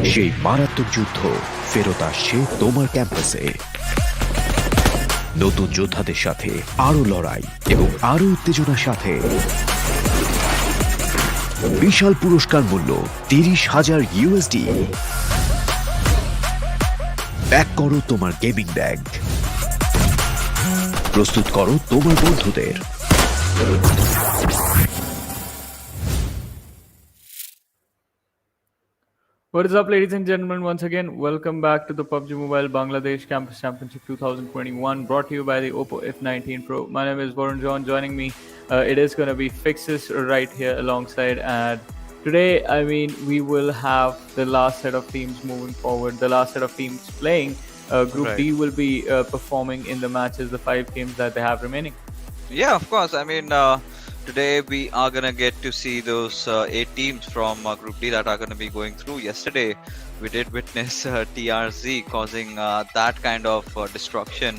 সেই মারাত্মক যুদ্ধ ফেরত আসছে তোমার ক্যাম্পাসে। নতুন যোদ্ধাদের সাথে আরো লড়াই এবং আরো উত্তেজনার সাথে বিশাল পুরস্কার মূল্য 30,000 USD। প্যাক করো তোমার গেমিং ব্যাগ, প্রস্তুত করো তোমার বন্ধুদের। What is up, ladies and gentlemen? Once again, welcome back to the PUBG Mobile Bangladesh Campus Championship 2021, brought to you by the Oppo F19 Pro. My name is Varun John. Joining me, it is going to be Fixes right here alongside. And today, I mean, we will have the last set of teams moving forward, the last set of teams playing. Group D will be performing in the matches, the 5 games that they have remaining. Yeah, of course. I mean, today we are gonna get to see those 8 teams from Group D that are gonna be going through. Yesterday, we did witness TRZ causing that kind of destruction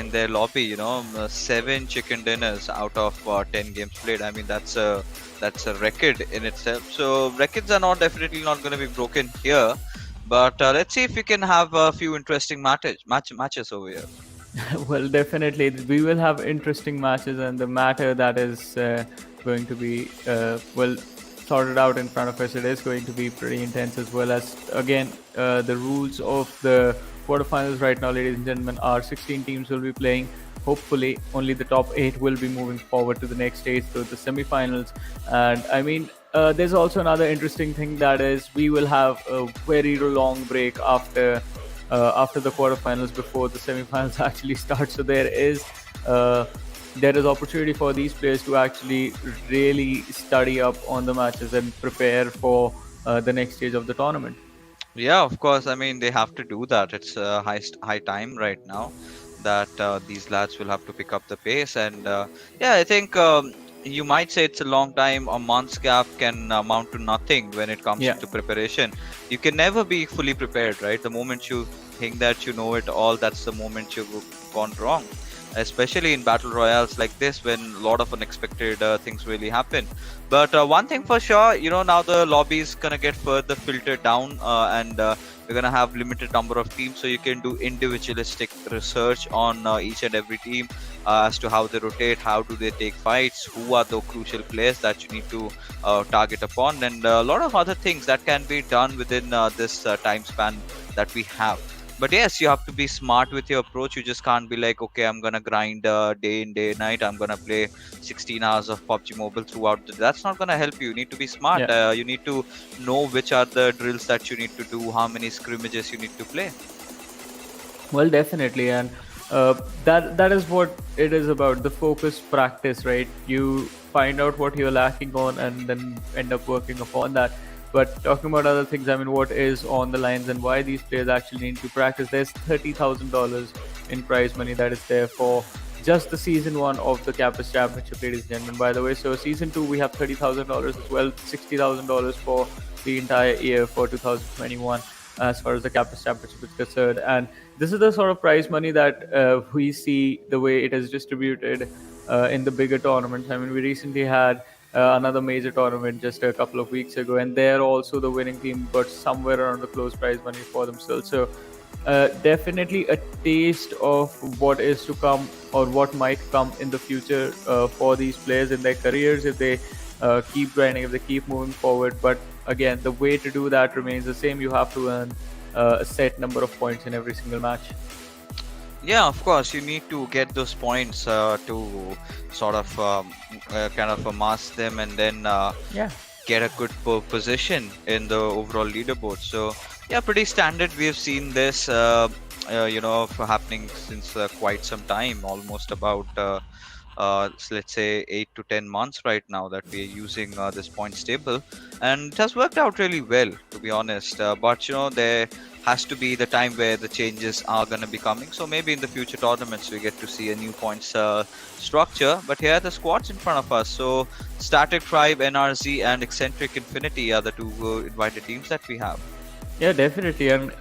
in their lobby. 7 chicken dinners out of 10 games played. I mean, that's a record in itself. So records are definitely not gonna be broken here. But let's see if we can have a few interesting matches over here. Well, definitely we will have interesting matches, and the matter that is going to be sorted out in front of us, it is going to be pretty intense, as well as again the rules of the quarterfinals right now, ladies and gentlemen, are 16 teams will be playing. Hopefully only the top 8 will be moving forward to the next stage, to the semi-finals. And I mean, there's also another interesting thing, that is we will have a very long break after the quarterfinals before the semi-finals actually start. So there is opportunity for these players to actually really study up on the matches and prepare for the next stage of the tournament. Yeah, of course. I mean, they have to do that. It's high time right now that these lads will have to pick up the pace. And yeah, I think you might say it's a long time. A month's gap can amount to nothing when it comes to preparation. You can never be fully prepared, right? The moment you think that you know it all, that's the moment you've gone wrong. Especially in battle royales like this, when a lot of unexpected things really happen. But one thing for sure, now the lobby is gonna get further filtered down, and we're gonna have limited number of teams, so you can do individualistic research on each and every team as to how they rotate, how do they take fights, who are the crucial players that you need to target upon, and a lot of other things that can be done within this time span that we have. But yes, you have to be smart with your approach. You just can't be like, okay, I'm gonna grind day in, day night. I'm gonna play 16 hours of PUBG Mobile throughout. That's not gonna help you. You need to be smart. You need to know which are the drills that you need to do, how many scrimmages you need to play. Well, definitely, and that is what it is about, the focused practice, right? You find out what you're lacking on and then end up working upon that. But talking about other things, I mean, what is on the lines and why these players actually need to practice? There's $30,000 in prize money that is there for just the season 1 of the Campus Championship, ladies and gentlemen, by the way. So season 2, we have $30,000 as well, $60,000 for the entire year for 2021 as far as the Campus Championship is concerned. And this is the sort of prize money that we see the way it is distributed in the bigger tournaments. I mean, we recently had another major tournament just a couple of weeks ago, and there also the winning team got somewhere around the close prize money for themselves. So definitely a taste of what is to come, or what might come in the future for these players in their careers, if they keep grinding, if they keep moving forward. But again, the way to do that remains the same. You have to earn a set number of points in every single match. Yeah, of course, you need to get those points to sort of kind of amass them, and then get a good position in the overall leaderboard. So yeah, pretty standard. We have seen this happening since quite some time, almost about let's say 8 to 10 months right now that we are using this points table, and it has worked out really well, to be honest. But there has to be the time where the changes are going to be coming. So maybe in the future tournaments we get to see a new points structure. But here are the squads in front of us. So Static Tribe, NRZ and Exentric Infinity are the 2 invited teams that we have. Yeah, definitely. And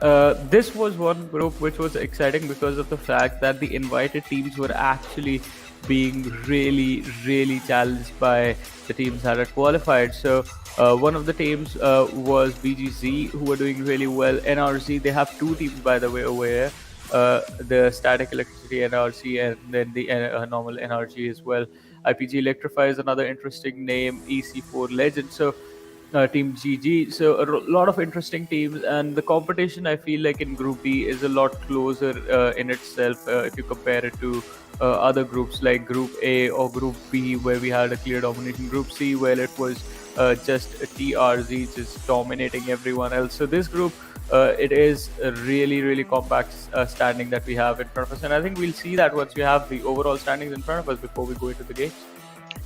this was one group which was exciting because of the fact that the invited teams were actually being really, really challenged by the teams that had qualified. So one of the teams was BGZ, who were doing really well. NRZ, they have two teams, by the way, over here. The static electricity NRC and then the normal NRG as well. IPG Electrify is another interesting name. EC4 Legend. So Team GG. So lot of interesting teams, and the competition I feel like in Group D is a lot closer in itself if you compare it to other groups like Group A or Group B, where we had a clear domination. Group C, where it was just a TRZ just dominating everyone else. So this group. It is a really, really compact standing that we have in front of us, and I think we'll see that once we have the overall standings in front of us before we go into the games.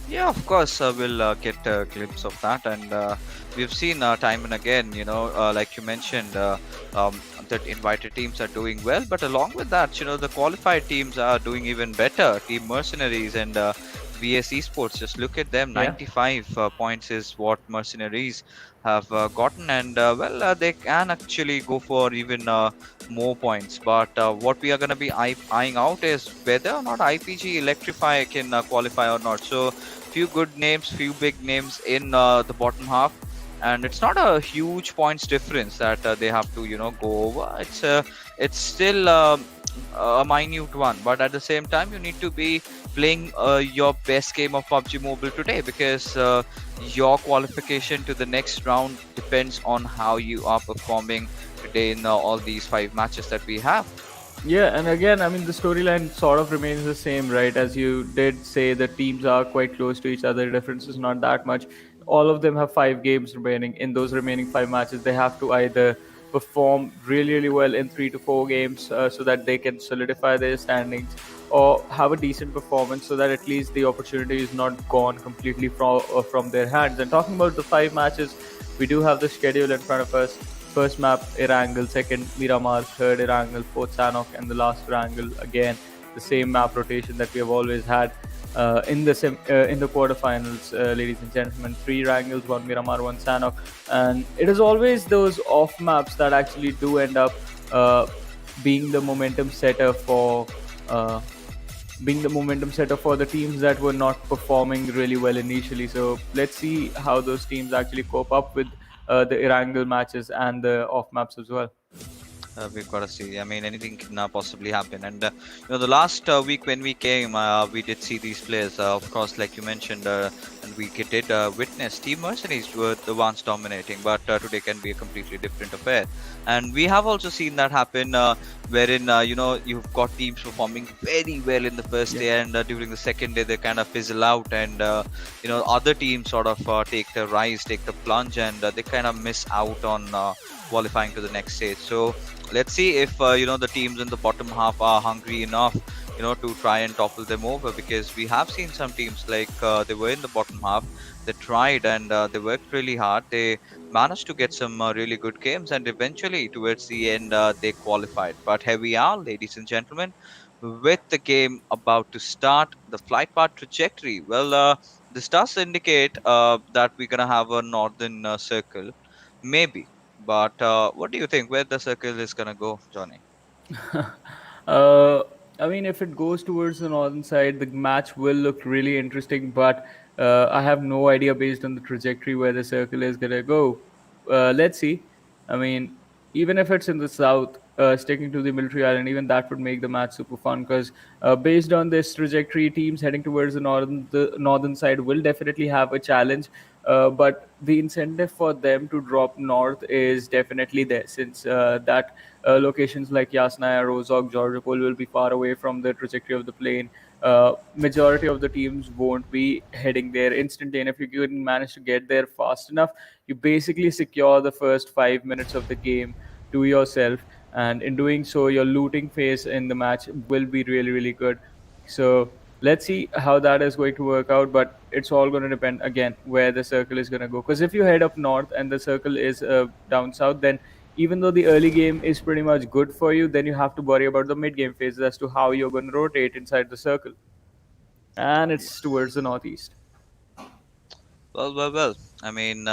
Yeah, of course, we'll get a glimpse of that, and we've seen time and again, like you mentioned, that invited teams are doing well, but along with that, the qualified teams are doing even better. Team Mercenaries and VS Esports, just look at them. Yeah. 95 points is what Mercenaries have gotten, and they can actually go for even more points. But what we are going to be eyeing out is whether or not IPG Electrify can qualify or not. So few good names, few big names in the bottom half, and it's not a huge points difference that they have to go over. It's still a minute one, but at the same time you need to be playing your best game of PUBG Mobile today, because your qualification to the next round depends on how you are performing today in all these 5 matches that we have. Yeah, and again, I mean, the storyline sort of remains the same, right? As you did say, the teams are quite close to each other. The difference is not that much. All of them have 5 games remaining. In those remaining 5 matches, they have to either perform really, really well in 3 to 4 games so that they can solidify their standings, or have a decent performance so that at least the opportunity is not gone completely from their hands. And talking about the 5 matches, we do have the schedule in front of us. First map, Erangel. Second, Miramar. Third, Erangel. Fourth, Sanhok. And the last, Erangel. Again, the same map rotation that we have always had in the quarterfinals, ladies and gentlemen. 3 Erangels, 1 Miramar, 1 Sanhok. And it is always those off maps that actually do end up being the momentum setter for the teams that were not performing really well initially. So let's see how those teams actually cope up with the Erangel matches and the off maps as well. We've got to see. I mean, anything can possibly happen. And the last week when we came, we did see these players. Of course, like you mentioned, and we did witness Team Mercenaries were the ones dominating. But today can be a completely different affair. And we have also seen that happen, wherein you've got teams performing very well in the first day, and during the second day they kind of fizzle out, and other teams sort of take the rise, take the plunge, and they kind of miss out on qualifying to the next stage. So let's see if the teams in the bottom half are hungry enough to try and topple them over, because we have seen some teams like they were in the bottom half, they tried, and they worked really hard, they managed to get some really good games, and eventually towards the end they qualified. But here we are, ladies and gentlemen, with the game about to start, the flight path trajectory. Well, this does indicate that we're gonna have a northern circle, maybe. But what do you think? Where the circle is gonna go, Johnny? uh, I mean, if it goes towards the northern side, the match will look really interesting. But I have no idea based on the trajectory where the circle is gonna go. Let's see. I mean, even if it's in the south, sticking to the military island, even that would make the match super fun, because based on this trajectory, teams heading towards the northern side will definitely have a challenge. But the incentive for them to drop north is definitely there, since that locations like Yasnaya, Rozhok, Georgopol will be far away from the trajectory of the plane. Majority of the teams won't be heading there instantly, and if you can manage to get there fast enough, you basically secure the first 5 minutes of the game to yourself, and in doing so, your looting phase in the match will be really, really good. So let's see how that is going to work out, but it's all going to depend again where the circle is going to go, because if you head up north and the circle is down south, then even though the early game is pretty much good for you, then you have to worry about the mid game phases as to how you're going to rotate inside the circle, and it's towards the northeast. Well. I mean,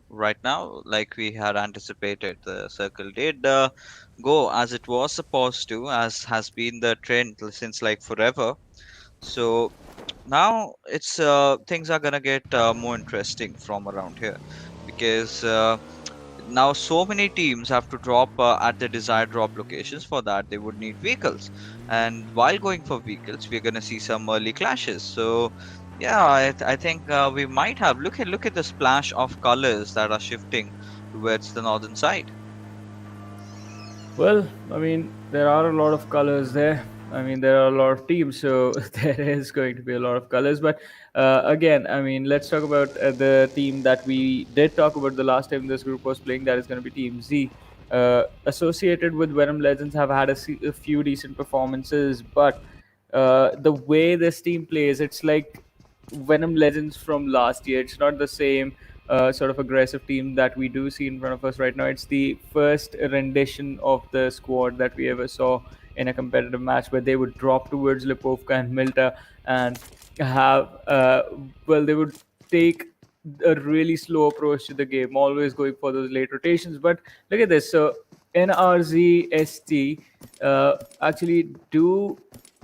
right now, like we had anticipated, the circle did go as it was supposed to, as has been the trend since like forever. So now it's things are gonna get more interesting from around here, because now so many teams have to drop at the desired drop locations. For that they would need vehicles, and while going for vehicles we're going to see some early clashes. So yeah, I think we might have, look at the splash of colors that are shifting towards the northern side. Well, I mean, there are a lot of colors there. I mean, there are a lot of teams, so there is going to be a lot of colors. But again, I mean, let's talk about the team that we did talk about the last time this group was playing. That is going to be Team Z. Associated with Venom Legends have had a few decent performances, but the way this team plays, it's like Venom Legends from last year. It's not the same sort of aggressive team that we do see in front of us right now. It's the first rendition of the squad that we ever saw in a competitive match, where they would drop towards Lipovka and Milta and have, well, they would take a really slow approach to the game, always going for those late rotations. But look at this. So NRZST actually do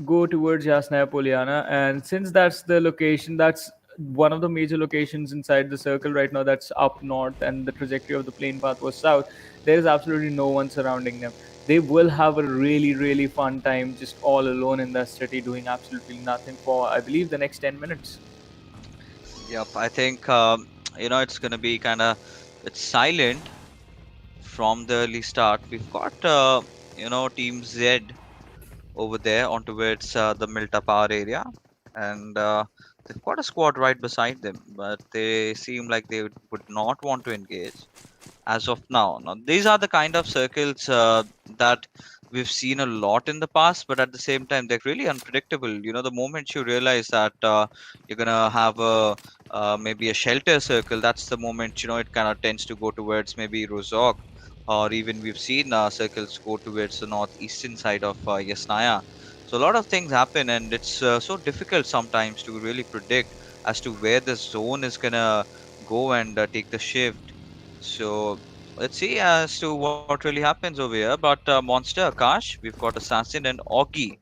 go towards Yasnaya Poliana, and since that's the location, that's one of the major locations inside the circle right now, that's up north, and the trajectory of the plane path was south. There is absolutely no one surrounding them. They will have a really, really fun time just all alone in the city doing absolutely nothing for, I believe, the next 10 minutes. Yep, I think it's going to be kind of, it's silent from the early start. We've got Team Z over there on towards the Milta Power area, and they've got a squad right beside them, but they seem like they would not want to engage as of now. Now, these are the kind of circles that we've seen a lot in the past, but at the same time, they're really unpredictable. The moment you realize that you're gonna have a maybe a shelter circle, that's the moment it kind of tends to go towards maybe Rozok, or even we've seen circles go towards the northeastern side of Yasnaya. So a lot of things happen, and it's so difficult sometimes to really predict as to where the zone is gonna go and take the shift. So let's see as to what really happens over here. But Monster, Akash, we've got Assassin and Augie,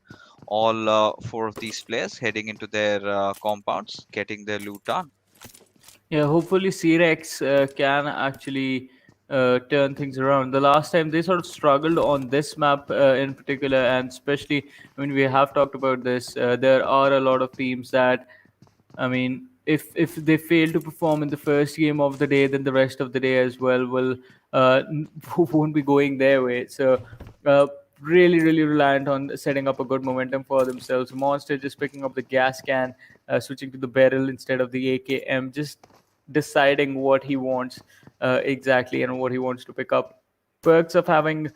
all four of these players heading into their compounds, getting their loot done. Yeah, hopefully CReX can actually turn things around. The last time they sort of struggled on this map in particular, and especially when we have talked about this, there are a lot of teams that, I mean, if they fail to perform in the first game of the day, then the rest of the day as well will won't be going their way. So uh, really, really reliant on setting up a good momentum for themselves. Monster just picking up the gas can, switching to the barrel instead of the AKM, just deciding what he wants exactly and what he wants to pick up. Perks of having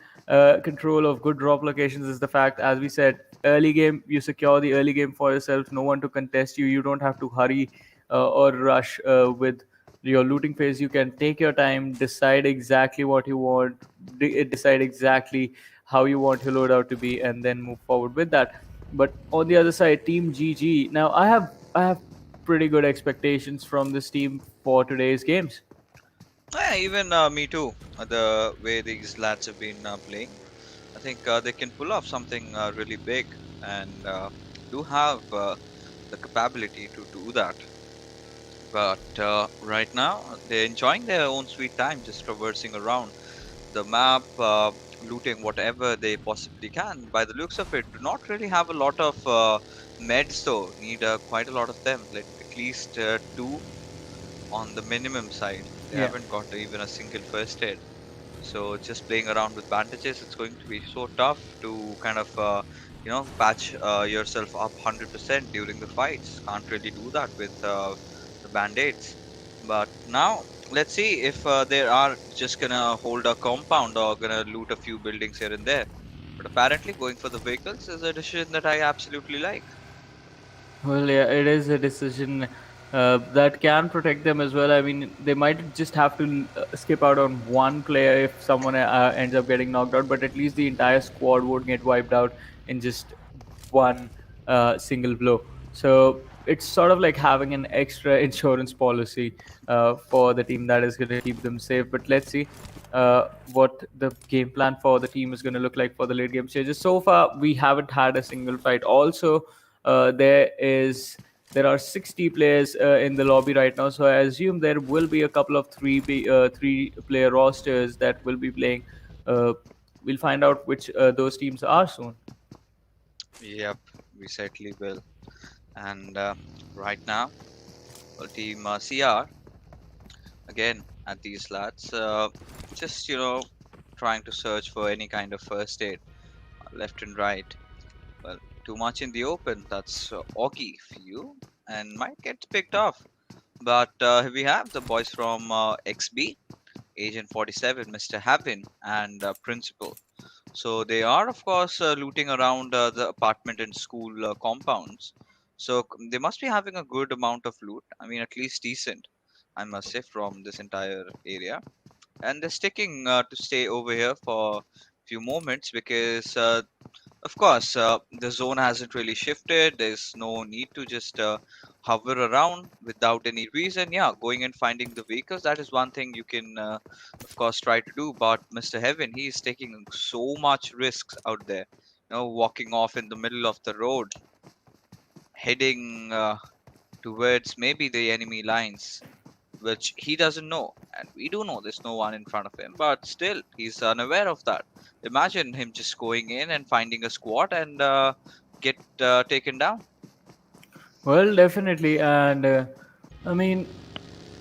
control of good drop locations is the fact, as we said, early game, you secure the early game for yourself, no one to contest you, you don't have to hurry or rush with your looting phase. You can take your time, decide exactly what you want, decide exactly how you want your loadout to be, and then move forward with that. But on the other side, Team GG, now I have pretty good expectations from this team for today's games. Yeah, even me too. The way these lads have been playing, I think they can pull off something really big, and do have the capability to do that. But right now, they're enjoying their own sweet time, just traversing around the map, looting whatever they possibly can. By the looks of it, do not really have a lot of meds though. Need quite a lot of them, like at least two on the minimum side. They Yeah. haven't got even a single first aid. So just playing around with bandages, it's going to be so tough to kind of patch yourself up 100% during the fights. Can't really do that with the band-aids. But now let's see if they are just gonna hold a compound or gonna loot a few buildings here and there. But apparently going for the vehicles is a decision that I absolutely like. Well, yeah, it is a decision that can protect them as well. I mean, they might just have to skip out on one player if someone ends up getting knocked out, but at least the entire squad won't get wiped out in just one single blow. So it's sort of like having an extra insurance policy for the team that is going to keep them safe. But let's see what the game plan for the team is going to look like for the late game stages. So far, we haven't had a single fight. Also, there is there are 60 players in the lobby right now, so I assume there will be a couple of three player rosters that will be playing. Uh, we'll find out which those teams are soon. Yep, we certainly will. And right now, well, team CR again at these lads, just trying to search for any kind of first aid left and right. Well, too much in the open. That's Augie for you, and might get picked off. But we have the boys from XB, Agent 47, Mr. Havin, and Principal. So they are, of course, looting around the apartment and school compounds. So they must be having a good amount of loot. I mean, at least decent, I must say, from this entire area. And they're sticking to stay over here for a few moments because of course, the zone hasn't really shifted. There's no need to just hover around without any reason. Yeah, going and finding the vehicles, that is one thing you can, of course, try to do. But Mr. Heaven, he is taking so much risks out there. Walking off in the middle of the road, heading towards maybe the enemy lines, which he doesn't know. And we do know there's no one in front of him, but still, he's unaware of that. Imagine him just going in and finding a squad and get taken down. Well, definitely, and I mean,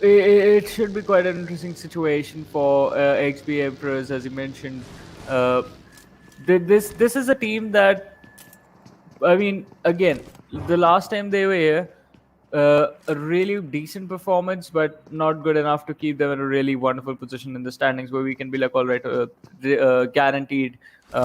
it should be quite an interesting situation for XB Emperors, as you mentioned. Uh, this is a team that, I mean, again, the last time they were here, a really decent performance, but not good enough to keep them in a really wonderful position in the standings, where we can be like, all right, the guaranteed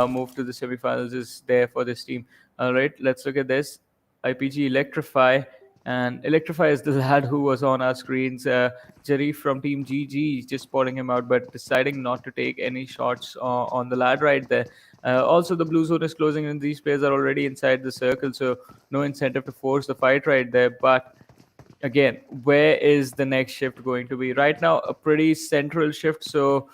move to the semifinals is there for this team. All right, let's look at this. IPG Electrify, and Electrify is the lad who was on our screens. Jarif from Team GG just spotting him out, but deciding not to take any shots on the lad right there. Also, the blue zone is closing, and these players are already inside the circle, so no incentive to force the fight right there. But again, where is the next shift going to be? Right now, a pretty central shift, so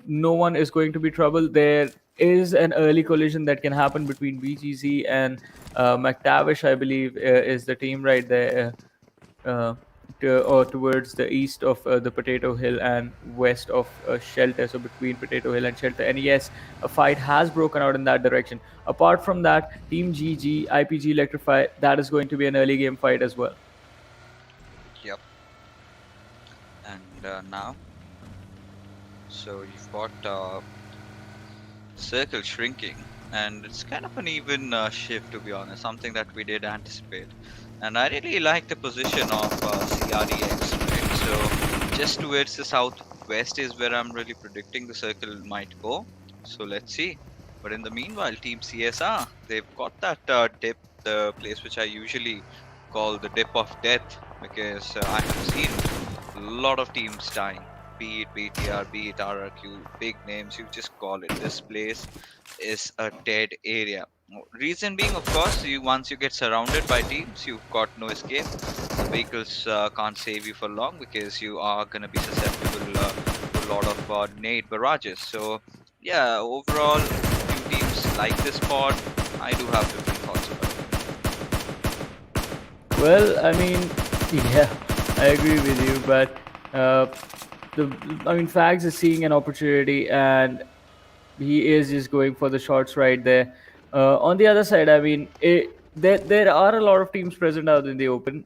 no one is going to be trouble. There is an early collision that can happen between BGZ and Mactavish, I believe, is the team right there. Or towards the east of the Potato Hill and west of Shelter, so between Potato Hill and Shelter. And yes, a fight has broken out in that direction. Apart from that, Team GG, IPG Electrify, that is going to be an early game fight as well. Yep. And now, so you've got circle shrinking, and it's kind of an even shift, to be honest, something that we did anticipate. And I really like the position of CREX, right? So just towards the southwest is where I'm really predicting the circle might go. So let's see. But in the meanwhile, Team CSR, they've got that dip, the place which I usually call the dip of death, because I have seen a lot of teams dying. Be it BTR, be it RRQ, big names, you just call it. This place is a dead area. Reason being, of course, once you get surrounded by teams, you've got no escape. The vehicles can't save you for long because you are going to be susceptible to a lot of nade barrages. So, yeah, overall, few teams like this spot. I do have different thoughts about it. Well, I mean, yeah, I agree with you, but Fags is seeing an opportunity, and he is just going for the shots right there. On the other side, I mean, there are a lot of teams present out in the open.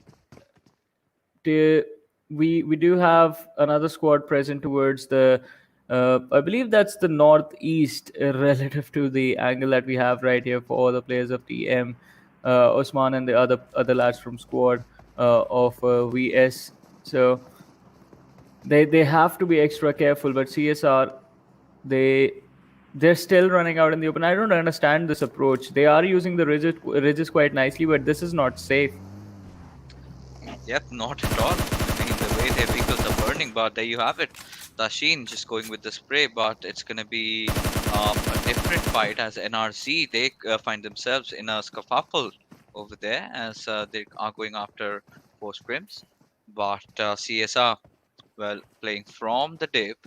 We do have another squad present towards the. I believe that's the northeast relative to the angle that we have right here for all the players of TM, Osman and the other lads from squad of VS. So they have to be extra careful. But CSR, they're still running out in the open. I don't understand this approach. They are using the ridges quite nicely, but this is not safe. Yep, not at all. I mean, the way their vehicles are burning, but there you have it. Tashin just going with the spray, but it's going to be a different fight as NRC. They find themselves in a scuffle over there as they are going after post scrims. But CSR, well, playing from the dip,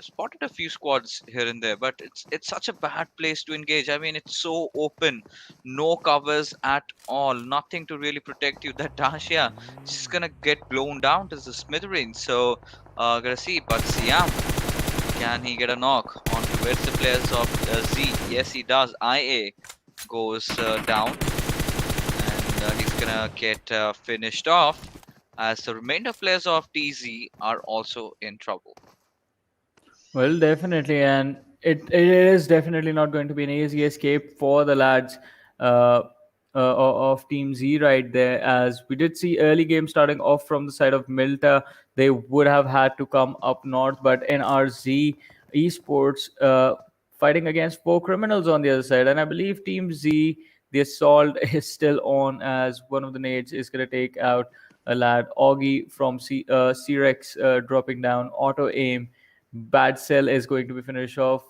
spotted a few squads here and there, but it's such a bad place to engage. I mean, it's so open, no covers at all, nothing to really protect you. That Dacia is just gonna get blown down to the smithereens. So gotta see. But Siam, can he get a knock onto where's the players of Z? Yes, he does. IA goes down, and he's gonna get finished off as the remainder players of TZ are also in trouble. Well, definitely, and it is definitely not going to be an easy escape for the lads uh, of Team Z right there. As we did see early game starting off from the side of Milta, they would have had to come up north, but NRZ Esports fighting against four criminals on the other side, and I believe Team Z, the assault is still on as one of the nades is going to take out a lad Augie from CREX dropping down auto aim. Bad Cell is going to be finished off.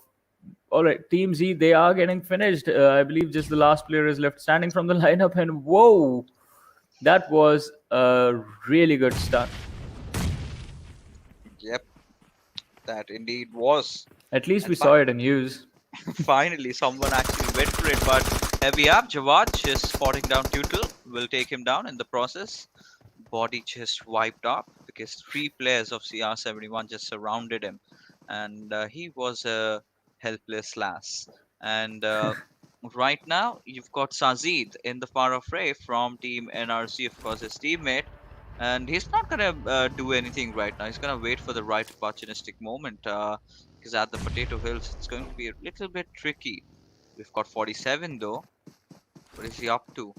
All right, Team Z, they are getting finished. I believe just the last player is left standing from the lineup, and whoa, that was a really good stun. Yep, that indeed was. At least And we saw it in use. finally, someone actually went for it. But we have Jawad just spotting down Tutul. Will take him down in the process. Body just wiped up because three players of CR71 just surrounded him, and he was a helpless lass. And right now, you've got Sazid in the far off fray from Team NRC, of course, his teammate. And he's not gonna do anything right now. He's gonna wait for the right opportunistic moment. Because at the Potato Hills, it's going to be a little bit tricky. We've got 47 though. What is he up to?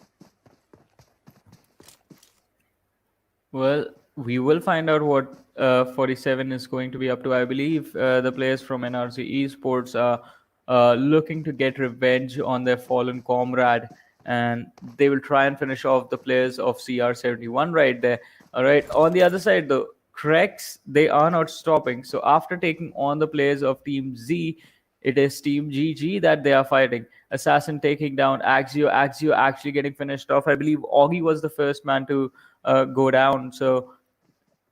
Well, we will find out what 47 is going to be up to. I believe the players from NRC Esports are looking to get revenge on their fallen comrade, and they will try and finish off the players of CR71 right there. All right. On the other side, the CREX, they are not stopping. So after taking on the players of Team Z, it is Team GG that they are fighting. Assassin taking down Axio. Axio actually getting finished off. I believe Augie was the first man to go down. So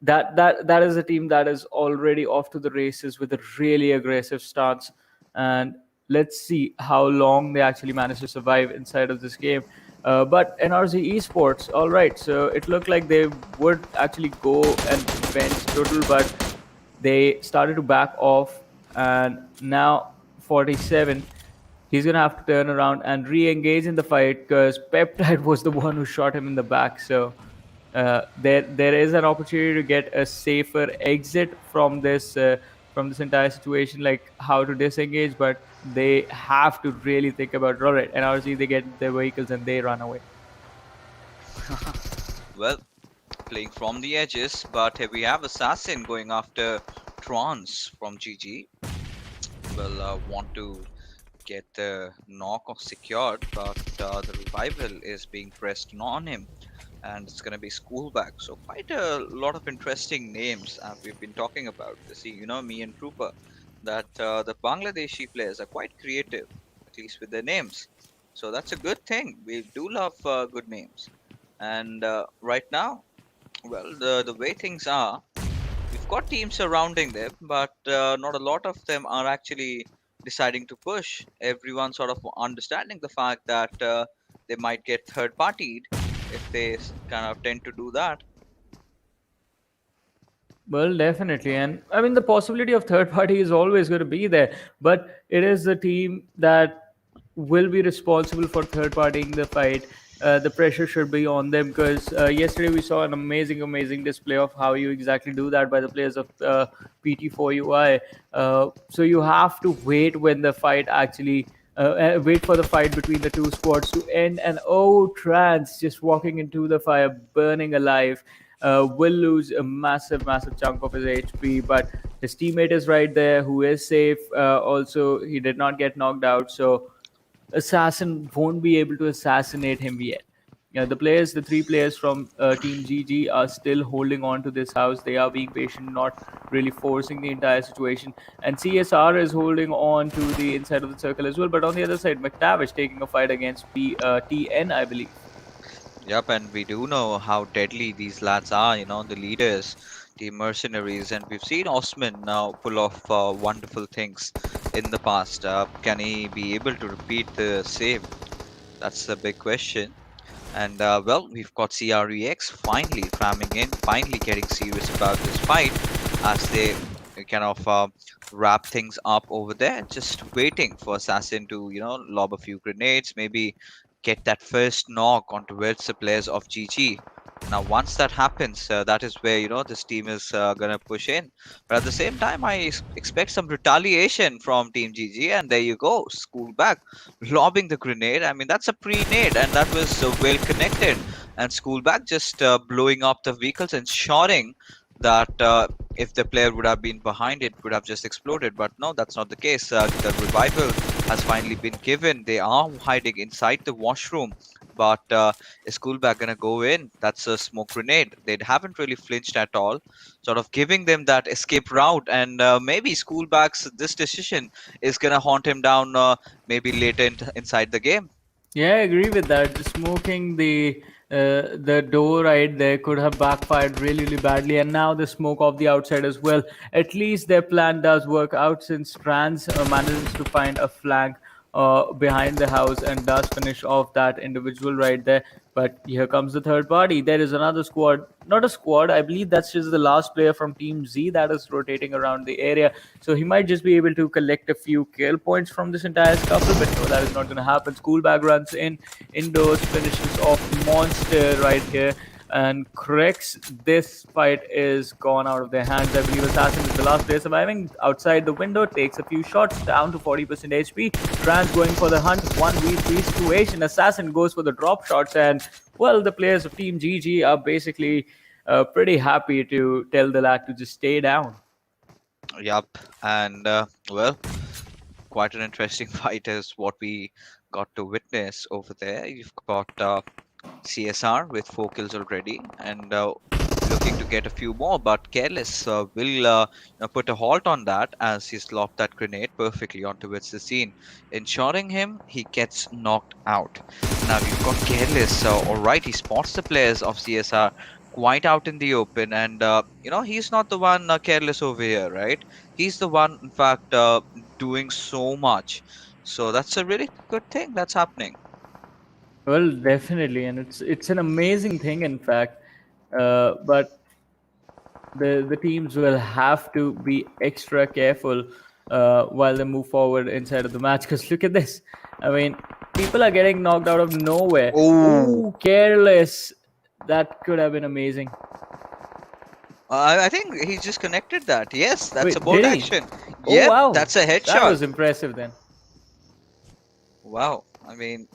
that is a team that is already off to the races with a really aggressive stance, and let's see how long they actually manage to survive inside of this game. But NRZ Esports, all right, so it looked like they would actually go and bench Total, but they started to back off, and now 47, he's gonna have to turn around and re-engage in the fight because Peptide was the one who shot him in the back. So there is an opportunity to get a safer exit from this entire situation, like how to disengage, but they have to really think about, all right, NRC, they get their vehicles and they run away. Well, playing from the edges, but here we have Assassin going after Trons from GG. Will want to get the knock secured, but the revival is being pressed on him, and it's going to be Schoolback. So quite a lot of interesting names we've been talking about. You see, me and Trooper, that the Bangladeshi players are quite creative, at least with their names. So that's a good thing. We do love good names. And right now, well, the way things are, we've got teams surrounding them, but not a lot of them are actually deciding to push. Everyone sort of understanding the fact that they might get third partied if they kind of tend to do that. Well, definitely. And I mean, the possibility of third party is always going to be there, but it is the team that will be responsible for third partying the fight. The pressure should be on them because yesterday we saw an amazing display of how you exactly do that by the players of PT4UI. So you have to wait when the fight actually. Wait for the fight between the two squads to end, and Trans just walking into the fire, burning alive. Will lose a massive chunk of his HP, but his teammate is right there who is safe. Also, he did not get knocked out, so Assassin won't be able to assassinate him yet. The three players from Team GG are still holding on to this house. They are being patient, not really forcing the entire situation. And CSR is holding on to the inside of the circle as well. But on the other side, Mactavish taking a fight against TN, I believe. Yep, and we do know how deadly these lads are, the leaders. Team Mercenaries, and we've seen Osman now pull off wonderful things in the past. Can he be able to repeat the same? That's the big question. And well, we've got CREX finally ramming in, finally getting serious about this fight as they kind of wrap things up over there, just waiting for Assassin to, lob a few grenades, maybe get that first knock onto towards the players of GG. Now, once that happens, that is where this team is gonna push in. But at the same time, I expect some retaliation from Team GG, and there you go, school back, lobbing the grenade. I mean, that's a pre-nade, and that was well connected. And school back just blowing up the vehicles, ensuring that if the player would have been behind, it would have just exploded. But no, that's not the case. The revival has finally been given. They are hiding inside the washroom, but is Coolback gonna go in? That's a smoke grenade. They haven't really flinched at all, sort of giving them that escape route. And maybe Schoolback's this decision is gonna haunt him down, maybe later inside the game. Yeah, I agree with that. Smoking the door right there could have backfired really, really badly, and now the smoke off the outside as well. At least their plan does work out since Trans manages to find a flank behind the house and does finish off that individual right there. But here comes the third party. There is another squad, not a squad. I believe that's just the last player from Team Z that is rotating around the area. So he might just be able to collect a few kill points from this entire scuffle. But no, that is not going to happen. Schoolbag runs in, indoors, finishes off Monster right here. And CREX, this fight is gone out of their hands. I believe Assassin is the last player surviving. Outside the window, takes a few shots, down to 40% HP. Trans going for the hunt, 1v3 situation. Assassin goes for the drop shots, and well, the players of Team GG are basically pretty happy to tell the lad to just stay down. Yup, and well, quite an interesting fight is what we got to witness over there. You've got CSR with 4 kills already, and looking to get a few more, but Careless will put a halt on that as he's lobbed that grenade perfectly onto the scene, ensuring him he gets knocked out. Now you've got Careless, alright, he spots the players of CSR quite out in the open, and he's not the one careless over here, right? He's the one, in fact, doing so much. So that's a really good thing that's happening. Well, definitely, and it's an amazing thing, in fact. But the teams will have to be extra careful while they move forward inside of the match. Because look at this. I mean, people are getting knocked out of nowhere. Oh, Careless. That could have been amazing. I think he just connected that. Yes, that's Wait, a bolt did he? action. Oh, Yep, wow. that's a headshot. That was impressive then. Wow, I mean,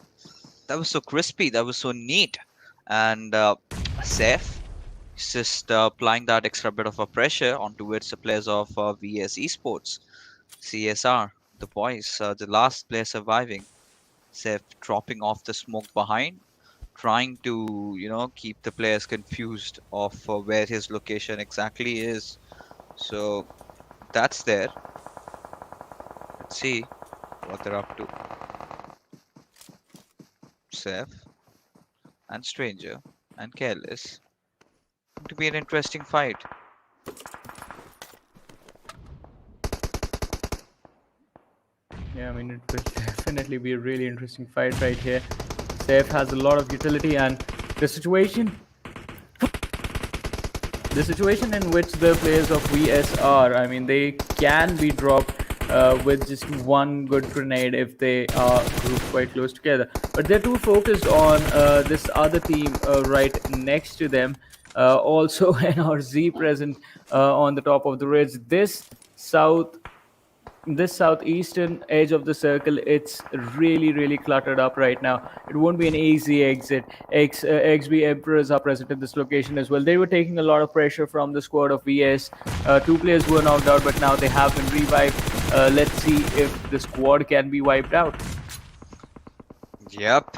that was so crispy. That was so neat. And Seth is just applying that extra bit of a pressure onto the players of VS Esports, CSR, the boys, the last player surviving. Seth dropping off the smoke behind, trying to keep the players confused of where his location exactly is. So that's there. Let's see what they're up to. Seth and Stranger and Careless. Going to be an interesting fight. Yeah, I mean, it will definitely be a really interesting fight right here. Safe has a lot of utility, and the situation in which the players of VS are, I mean, they can be dropped with just one good grenade if they are grouped quite close together. But they're too focused on this other team right next to them. Also, an RZ present on the top of the ridge. This southeastern edge of the circle, it's really cluttered up right now. It won't be an easy exit. XB Emperors are present in this location as well. They were taking a lot of pressure from the squad of VS. 2 players were knocked out, but now they have been revived. Let's see if the squad can be wiped out. Yep,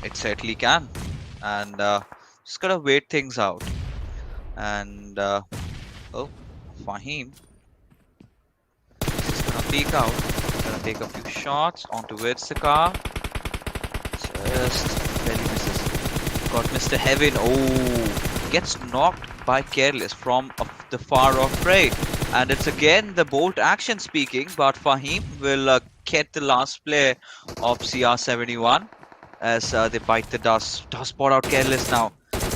it certainly can. And just gotta wait things out. And oh, Fahim is gonna peek out. Gonna take a few shots onto the car. Just barely misses. Got Mr. Heaven. Oh, gets knocked by Careless from the far off prey. And it's again the bolt action speaking, but Fahim will get the last play of CR71 as they bite the dust. Does spot out Careless now.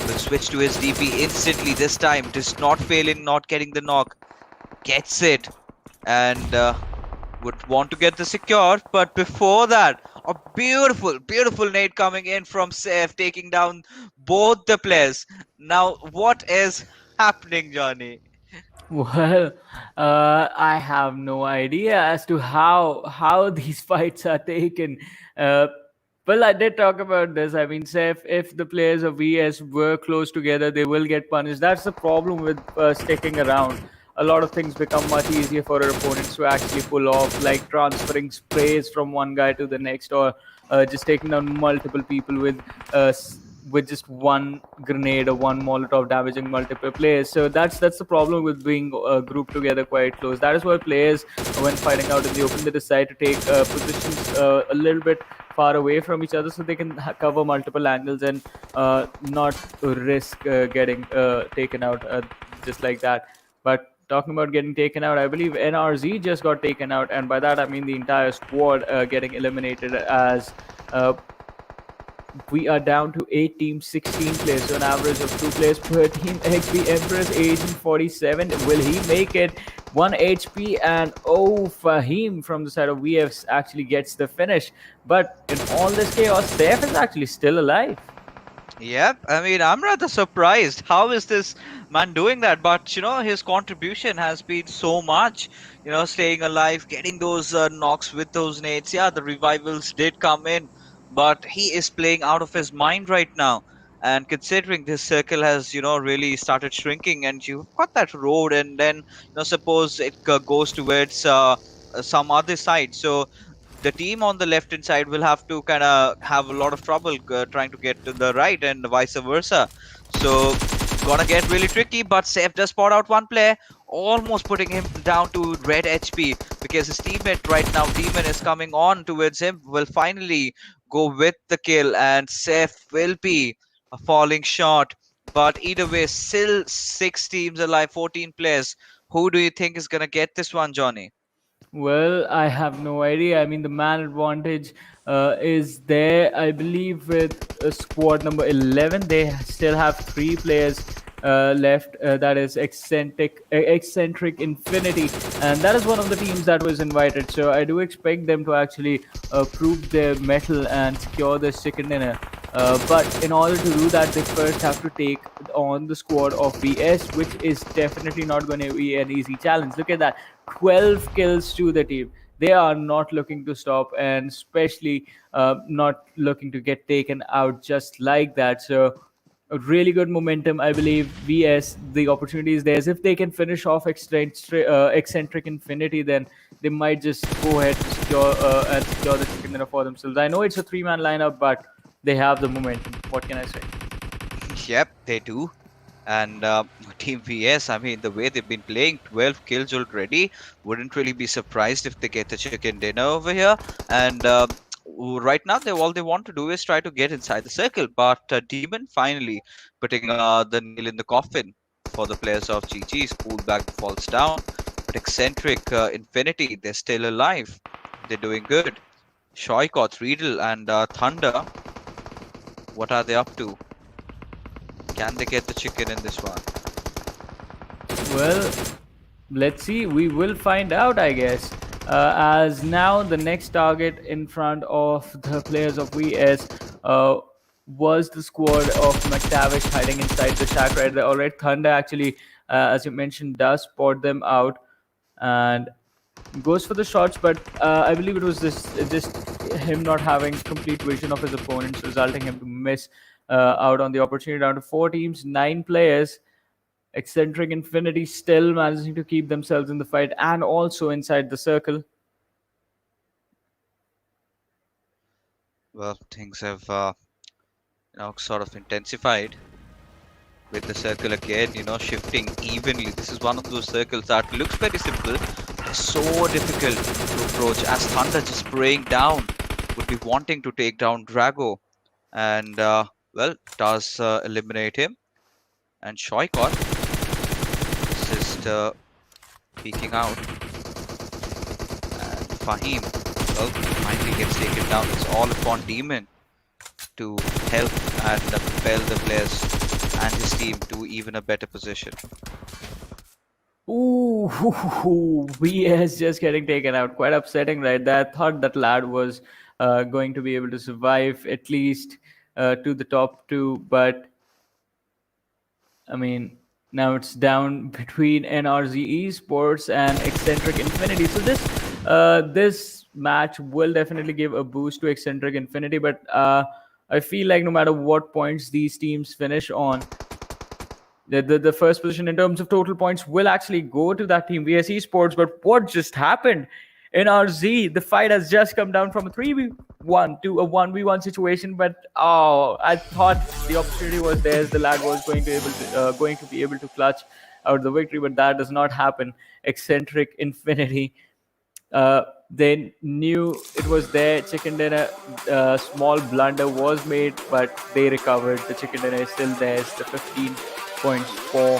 Will switch to his DP instantly this time. Does not fail in not getting the knock. Gets it. And would want to get the secure, but before that, a beautiful nade coming in from Saif, taking down both the players. Now, what is happening, Johnny? Well, I have no idea as to how these fights are taken. Uh, well, I did talk about this. I mean, say if the players of VS were close together, they will get punished. That's the problem with sticking around. A lot of things become much easier for our opponents to actually pull off, like transferring sprays from one guy to the next, or just taking down multiple people with just one grenade or one Molotov damaging multiple players. So that's the problem with being grouped together quite close. That is why players, when fighting out in the open, they decide to take positions a little bit far away from each other so they can cover multiple angles and not risk getting taken out just like that. But talking about getting taken out, I believe NRZ just got taken out, and by that I mean the entire squad getting eliminated, as we are down to 8 teams, 16 players, so an average of 2 players per team. XP Empress, Agent 47, will he make it? 1 HP, and oh, Fahim from the side of VF actually gets the finish. But in all this chaos, Saif is actually still alive. Yep, I mean, I'm rather surprised. How is this man doing that? But you know, his contribution has been so much. You know, staying alive, getting those knocks with those nades. Yeah, the revivals did come in, but he is playing out of his mind right now. And considering this circle has, you know, really started shrinking, and you've got that road, and then, you know, suppose it goes towards some other side. So the team on the left hand side will have to kind of have a lot of trouble trying to get to the right, and vice versa. So gonna get really tricky, but Saif does spot out one player, almost putting him down to red HP, because his teammate right now, Demon, is coming on towards him, will finally go with the kill, and Saif will be a falling short. But either way, still 6 teams alive, 14 players. Who do you think is gonna get this one, Johnny? Well, I have no idea. I mean, the man advantage is there. I believe with squad number 11, they still have 3 players left. That is Exentric Infinity, and that is one of the teams that was invited. So I do expect them to actually prove their mettle and secure the chicken dinner. But in order to do that, they first have to take on the squad of VS, which is definitely not going to be an easy challenge. Look at that, 12 kills to the team. They are not looking to stop, and especially not looking to get taken out just like that. So a really good momentum, I believe. VS, the opportunity is theirs. If they can finish off Exentric Infinity, then they might just go ahead and secure the chicken dinner for themselves. I know it's a 3-man lineup, but they have the momentum. What can I say? Yep, they do. And Team VS, I mean, the way they've been playing, 12 kills already, wouldn't really be surprised if they get the chicken dinner over here. And right now, all they want to do is try to get inside the circle. But Demon finally putting the nail in the coffin for the players of GG's. Pulled back, falls down. But Exentric Infinity, they're still alive. They're doing good. Shoykot, Riedel, and Thunder, what are they up to? Can they get the chicken in this one? Well, let's see. We will find out, I guess. As now the next target in front of the players of VS was the squad of Mactavish hiding inside the shack right there. Alright, Thunder actually, as you mentioned, does spot them out and goes for the shots, but I believe it was just him not having complete vision of his opponents, resulting him to miss out on the opportunity. Down to 4 teams, 9 players. Exentric Infinity still managing to keep themselves in the fight and also inside the circle. Well, things have sort of intensified with the circle again, shifting evenly. This is one of those circles that looks very simple, but is so difficult to approach, as Thunder just spraying down, would be wanting to take down Drago, and well, does eliminate him. And Shoykot peeking out. And Fahim, well, finally gets taken down. It's all upon Demon to help and propel the players and his team to even a better position. Ooh, VS just getting taken out. Quite upsetting, right? I thought that lad was going to be able to survive at least to the top 2, but I mean, now it's down between NRZ Esports and Exentric Infinity. So this match will definitely give a boost to Exentric Infinity, but I feel like no matter what points these teams finish on, the first position in terms of total points will actually go to that team, VSeSports. But what just happened? NRZ, the fight has just come down from a 3v1 to a 1v1 situation, but I thought the opportunity was theirs. The lad was going to be able to clutch out the victory, but that does not happen. Exentric Infinity, they knew it was their chicken dinner. Small blunder was made, but they recovered. The chicken dinner is still theirs. The 15 points for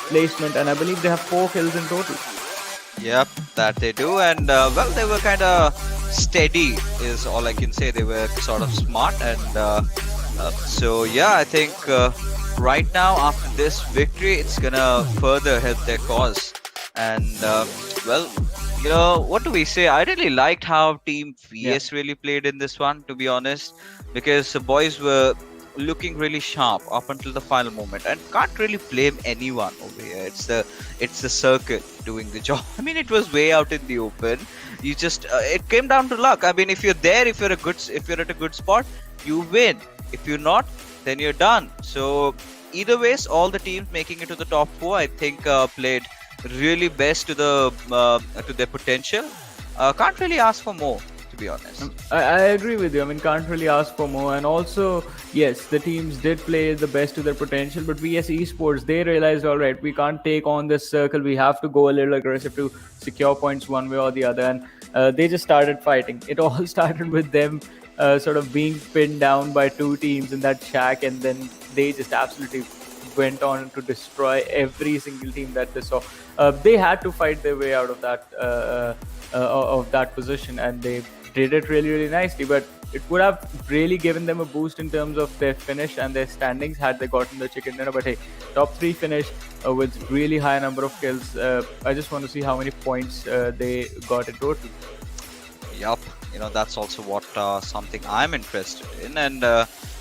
placement, and I believe they have 4 kills in total. Yep, that they do, and well, they were kind of steady is all I can say. They were sort of smart, and so yeah, I think right now after this victory, it's gonna further help their cause. And well, you know, what do we say? I really liked how Team VS really played in this one, to be honest, because the boys were looking really sharp up until the final moment, and can't really blame anyone over here. It's the circuit doing the job. I mean, it was way out in the open. You just it came down to luck. I mean, if you're there, if you're at a good spot, you win. If you're not, then you're done. So either ways, all the teams making it to the top 4, I think, played really best to their potential. Can't really ask for more, to be honest. I agree with you. I mean, can't really ask for more. And also, yes, the teams did play the best to their potential, but VSeSports, they realized, all right, we can't take on this circle. We have to go a little aggressive to secure points one way or the other. And they just started fighting. It all started with them sort of being pinned down by 2 teams in that shack, and then they just absolutely went on to destroy every single team that they saw. They had to fight their way out of that position, and they did it really, really nicely. But it would have really given them a boost in terms of their finish and their standings had they gotten the chicken dinner. But hey, top 3 finish with really high number of kills. I just want to see how many points they got in total. Yup, you know, that's also what something I'm interested in, and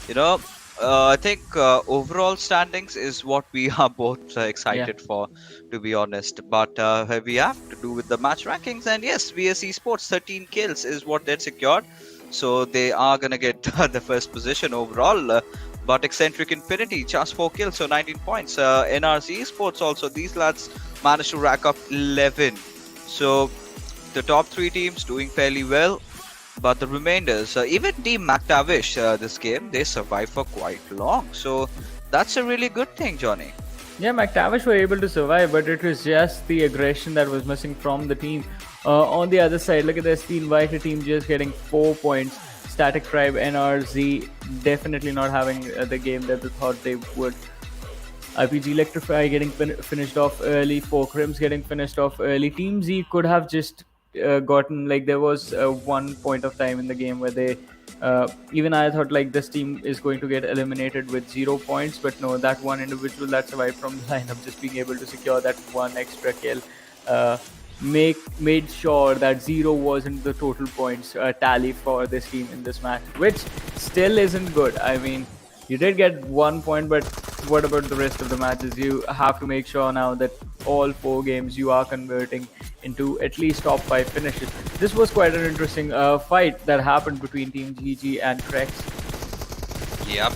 you know, I think overall standings is what we are both excited for, to be honest. But we have to do with the match rankings, and yes, VSeSports 13 kills is what they'd secured, so they are gonna get the first position overall. But Exentric Infinity just 4 kills, so 19 points. NRZ Esports also, these lads managed to rack up 11. So the top 3 teams doing fairly well. But the remainders, even Team Mactavish, this game, they survived for quite long. So that's a really good thing, Johnny. Yeah, Mactavish were able to survive, but it was just the aggression that was missing from the team. On the other side, look at this, the invited team just getting 4 points. Static Tribe, NRZ, definitely not having the game that they thought they would. IPGeLECTRIFY getting finished off early, 4 Crims getting finished off early. Team Z could have just gotten, like, there was one point of time in the game where they even I thought like this team is going to get eliminated with 0 points, but no, that one individual that survived from the lineup, just being able to secure that one extra kill, made sure that 0 wasn't the total points tally for this team in this match, which still isn't good. I mean, you did get 1 point, but what about the rest of the matches? You have to make sure now that all 4 games you are converting into at least top 5 finishes. This was quite an interesting fight that happened between Team GG and CREX. Yep,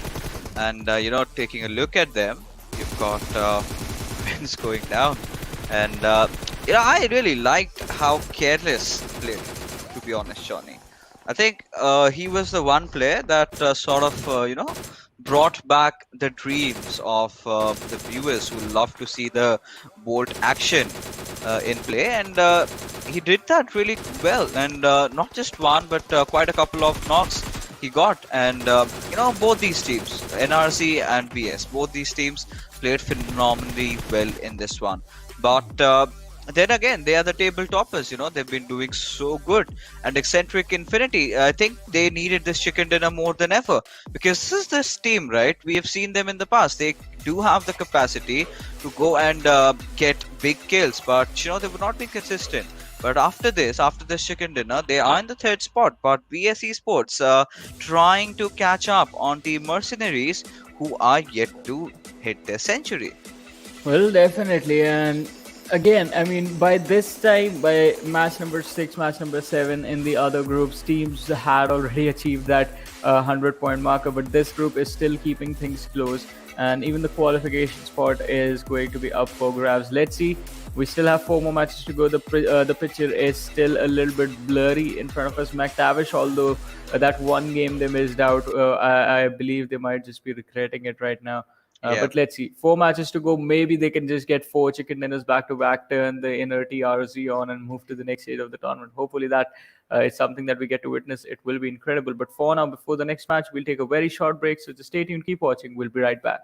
and you know, taking a look at them, you've got Vince going down, and you know, I really liked how careless he played, to be honest, Johnny. I think he was the one player that sort of you know, brought back the dreams of the viewers who love to see the bolt action in play, and he did that really well, and not just one but quite a couple of knocks he got. And you know, both these teams, NRC and VS, both these teams played phenomenally well in this one. But then again, they are the table toppers. They've been doing so good. And Exentric Infinity, I think they needed this chicken dinner more than ever, because this is this team, right? We have seen them in the past. They do have the capacity to go and get big kills, but they would not be consistent. But after this chicken dinner, they are in the third spot. But VS Esports trying to catch up on the Mercenaries, who are yet to hit their century. Well, definitely. And again, I mean, by this time, by match number 6, match number 7 in the other groups, teams had already achieved that 100-point marker. But this group is still keeping things close. And even the qualification spot is going to be up for grabs. Let's see. We still have 4 more matches to go. The picture is still a little bit blurry in front of us. Mactavish, although that one game they missed out, I believe they might just be regretting it right now. But let's see. 4 matches to go. Maybe they can just get 4 chicken dinners back to back, turn the inner TRZ on, and move to the next stage of the tournament. Hopefully that is something that we get to witness. It will be incredible. But for now, before the next match, we'll take a very short break. So just stay tuned, keep watching. We'll be right back.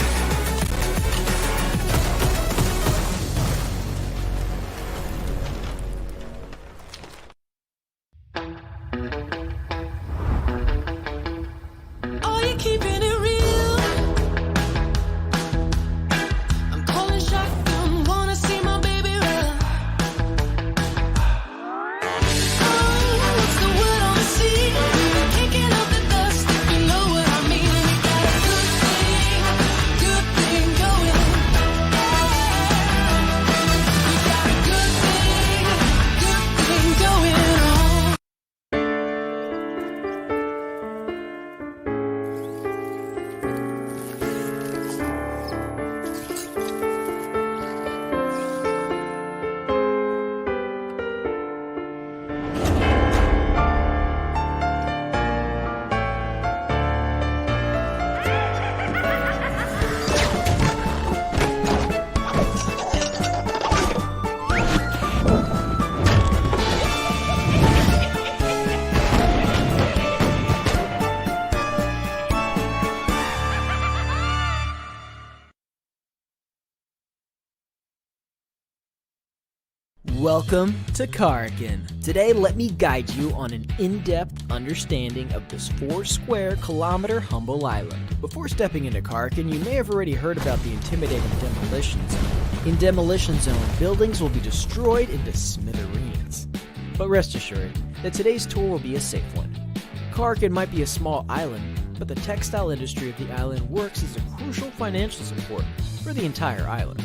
Welcome to Karakin. Today, let me guide you on an in-depth understanding of this 4-square-kilometer humble island. Before stepping into Karakin, you may have already heard about the intimidating Demolition Zone. In Demolition Zone, buildings will be destroyed into smithereens. But rest assured that today's tour will be a safe one. Karakin might be a small island, but the textile industry of the island works as a crucial financial support for the entire island.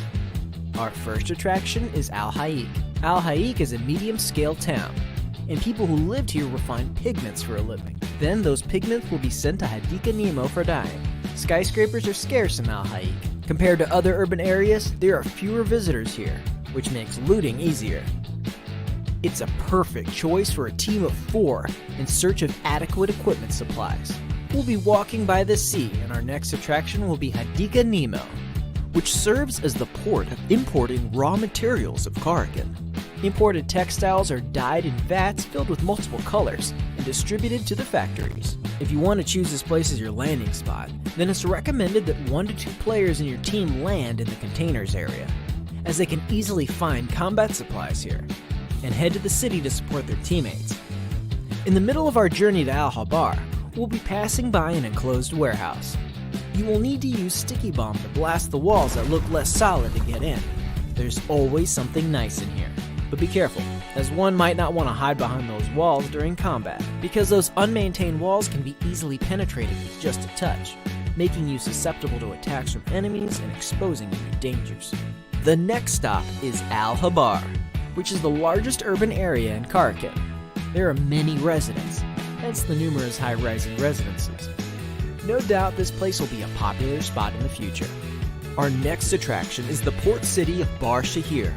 Our first attraction is Al Haik. Al Haik is a medium-scale town, and people who lived here refine pigments for a living. Then those pigments will be sent to Hadika Nemo for dyeing. Skyscrapers are scarce in Al Haik. Compared to other urban areas, there are fewer visitors here, which makes looting easier. It's a perfect choice for a team of 4 in search of adequate equipment supplies. We'll be walking by the sea, and our next attraction will be Hadika Nemo, which serves as the port of importing raw materials of Karakin. Imported textiles are dyed in vats filled with multiple colors and distributed to the factories. If you want to choose this place as your landing spot, then it's recommended that 1 to 2 players in your team land in the containers area, as they can easily find combat supplies here, and head to the city to support their teammates. In the middle of our journey to Al Habar, we'll be passing by an enclosed warehouse. You will need to use sticky bomb to blast the walls that look less solid to get in. There's always something nice in here. But be careful, as one might not want to hide behind those walls during combat, because those unmaintained walls can be easily penetrated with just a touch, making you susceptible to attacks from enemies and exposing you to dangers. The next stop is Al Habar, which is the largest urban area in Karakin. There are many residents, hence the numerous high-rising residences. No doubt this place will be a popular spot in the future. Our next attraction is the port city of Bar Shahir,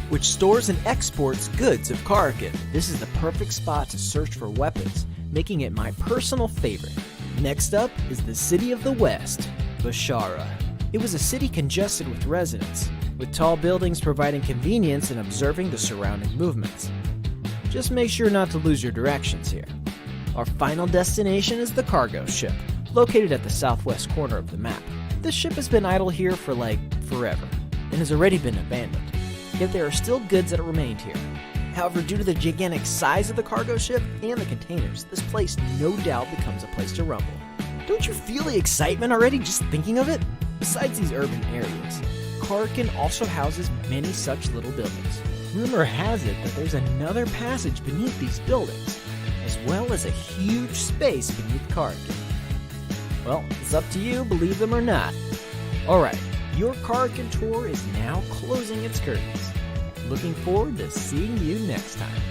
which stores and exports goods of Karakin. This is the perfect spot to search for weapons, making it my personal favorite. Next up is the city of the West, Bashara. It was a city congested with residents, with tall buildings providing convenience in observing the surrounding movements. Just make sure not to lose your directions here. Our final destination is the cargo ship, located at the southwest corner of the map. This ship has been idle here for forever, and has already been abandoned. yet there are still goods that remained here. However, due to the gigantic size of the cargo ship and the containers, this place no doubt becomes a place to rumble. Don't you feel the excitement already just thinking of it? Besides these urban areas, Karkin also houses many such little buildings. Rumor has it that there's another passage beneath these buildings, as well as a huge space beneath Karkin. Well, it's up to you, believe them or not. Alright, your Karkin tour is now closing its curtains. Looking forward to seeing you next time.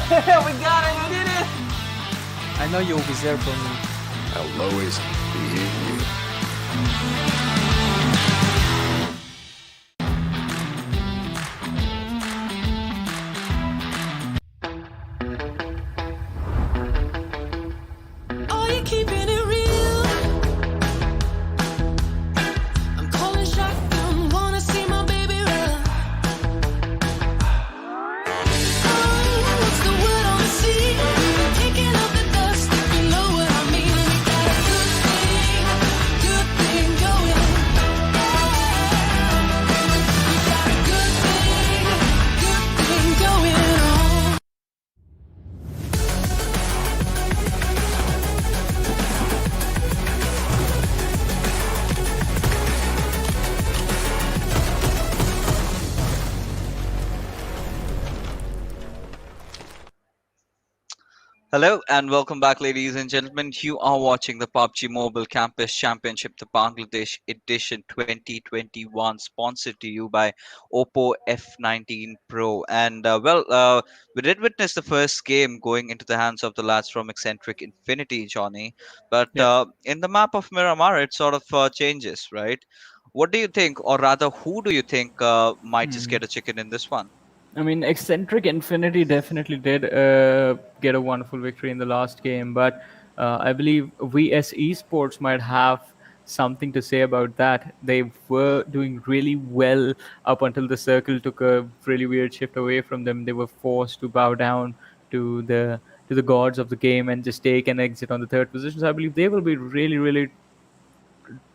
Yeah, we got it, we did it! I know you'll be there for me. I'll always be here. Are you keeping it real? I'm calling shotgun, wanna see my baby run. Oh, what's the word on the sea? Kicking up the dust, if you know what I mean. We got a good thing going. We got a good thing going on. Hello and welcome back, ladies and gentlemen. You are watching the PUBG Mobile Campus Championship, the Bangladesh Edition 2021, sponsored to you by Oppo F19 Pro. And we did witness the first game going into the hands of the lads from Exentric Infinity, Johnny. But Yep. in the map of Miramar, it sort of changes, right? What do you think, or rather, who do you think might just get a chicken in this one? I mean, Excentric Infinity definitely did get a wonderful victory in the last game, but I believe VS Esports might have something to say about that. They were doing really well up until the circle took a really weird shift away from them. They were forced to bow down to the gods of the game and just take an exit on the third position. So I believe they will be really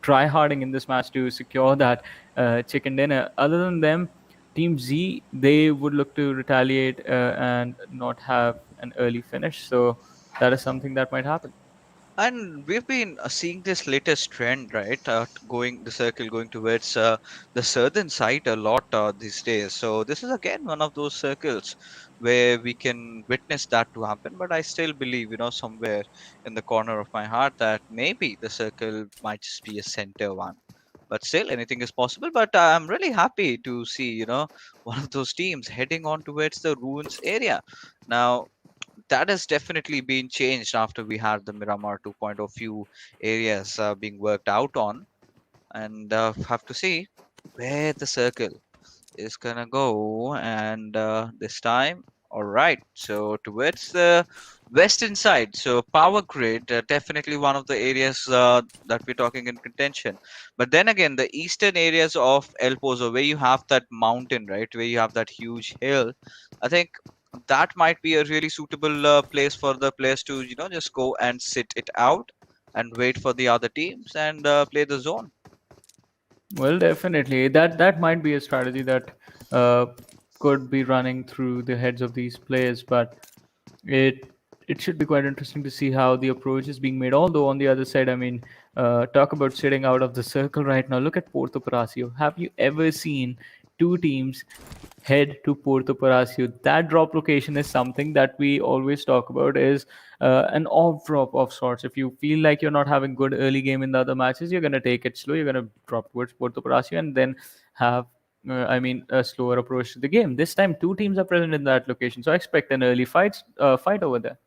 try harding in this match to secure that chicken dinner. Other than them, Team Z, they would look to retaliate and not have an early finish. So that is something that might happen. And we've been seeing this latest trend, right? Going the circle going towards the southern side a lot these days. So this is again one of those circles where we can witness that to happen. But I still believe, somewhere in the corner of my heart that maybe the circle might just be a center one. But still, anything is possible. But I'm really happy to see, one of those teams heading on towards the ruins area. Now, that has definitely been changed after we had the Miramar 2.0 few areas being worked out on, and have to see where the circle is gonna go. And this time, all right, so towards the western side, so power grid, definitely one of the areas that we're talking in contention. But then again, the eastern areas of El Pozo, where you have that mountain, right, where you have that huge hill, I think that might be a really suitable place for the players to just go and sit it out and wait for the other teams and play the zone. Well, definitely. That might be a strategy that uh, could be running through the heads of these players, but it it should be quite interesting to see how the approach is being made. Although on the other side, I mean, talk about sitting out of the circle right now. Look at Porto Palacio. Have you ever seen two teams head to Puerto Parasio. That drop location is something that we always talk about, is an off drop of sorts. If you feel like you're not having good early game in the other matches, you're going to take it slow. You're going to drop towards Puerto Parasio and then have, a slower approach to the game. This time, two teams are present in that location, so I expect an early fight over there.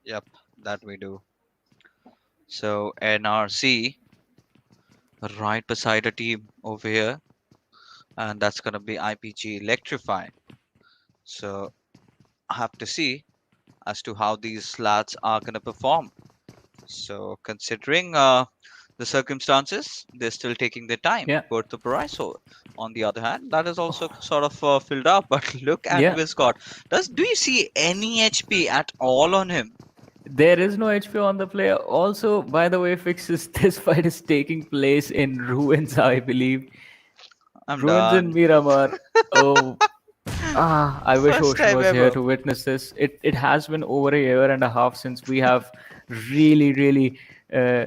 Yep, that we do. So NRC right beside a team over here, and that's gonna be IPG Electrify. So I have to see as to how these lads are gonna perform. So considering the circumstances, they're still taking their time. Yeah. Puerto Paraiso, on the other hand, that is also sort of filled up. But look at Yeah. Viscott. Do you see any HP at all on him? There is no HP on the player. Also, by the way, Fixes, this fight is taking place in Ruins, I believe. I'm Ruins in done. Miramar. Oh, I wish First Ocean time was here ever. to witness this. It has been over a year and a half since we have really uh,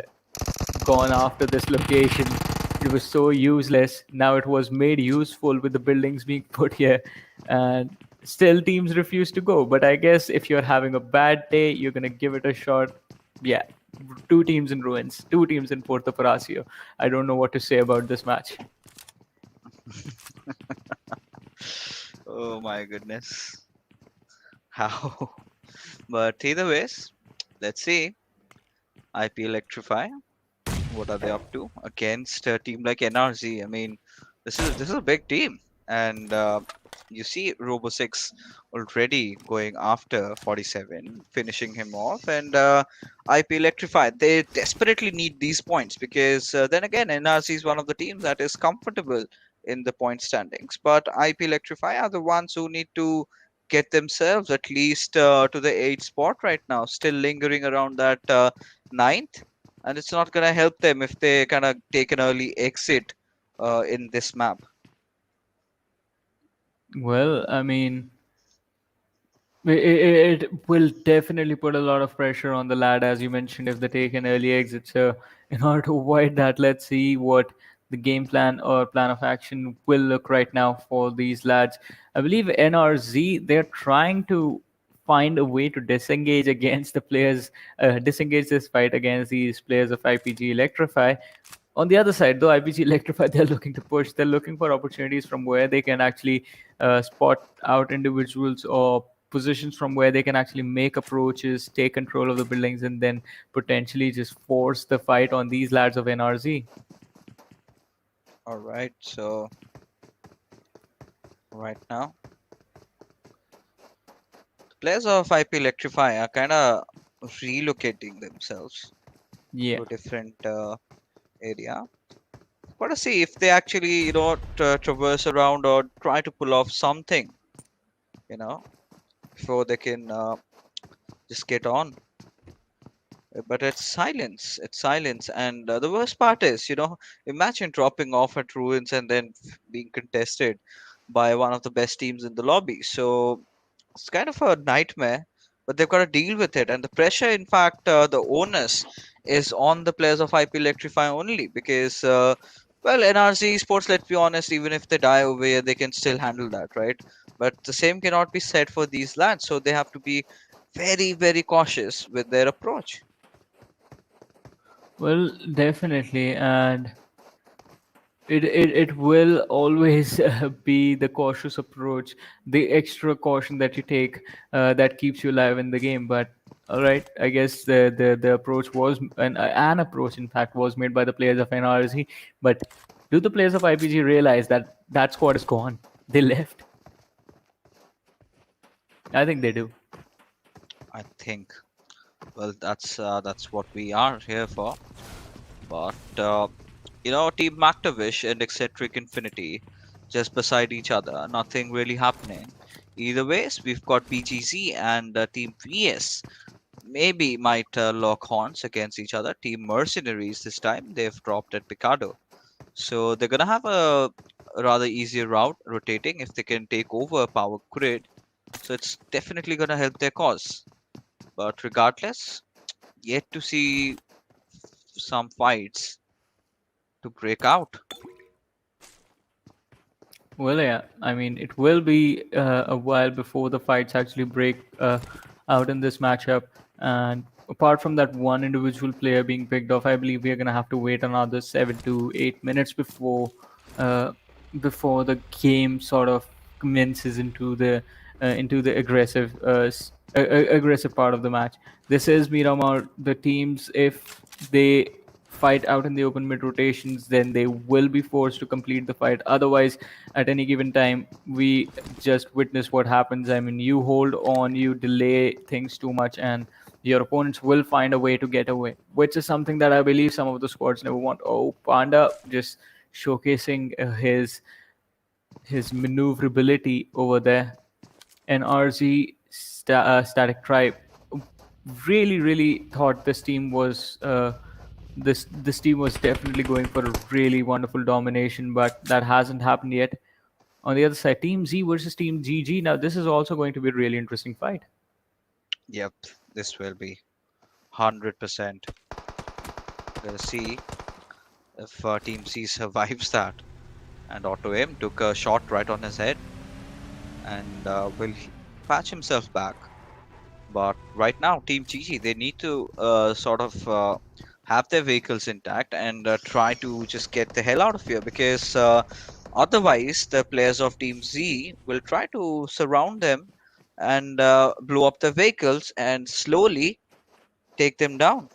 gone after this location. It was so useless. Now it was made useful with the buildings being put here, and still teams refuse to go. But I guess if you're having a bad day, you're gonna give it a shot. Yeah, two teams in Ruins, two teams in Puerto Parasio. I don't know what to say about this match. Oh my goodness. How? But either ways, let's see. IP Electrify. What are they up to against a team like NRZ? I mean, this is a big team, and you see Robo6 already going after 47, finishing him off, and IP Electrify. They desperately need these points because then again, NRZ is one of the teams that is comfortable in the point standings, but IP Electrify are the ones who need to get themselves at least to the 8th spot right now, still lingering around that ninth, and it's not gonna help them if they kind of take an early exit in this map. Well, I mean, it will definitely put a lot of pressure on the lad, as you mentioned, if they take an early exit. So, in order to avoid that, let's see what the game plan or plan of action will look right now for these lads. I believe NRZ, they're trying to find a way to disengage against the players, disengage this fight against these players of IPG Electrify. On the other side, though, IPG Electrify, they're looking to push. They're looking for opportunities from where they can actually spot out individuals or positions from where they can actually make approaches, take control of the buildings, and then potentially just force the fight on these lads of NRZ. All right, so right now, the players of IP Electrify are kind of relocating themselves Yeah. to a different area. Got to see if they actually, traverse around or try to pull off something, before they can just get on. But it's silence. It's silence, and the worst part is, imagine dropping off at Ruins and then being contested by one of the best teams in the lobby. So it's kind of a nightmare, but they've got to deal with it. And the pressure, in fact, the onus is on the players of IP Electrify only because, well, NRZ Sports, let's be honest, even if they die over here, they can still handle that, right? But the same cannot be said for these lads, so they have to be very cautious with their approach. Well, definitely, and it will always be the cautious approach, the extra caution that you take that keeps you alive in the game. But all right, I guess the approach was an approach, in fact, was made by the players of NRZ. But do the players of IPG realize that that squad is gone? They left. I think they do. I think. Well, that's what we are here for. But Team Mactavish and Exentric Infinity just beside each other, nothing really happening. Either ways, we've got BGZ and Team VS. Maybe might lock horns against each other. Team Mercenaries this time they've dropped at Picado, so they're gonna have a rather easier route rotating if they can take over a power grid. So it's definitely gonna help their cause. But regardless, yet to see some fights to break out. Well, yeah. I mean, it will be a while before the fights actually break out in this matchup. And apart from that one individual player being picked off, I believe we are gonna have to wait another 7 to 8 minutes uh, before the game sort of commences into the aggressive part of the match. This is Miramar. The teams, if they fight out in the open mid rotations, then they will be forced to complete the fight. Otherwise, at any given time, we just witness what happens. I mean, you hold on, you delay things too much, and your opponents will find a way to get away, which is something that I believe some of the squads never want. Oh, Panda just showcasing his maneuverability over there. And Static Tribe really thought this team was definitely going for a really wonderful domination, but that hasn't happened yet. On the other side, Team Z versus Team GG. Now, this is also going to be a really interesting fight. Yep, this will be 100%. Gonna see if Team C survives that. And Auto Aim took a shot right on his head and will patch himself back. But right now, Team GG, they need to have their vehicles intact and try to just get the hell out of here, because otherwise the players of Team Z will try to surround them and blow up the vehicles and slowly take them down.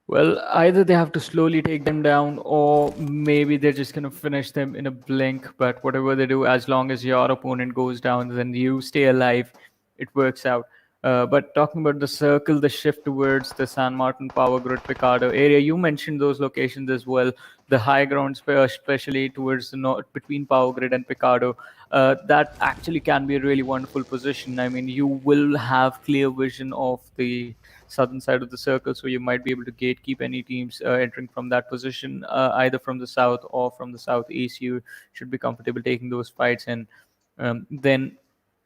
Well, either they have to slowly take them down, or maybe they're just going to finish them in a blink. But whatever they do, as long as your opponent goes down, then you stay alive. It works out. But talking about the circle, the shift towards the San Martin, Power Grid, Picardo area, you mentioned those locations as well. The high ground, especially towards the north, between Power Grid and Picardo, that actually can be a really wonderful position. I mean, you will have clear vision of the southern side of the circle, so you might be able to gatekeep any teams entering from that position, either from the south or from the southeast. You should be comfortable taking those fights, and then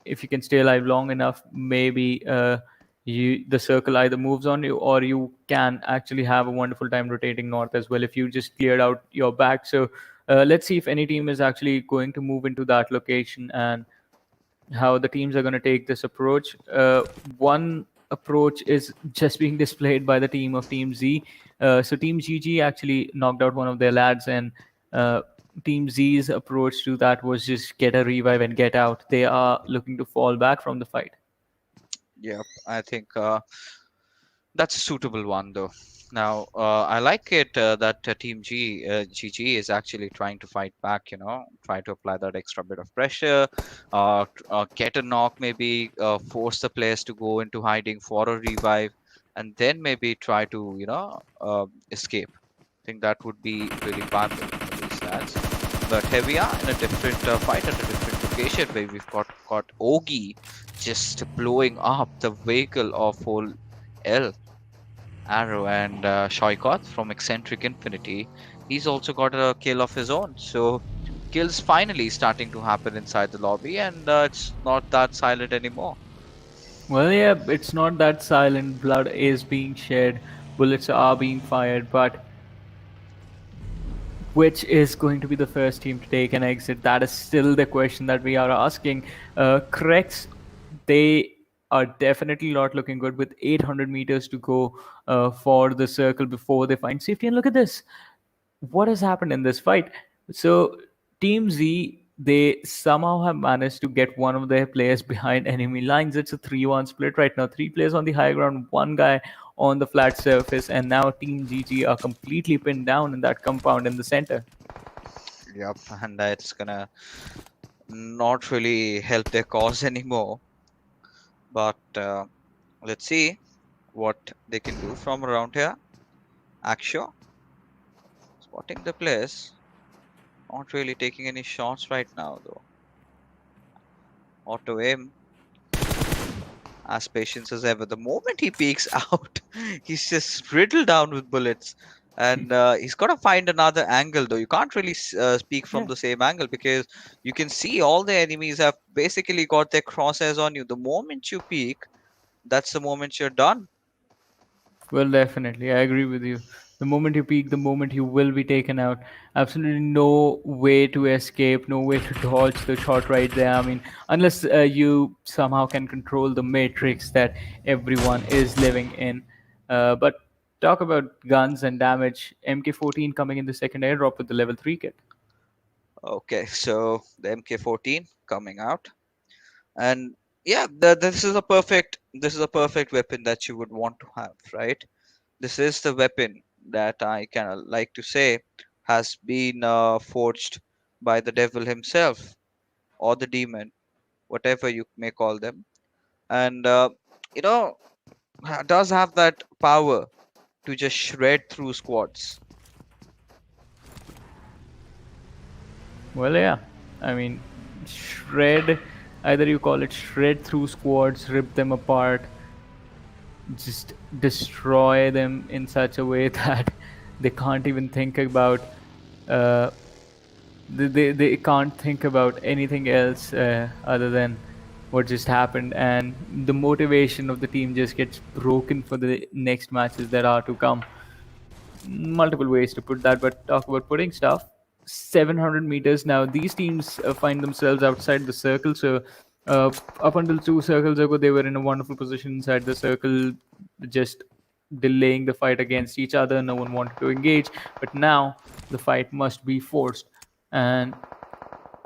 if you can stay alive long enough, maybe the circle either moves on you, or you can actually have a wonderful time rotating north as well if you just cleared out your back. So let's see if any team is actually going to move into that location and how the teams are going to take this approach. One approach is just being displayed by the team of Team Z. So Team GG actually knocked out one of their lads, and Team Z's approach to that was just get a revive and get out. They are looking to fall back from the fight. Yep, I think that's a suitable one though. Now, I like it that Team GG is actually trying to fight back, try to apply that extra bit of pressure, get a knock, maybe force the players to go into hiding for a revive, and then maybe try to, escape. I think that would be really fun for these lads. But here we are in a different fight at a different location where we've got Ogi just blowing up the vehicle of whole L. Arrow and Shoykot from Exentric Infinity. He's also got a kill of his own. So kills finally starting to happen inside the lobby, and it's not that silent anymore. Well, yeah, it's not that silent. Blood is being shed, bullets are being fired, but which is going to be the first team to take an exit? That is still the question that we are asking. CREX, they are definitely not looking good with 800 meters to go for the circle before they find safety. And look at this. What has happened in this fight? So, Team Z, they somehow have managed to get one of their players behind enemy lines. It's a 3-1 split right now. 3 players on the high ground, one guy on the flat surface, and now Team GG are completely pinned down in that compound in the center. Yep, and that's gonna not really help their cause anymore. But let's see what they can do from around here. Aksho spotting the players, not really taking any shots right now though. Auto aim, as patient as ever. The moment he peeks out, he's just riddled down with bullets. And he's got to find another angle though. You can't really speak from Yeah. the same angle, because you can see all the enemies have basically got their crosshairs on you. The moment you peek, that's the moment you're done. Well, definitely, I agree with you. The moment you peek, the moment you will be taken out. Absolutely no way to escape, no way to dodge the shot right there. I mean, unless you somehow can control the matrix that everyone is living in. But talk about guns and damage. MK14 coming in the second airdrop with the level 3 kit. Okay, so the MK14 coming out, and yeah, this is a perfect weapon that you would want to have, right? This is the weapon that I kind of like to say has been forged by the devil himself or the demon, whatever you may call them, and you know does have that power to just shred through squads. Well, yeah. I mean, shred, either you call it shred through squads, rip them apart, just destroy them in such a way that they can't even think about uh, they can't think about anything else other than what just happened, and the motivation of the team just gets broken for the next matches that are to come. Multiple ways to put that, but talk about putting stuff. 700 meters now. These teams find themselves outside the circle. So, up until 2 circles ago, they were in a wonderful position inside the circle, just delaying the fight against each other. No one wanted to engage. But now the fight must be forced. And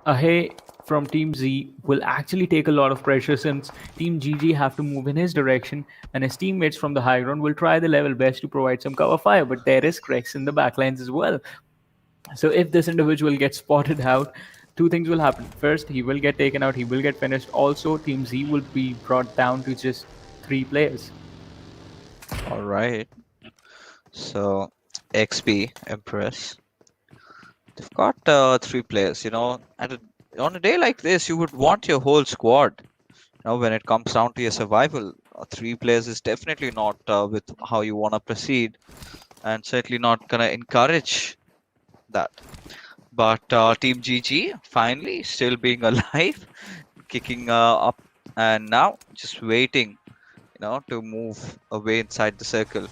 Ahe from Team Z will actually take a lot of pressure since Team GG have to move in his direction, and his teammates from the high ground will try their level best to provide some cover fire. But there is CREX in the backlines as well. So if this individual gets spotted out, two things will happen. First, he will get taken out, he will get finished. Also, Team Z will be brought down to just 3 players. All right. So XP Empress, they've got 3 players. On a day like this, you would want your whole squad. When it comes down to your survival, 3 players is definitely not with how you want to proceed, and certainly not gonna encourage that. But Team GG finally still being alive, kicking up, and now just waiting, to move away inside the circle.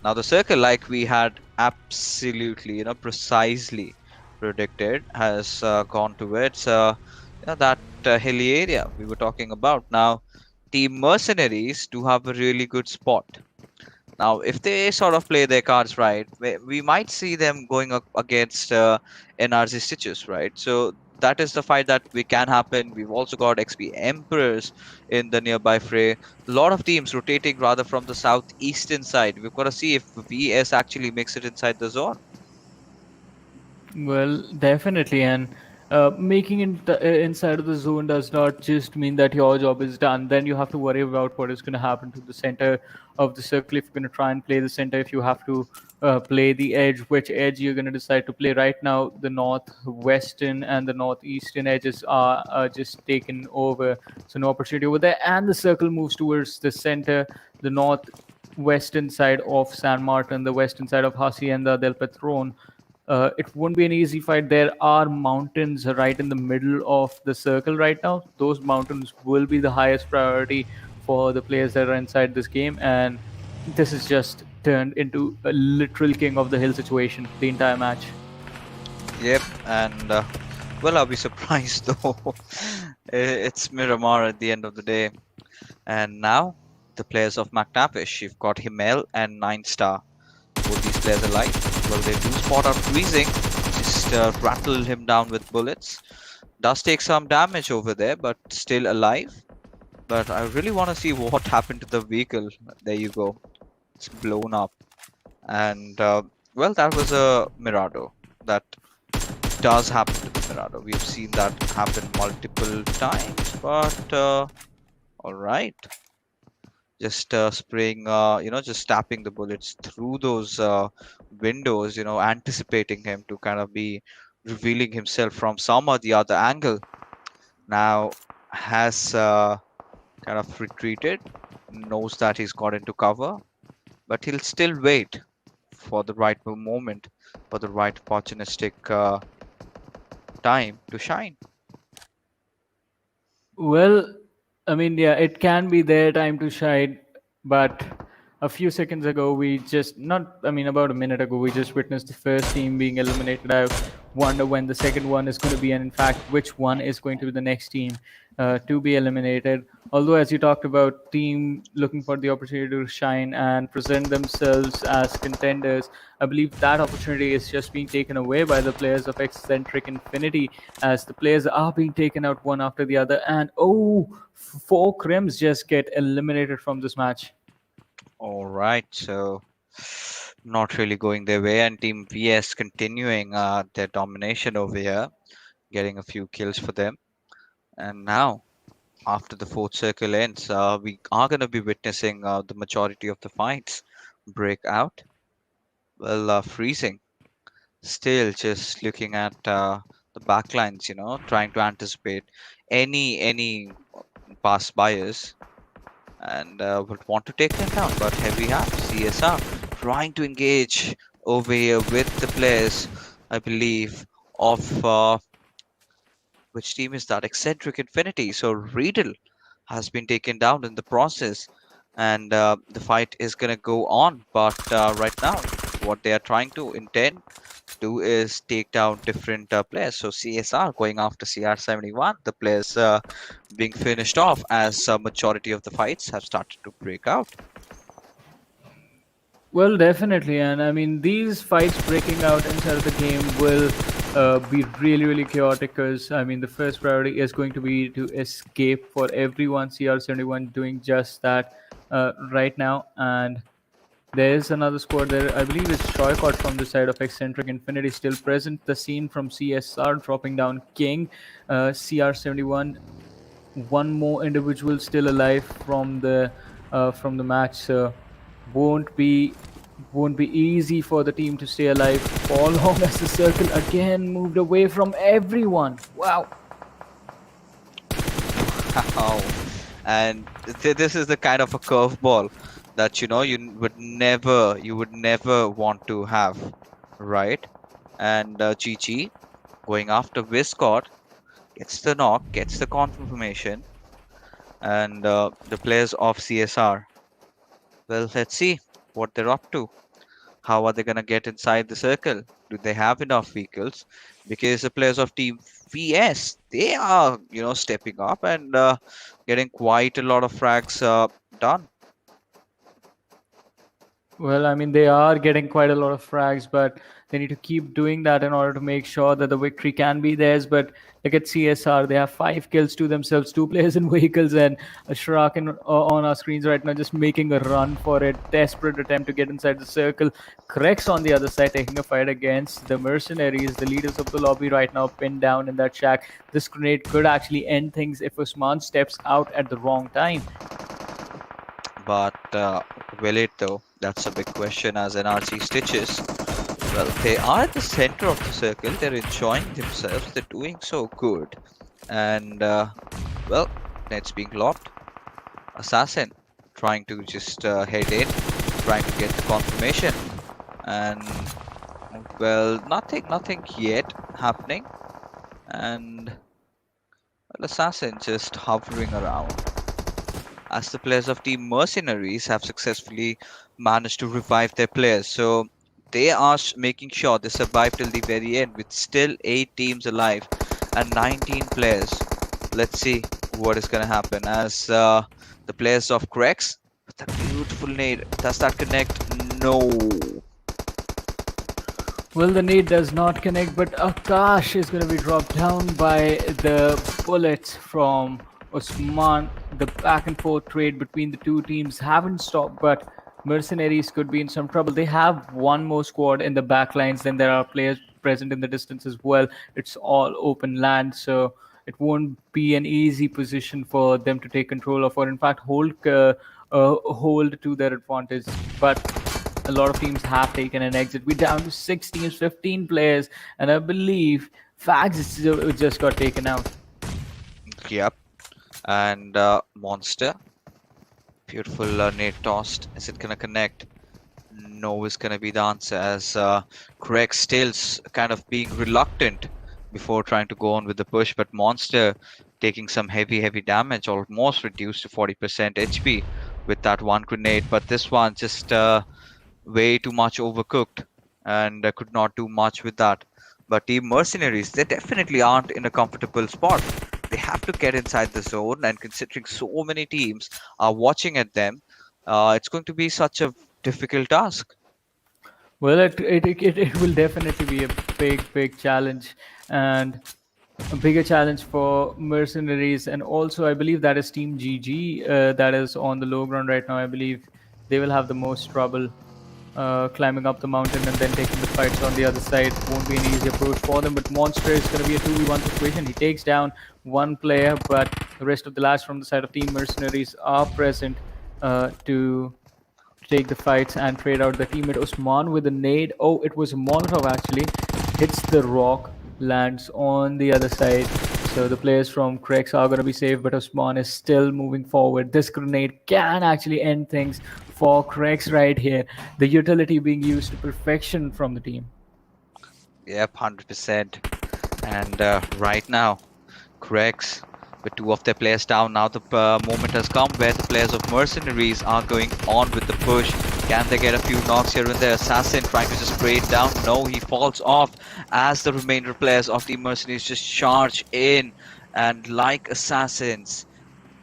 Now the circle, like we had absolutely, precisely predicted, has gone towards that hilly area we were talking about. Now, Team Mercenaries do have a really good spot. Now, if they sort of play their cards right, we might see them going up against NRZ Stitches, right? So that is the fight that we can happen. We've also got XP Emperors in the nearby fray. A lot of teams rotating rather from the southeastern side. We've got to see if VS actually makes it inside the zone. Well, definitely, and making it inside of the zone does not just mean that your job is done. Then you have to worry about what is going to happen to the center of the circle. If you're going to try and play the center, if you have to play the edge, which edge you're going to decide to play. Right now, the northwestern and the northeastern edges are just taken over, so no opportunity over there. And the circle moves towards the center, the northwestern side of San Martin, the western side of Hacienda del Patron. It won't be an easy fight. There are mountains right in the middle of the circle right now. Those mountains will be the highest priority for the players that are inside this game, and this is just turned into a literal king of the hill situation the entire match. Yep, and well, I'll be surprised though. It's Miramar at the end of the day. And now, the players of Mactavish. You've got Himmel and 9 Star. Both these players alive. Well, they do spot out freezing. Just rattle him down with bullets. Does take some damage over there, but still alive. But I really want to see what happened to the vehicle. There you go. It's blown up. And, well, that was a Mirado. That does happen to the Mirado. We've seen that happen multiple times. But, alright. Just spraying, just tapping the bullets through those windows, anticipating him to kind of be revealing himself from some or the other angle. Now has kind of retreated, knows that he's got into cover, but he'll still wait for the right moment, for the right opportunistic time to shine. Well, I mean, yeah, it can be their time to shine, but a few seconds ago, we just not, I mean, about a minute ago, we just witnessed the first team being eliminated. I wonder when the second one is going to be, and in fact, which one is going to be the next team to be eliminated. Although, as you talked about, team looking for the opportunity to shine and present themselves as contenders, I believe that opportunity is just being taken away by the players of Exentric Infinity, as the players are being taken out one after the other. And oh, four Crims just get eliminated from this match. All right, so not really going their way, and Team VS continuing their domination over here, getting a few kills for them. And now, after the fourth circle ends, we are going to be witnessing the majority of the fights break out. Well, freezing, still just looking at the backlines, trying to anticipate any pass buyers and would want to take them down. But here we have CSR trying to engage over here with the players, I believe, of which team is that? Exentric Infinity. So Riedel has been taken down in the process, and the fight is gonna go on. But right now, what they are trying to intend to do is take down different players. So CSR going after CR71, the players being finished off as a majority of the fights have started to break out. Well, definitely, and I mean these fights breaking out inside of the game will be really, really chaotic. Because I mean the first priority is going to be to escape for everyone. CR71 doing just that right now, and there is another squad there. I believe it's Shoycott from the side of Excentric Infinity still present. The scene from CSR dropping down King, CR71. One more individual still alive from the match. So won't be easy for the team to stay alive for long as the circle again moved away from everyone. Wow. Wow. And this is the kind of a curveball that you would never want to have, right? And GG going after Viscott gets the knock, gets the confirmation, and the players of CSR. Well, let's see what they're up to. How are they gonna get inside the circle? Do they have enough vehicles? Because the players of Team VS, they are stepping up and getting quite a lot of frags done. Well, I mean, they are getting quite a lot of frags, but they need to keep doing that in order to make sure that the victory can be theirs. But look at CSR, they have 5 kills to themselves, 2 players in vehicles, and a Shrak on our screens right now just making a run for it. Desperate attempt to get inside the circle. CREX on the other side taking a fight against the Mercenaries, the leaders of the lobby right now pinned down in that shack. This grenade could actually end things if Usman steps out at the wrong time. But will it though? That's a big question as NRC stitches. Well, they are at the center of the circle. They're enjoying themselves. They're doing so good. And, well, net's being locked. Assassin trying to just head in, trying to get the confirmation. And, well, nothing yet happening. And, well, Assassin just hovering around, as the players of Team Mercenaries have successfully managed to revive their players. So they are making sure they survive till the very end with still 8 teams alive and 19 players. Let's see what is going to happen as the players of CREX with a beautiful nade. Does that connect? No. Well, the nade does not connect, but Akash is going to be dropped down by the bullets from Usman. The back and forth trade between the two teams haven't stopped, but Mercenaries could be in some trouble. They have one more squad in the back lines, then there are players present in the distance as well. It's all open land, so it won't be an easy position for them to take control of, or in fact hold to their advantage. But a lot of teams have taken an exit. We're down to 6 teams, 15 players, and I believe Fags just got taken out. Yep. And Monster. Beautiful nade tossed. Is it gonna connect? No is gonna be the answer, as CREX still kind of being reluctant before trying to go on with the push, but Monster taking some heavy damage, almost reduced to 40% HP with that one grenade, but this one just way too much overcooked and could not do much with that. But Team Mercenaries, they definitely aren't in a comfortable spot. They have to get inside the zone, and considering so many teams are watching at them, it's going to be such a difficult task. Well, it will definitely be a big challenge, and a bigger challenge for Mercenaries. And also, I believe that is Team GG that is on the low ground right now. I believe they will have the most trouble climbing up the mountain and then taking the fights on the other side. Won't be an easy approach for them, but Monster is going to be a 2v1 situation. He takes down one player, but the rest of the lads from the side of Team Mercenaries are present to take the fights and trade out the teammate. Usman with a nade. Oh, it was a Molotov actually. Hits the rock, lands on the other side. So the players from CREX are going to be safe, but Usman is still moving forward. This grenade can actually end things for CREX right here. The utility being used to perfection from the team. Yep, 100%. And right now, CREX with two of their players down. Now the moment has come where the players of Mercenaries are going on with the push. Can they get a few knocks here and there? Assassin trying to just spray it down. No, he falls off as the remainder players of the Mercenaries just charge in. And like assassins,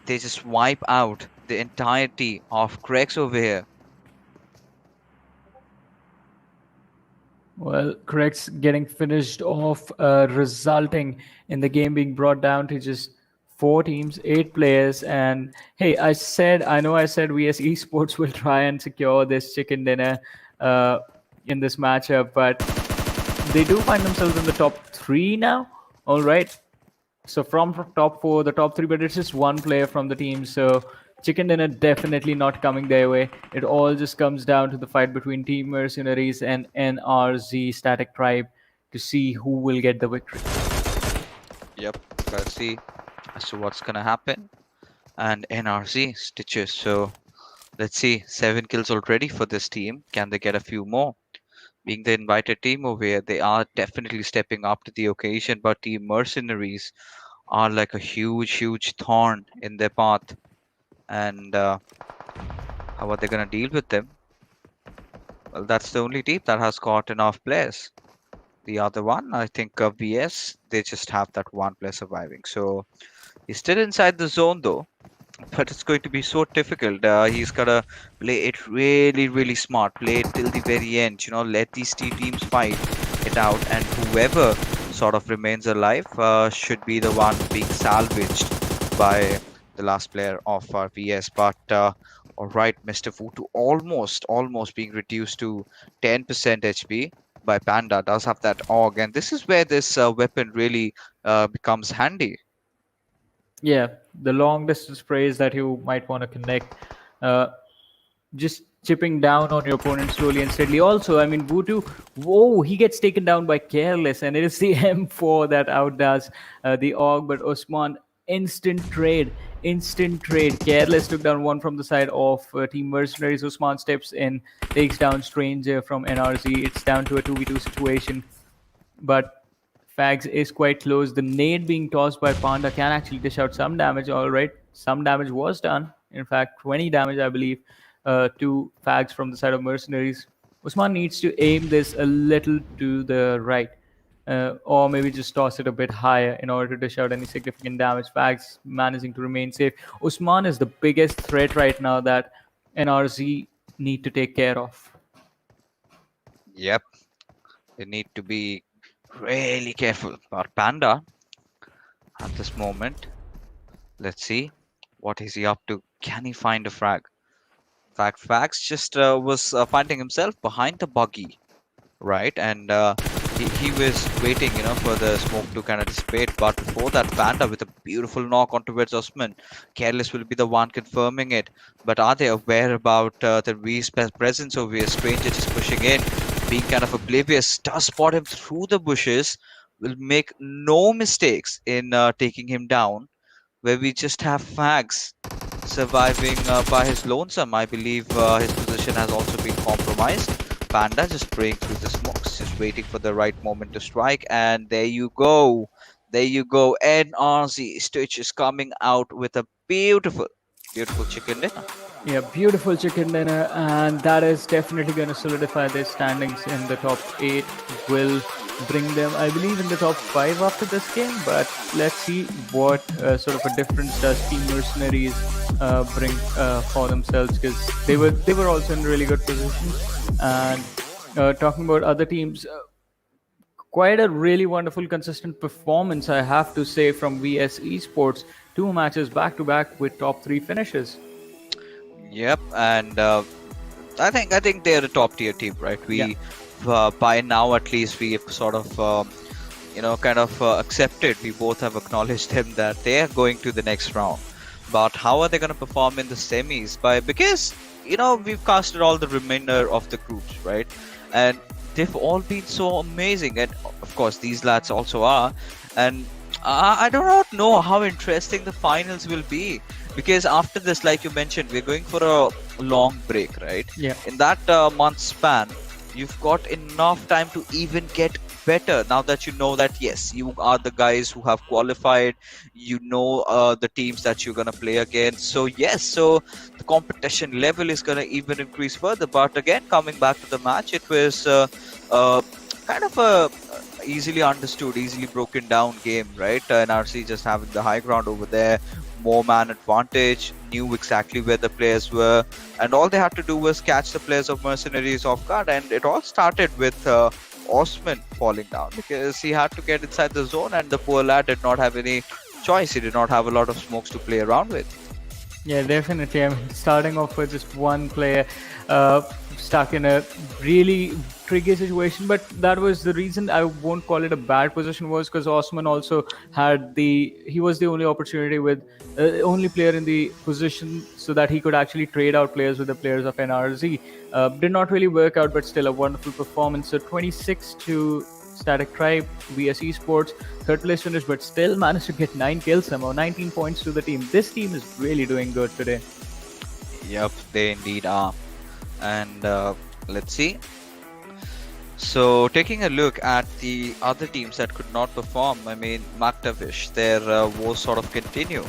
they just wipe out the entirety of CREX over here. Well, CREX getting finished off, resulting in the game being brought down to just 4 teams, 8 players. And hey, I said VS Esports will try and secure this chicken dinner in this matchup, but they do find themselves in the top 3 now. All right. So from top 4, the top 3, but it's just one player from the team. So chicken dinner definitely not coming their way. It all just comes down to the fight between Team Mercenaries and NRZ Static Tribe to see who will get the victory. Yep, gotta see as to what's gonna happen. And NRZ stitches. So let's see, 7 kills already for this team. Can they get a few more? Being the invited team over here, they are definitely stepping up to the occasion, but Team Mercenaries are like a huge thorn in their path. And how are they gonna deal with them? Well, that's the only team that has got enough players. The other one, I think VS, they just have that one player surviving. So he's still inside the zone though, but it's going to be so difficult. He's gotta play it really smart. Play it till the very end. You know, let these two teams fight it out, and whoever sort of remains alive should be the one being salvaged by the last player of VS. But all right, Mr. Futu almost being reduced to 10% HP by Panda. Does have that AUG, and this is where this weapon really becomes handy. Yeah, the long distance sprays that you might want to connect. Just chipping down on your opponent slowly and steadily. Also, I mean, Vutu, whoa, he gets taken down by Careless, and it is the M4 that outdoes the AUG, but Osman, instant trade. Careless took down one from the side of Team Mercenaries. Osman steps in, takes down Stranger from NRZ. It's down to a 2v2 situation, but Fags is quite close. The nade being tossed by Panda can actually dish out some damage. All right, some damage was done. In fact, 20 damage, I believe, to Fags from the side of Mercenaries. Usman needs to aim this a little to the right, or maybe just toss it a bit higher in order to dish out any significant damage. Fags managing to remain safe. Usman is the biggest threat right now that NRZ need to take care of. Yep, they need to be really careful about Panda at this moment. Let's see, what is he up to? Can he find a frag? Fags just was finding himself behind the buggy, right? And he was waiting, you know, for the smoke to kind of dissipate. But before that, Panda with a beautiful knock on towards Osman. Careless will be the one confirming it. But are they aware about the V's presence over here? Stranger just pushing in, being kind of oblivious. Does spot him through the bushes. Will make no mistakes in taking him down. Where we just have Fags surviving by his lonesome. I believe his position has also been compromised. Panda just praying through the smokes, just waiting for the right moment to strike. And there you go. There you go. NRZ Stitch is coming out with a beautiful chicken dinner. Yeah, beautiful chicken dinner, and that is definitely going to solidify their standings in the top 8. Will bring them, I believe, in the top 5 after this game. But let's see what sort of a difference does Team Mercenaries bring for themselves, because they were also in really good position. And talking about other teams, quite a really wonderful, consistent performance, I have to say, from VS Esports. 2 matches back to back with top 3 finishes. Yep, and I think they're a top tier team, right? We by now at least we have sort of kind of accepted. We both have acknowledged them that they are going to the next round. But how are they going to perform in the semis? Because we've casted all the remainder of the groups, right? And they've all been so amazing, and of course these lads also are. And I do not know how interesting the finals will be, because after this, like you mentioned, we're going for a long break, right? Yeah. In that month span, you've got enough time to even get better. Now that you know that, yes, you are the guys who have qualified, the teams that you're going to play against. So yes, so the competition level is going to even increase further. But again, coming back to the match, it was kind of a easily understood, easily broken down game, right? NRC just having the high ground over there, more man advantage, knew exactly where the players were, and all they had to do was catch the players of Mercenaries off guard. And it all started with Osman falling down, because he had to get inside the zone, and the poor lad did not have any choice. He did not have a lot of smokes to play around with. Yeah, definitely. I mean, starting off with just one player stuck in a really tricky situation, but that was the reason. I won't call it a bad position, was because Osman also he was the only opportunity with only player in the position, so that he could actually trade out players with the players of NRZ. Did not really work out, but still a wonderful performance. So 26 to Static Tribe, VS Esports, third place finish, but still managed to get 9 kills somehow, 19 points to the team. This team is really doing good today. Yep, they indeed are. And let's see. So taking a look at the other teams that could not perform, I mean, Mactavish, their woes sort of continue.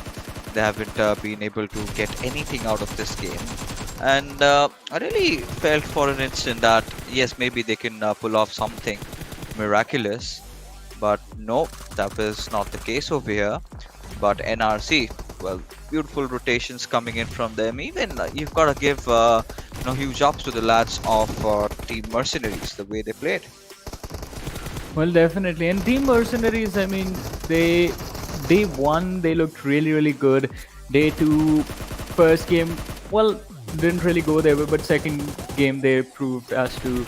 They haven't been able to get anything out of this game. And I really felt for an instant that, yes, maybe they can pull off something miraculous. But no, that was not the case over here. But NRC, well, beautiful rotations coming in from them. Even you've got to give huge ups to the lads of Team Mercenaries, the way they played. Well, definitely. And Team Mercenaries, I mean, day one, they looked really, really good. Day 2, first game, well, didn't really go their way, but second game, they proved as to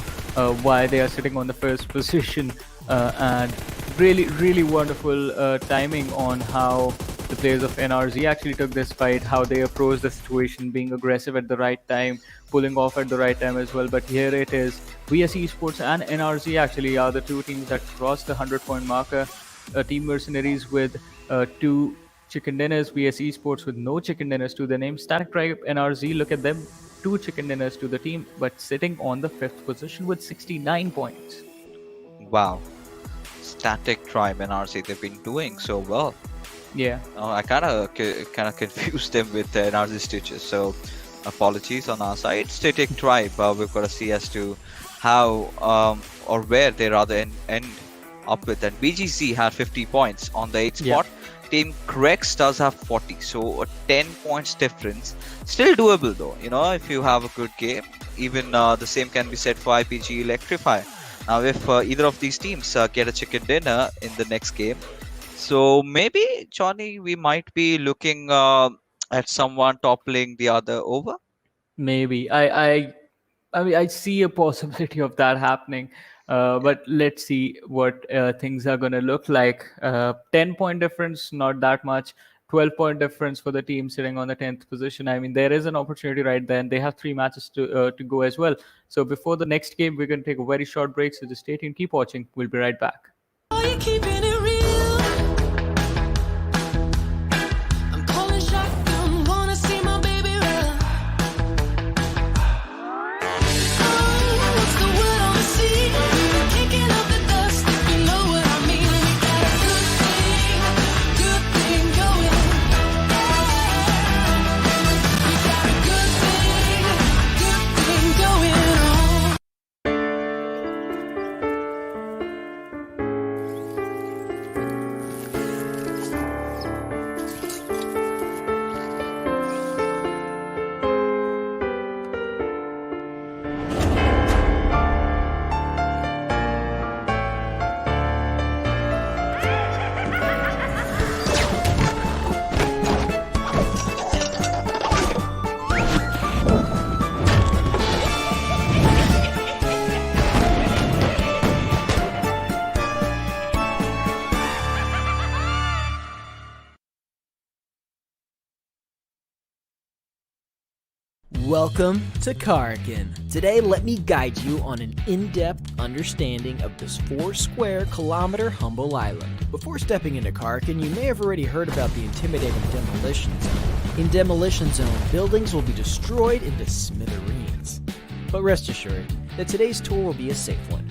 why they are sitting on the first position. And really, really wonderful timing on how the players of NRZ actually took this fight, how they approached the situation, being aggressive at the right time, pulling off at the right time as well. But here it is. VS Esports and NRZ actually are the 2 teams that crossed the 100-point marker. Team Mercenaries with 2 chicken dinners, VS Esports with no chicken dinners to their name. Static Tribe, NRZ, look at them, 2 chicken dinners to the team, but sitting on the 5th position with 69 points. Wow. Static Tribe and NRC, they've been doing so well. Yeah. I kind of confused them with NRC stitches, so apologies on our side. Static Tribe, we've got to see as to how or where they rather end up with. And BGZ had 50 points on the 8th spot. Team CREX does have 40, so a 10 points difference. Still doable though, if you have a good game. Even the same can be said for IPGeLECTRIFY. Now, if either of these teams get a chicken dinner in the next game, so maybe, Johnny, we might be looking at someone toppling the other over. Maybe. I mean, I see a possibility of that happening. But let's see what things are going to look like. 10-point difference, not that much. 12-point difference for the team sitting on the 10th position. I mean, there is an opportunity right there, and they have 3 matches to go as well. So before the next game, we're going to take a very short break. So just stay tuned, keep watching. We'll be right back. Are you keeping it real? I'm calling shotgun, wanna see my baby run. Oh, what's the word on the sea? Kicking up the dust, if you know what I mean. We got a good thing going. We got a good thing Welcome to Karkin. Today, let me guide you on an in-depth understanding of this 4 kilometer humble island. Before stepping into Karkin, you may have already heard about the intimidating Demolition Zone. In Demolition Zone, buildings will be destroyed into smithereens. But rest assured that today's tour will be a safe one.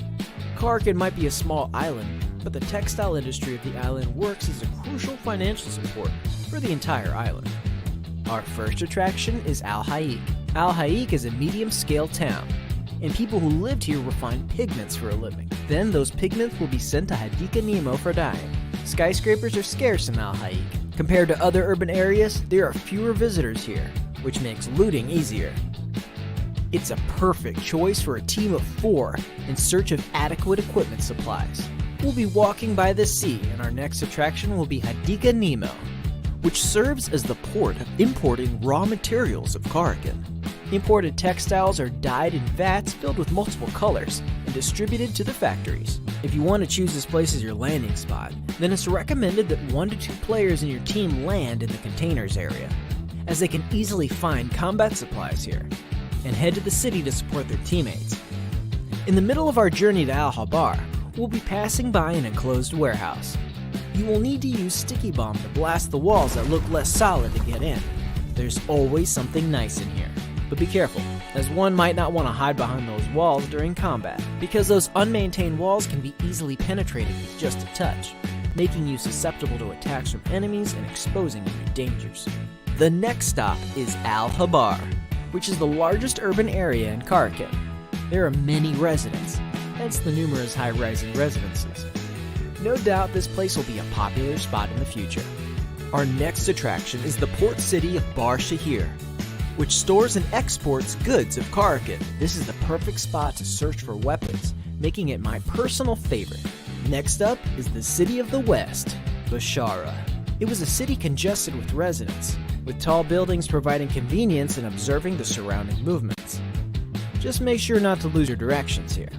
Karkin might be a small island, but the textile industry of the island works as a crucial financial support for the entire island. Our first attraction is Al Haik. Al Haik is a medium-scale town, and people who lived here refined pigments for a living. Then those pigments will be sent to Hadika Nemo for dyeing. Skyscrapers are scarce in Al Haik. Compared to other urban areas, there are fewer visitors here, which makes looting easier. It's a perfect choice for a team of 4 in search of adequate equipment supplies. We'll be walking by the sea, and our next attraction will be Hadika Nemo, which serves as the port of importing raw materials of Karkin. Imported textiles are dyed in vats filled with multiple colors and distributed to the factories. If you want to choose this place as your landing spot, then it's recommended that 1 to 2 players in your team land in the containers area, as they can easily find combat supplies here, and head to the city to support their teammates. In the middle of our journey to Al Habar, we'll be passing by an enclosed warehouse. You will need to use sticky bomb to blast the walls that look less solid to get in. There's always something nice in here. But be careful, as one might not want to hide behind those walls during combat, because those unmaintained walls can be easily penetrated with just a touch, making you susceptible to attacks from enemies and exposing you to dangers. The next stop is Al Habar, which is the largest urban area in Karkin. There are many residents, hence the numerous high-rising residences. No doubt this place will be a popular spot in the future. Our next attraction is the port city of Bar Shahir, which stores and exports goods of Karkin. This is the perfect spot to search for weapons, making it my personal favorite. Next up is the city of the West, Bashara. It was a city congested with residents, with tall buildings providing convenience in observing the surrounding movements. Just make sure not to lose your directions here.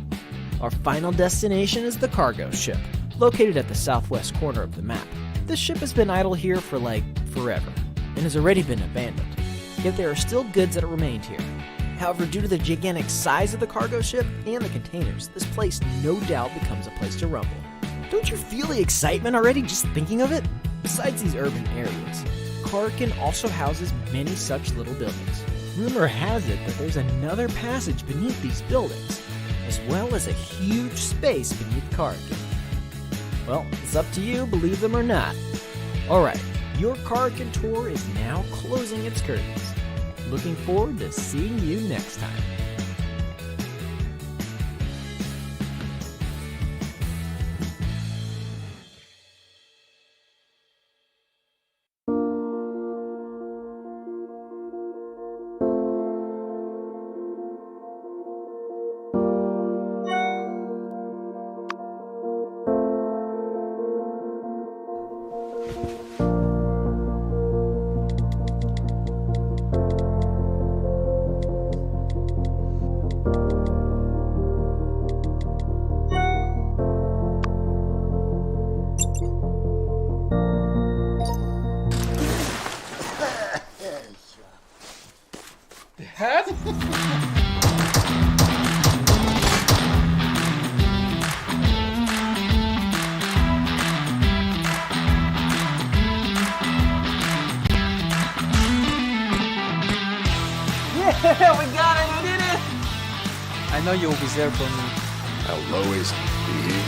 Our final destination is the cargo ship, located at the southwest corner of the map. This ship has been idle here for forever, and has already been abandoned. Yet there are still goods that remained here. However, due to the gigantic size of the cargo ship and the containers, this place no doubt becomes a place to rumble. Don't you feel the excitement already just thinking of it? Besides these urban areas, Karkin also houses many such little buildings. Rumor has it that there's another passage beneath these buildings, as well as a huge space beneath Karkin. Well, it's up to you, believe them or not. Alright, your Karkin tour is now closing its curtains. Looking forward to seeing you next time. Yeah, we got it, we did it! I know you'll be there for me. I'll always be here.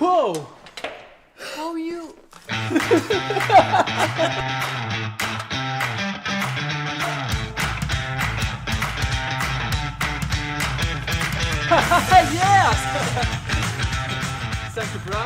Whoa! How you? Yes! Thank you, bro.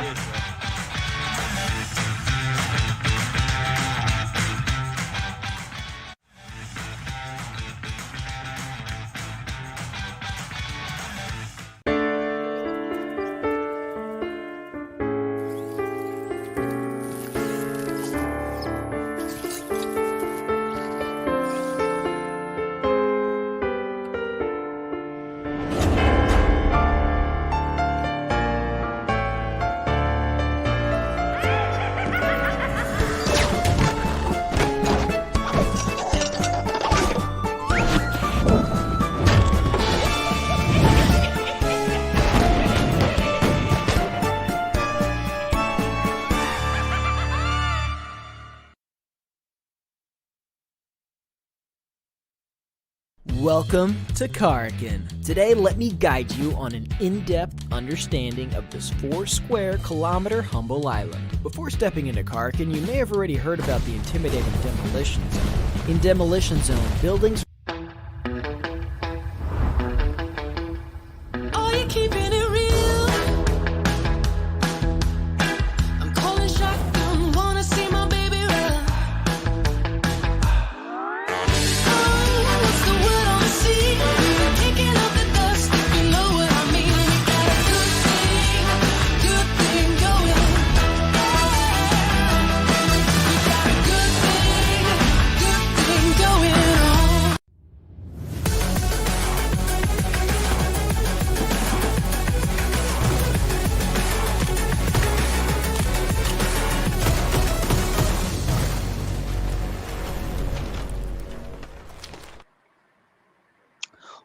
Welcome to Karkin. Today, let me guide you on an in-depth understanding of this 4-square-kilometer humble island. Before stepping into Karkin, you may have already heard about the intimidating Demolition Zone. In Demolition Zone, buildings Are you keeping it real? I'm calling shotgun, wanna see my baby run. Oh, what's the word on the sea? Kicking up the dust, you know what I mean. We got a good thing going. We got a good thing going on.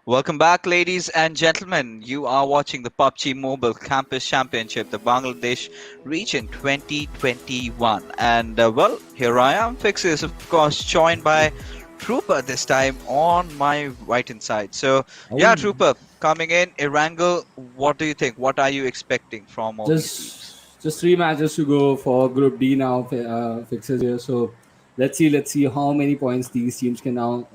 Welcome back, ladies and gentlemen. You are watching the PUBG Mobile Campus Championship, the Bangladesh Region 2021. And well, here I am, Fixes, of course, joined by Trooper this time on my right hand side. So, yeah, Trooper, coming in, Erangel, what do you think? What are you expecting from all these teams? Just 3 matches to go for Group D now. Fixes here, so let's see how many points these teams can now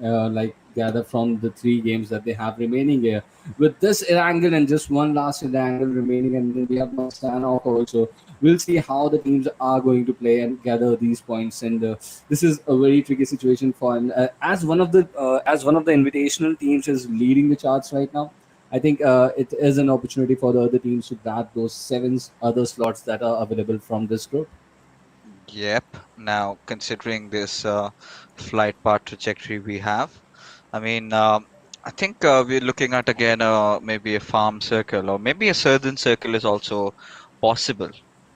gather from the 3 games that they have remaining here. With this Erangel and just one last Erangel remaining, and then we have no Sanhok also. We'll see how the teams are going to play and gather these points. And this is a very tricky situation for him. As one of the invitational teams is leading the charts right now. I think it is an opportunity for the other teams to grab those 7 other slots that are available from this group. Yep. Now, considering this flight path trajectory we have, I mean, I think we're looking at again maybe a farm circle or maybe a southern circle is also possible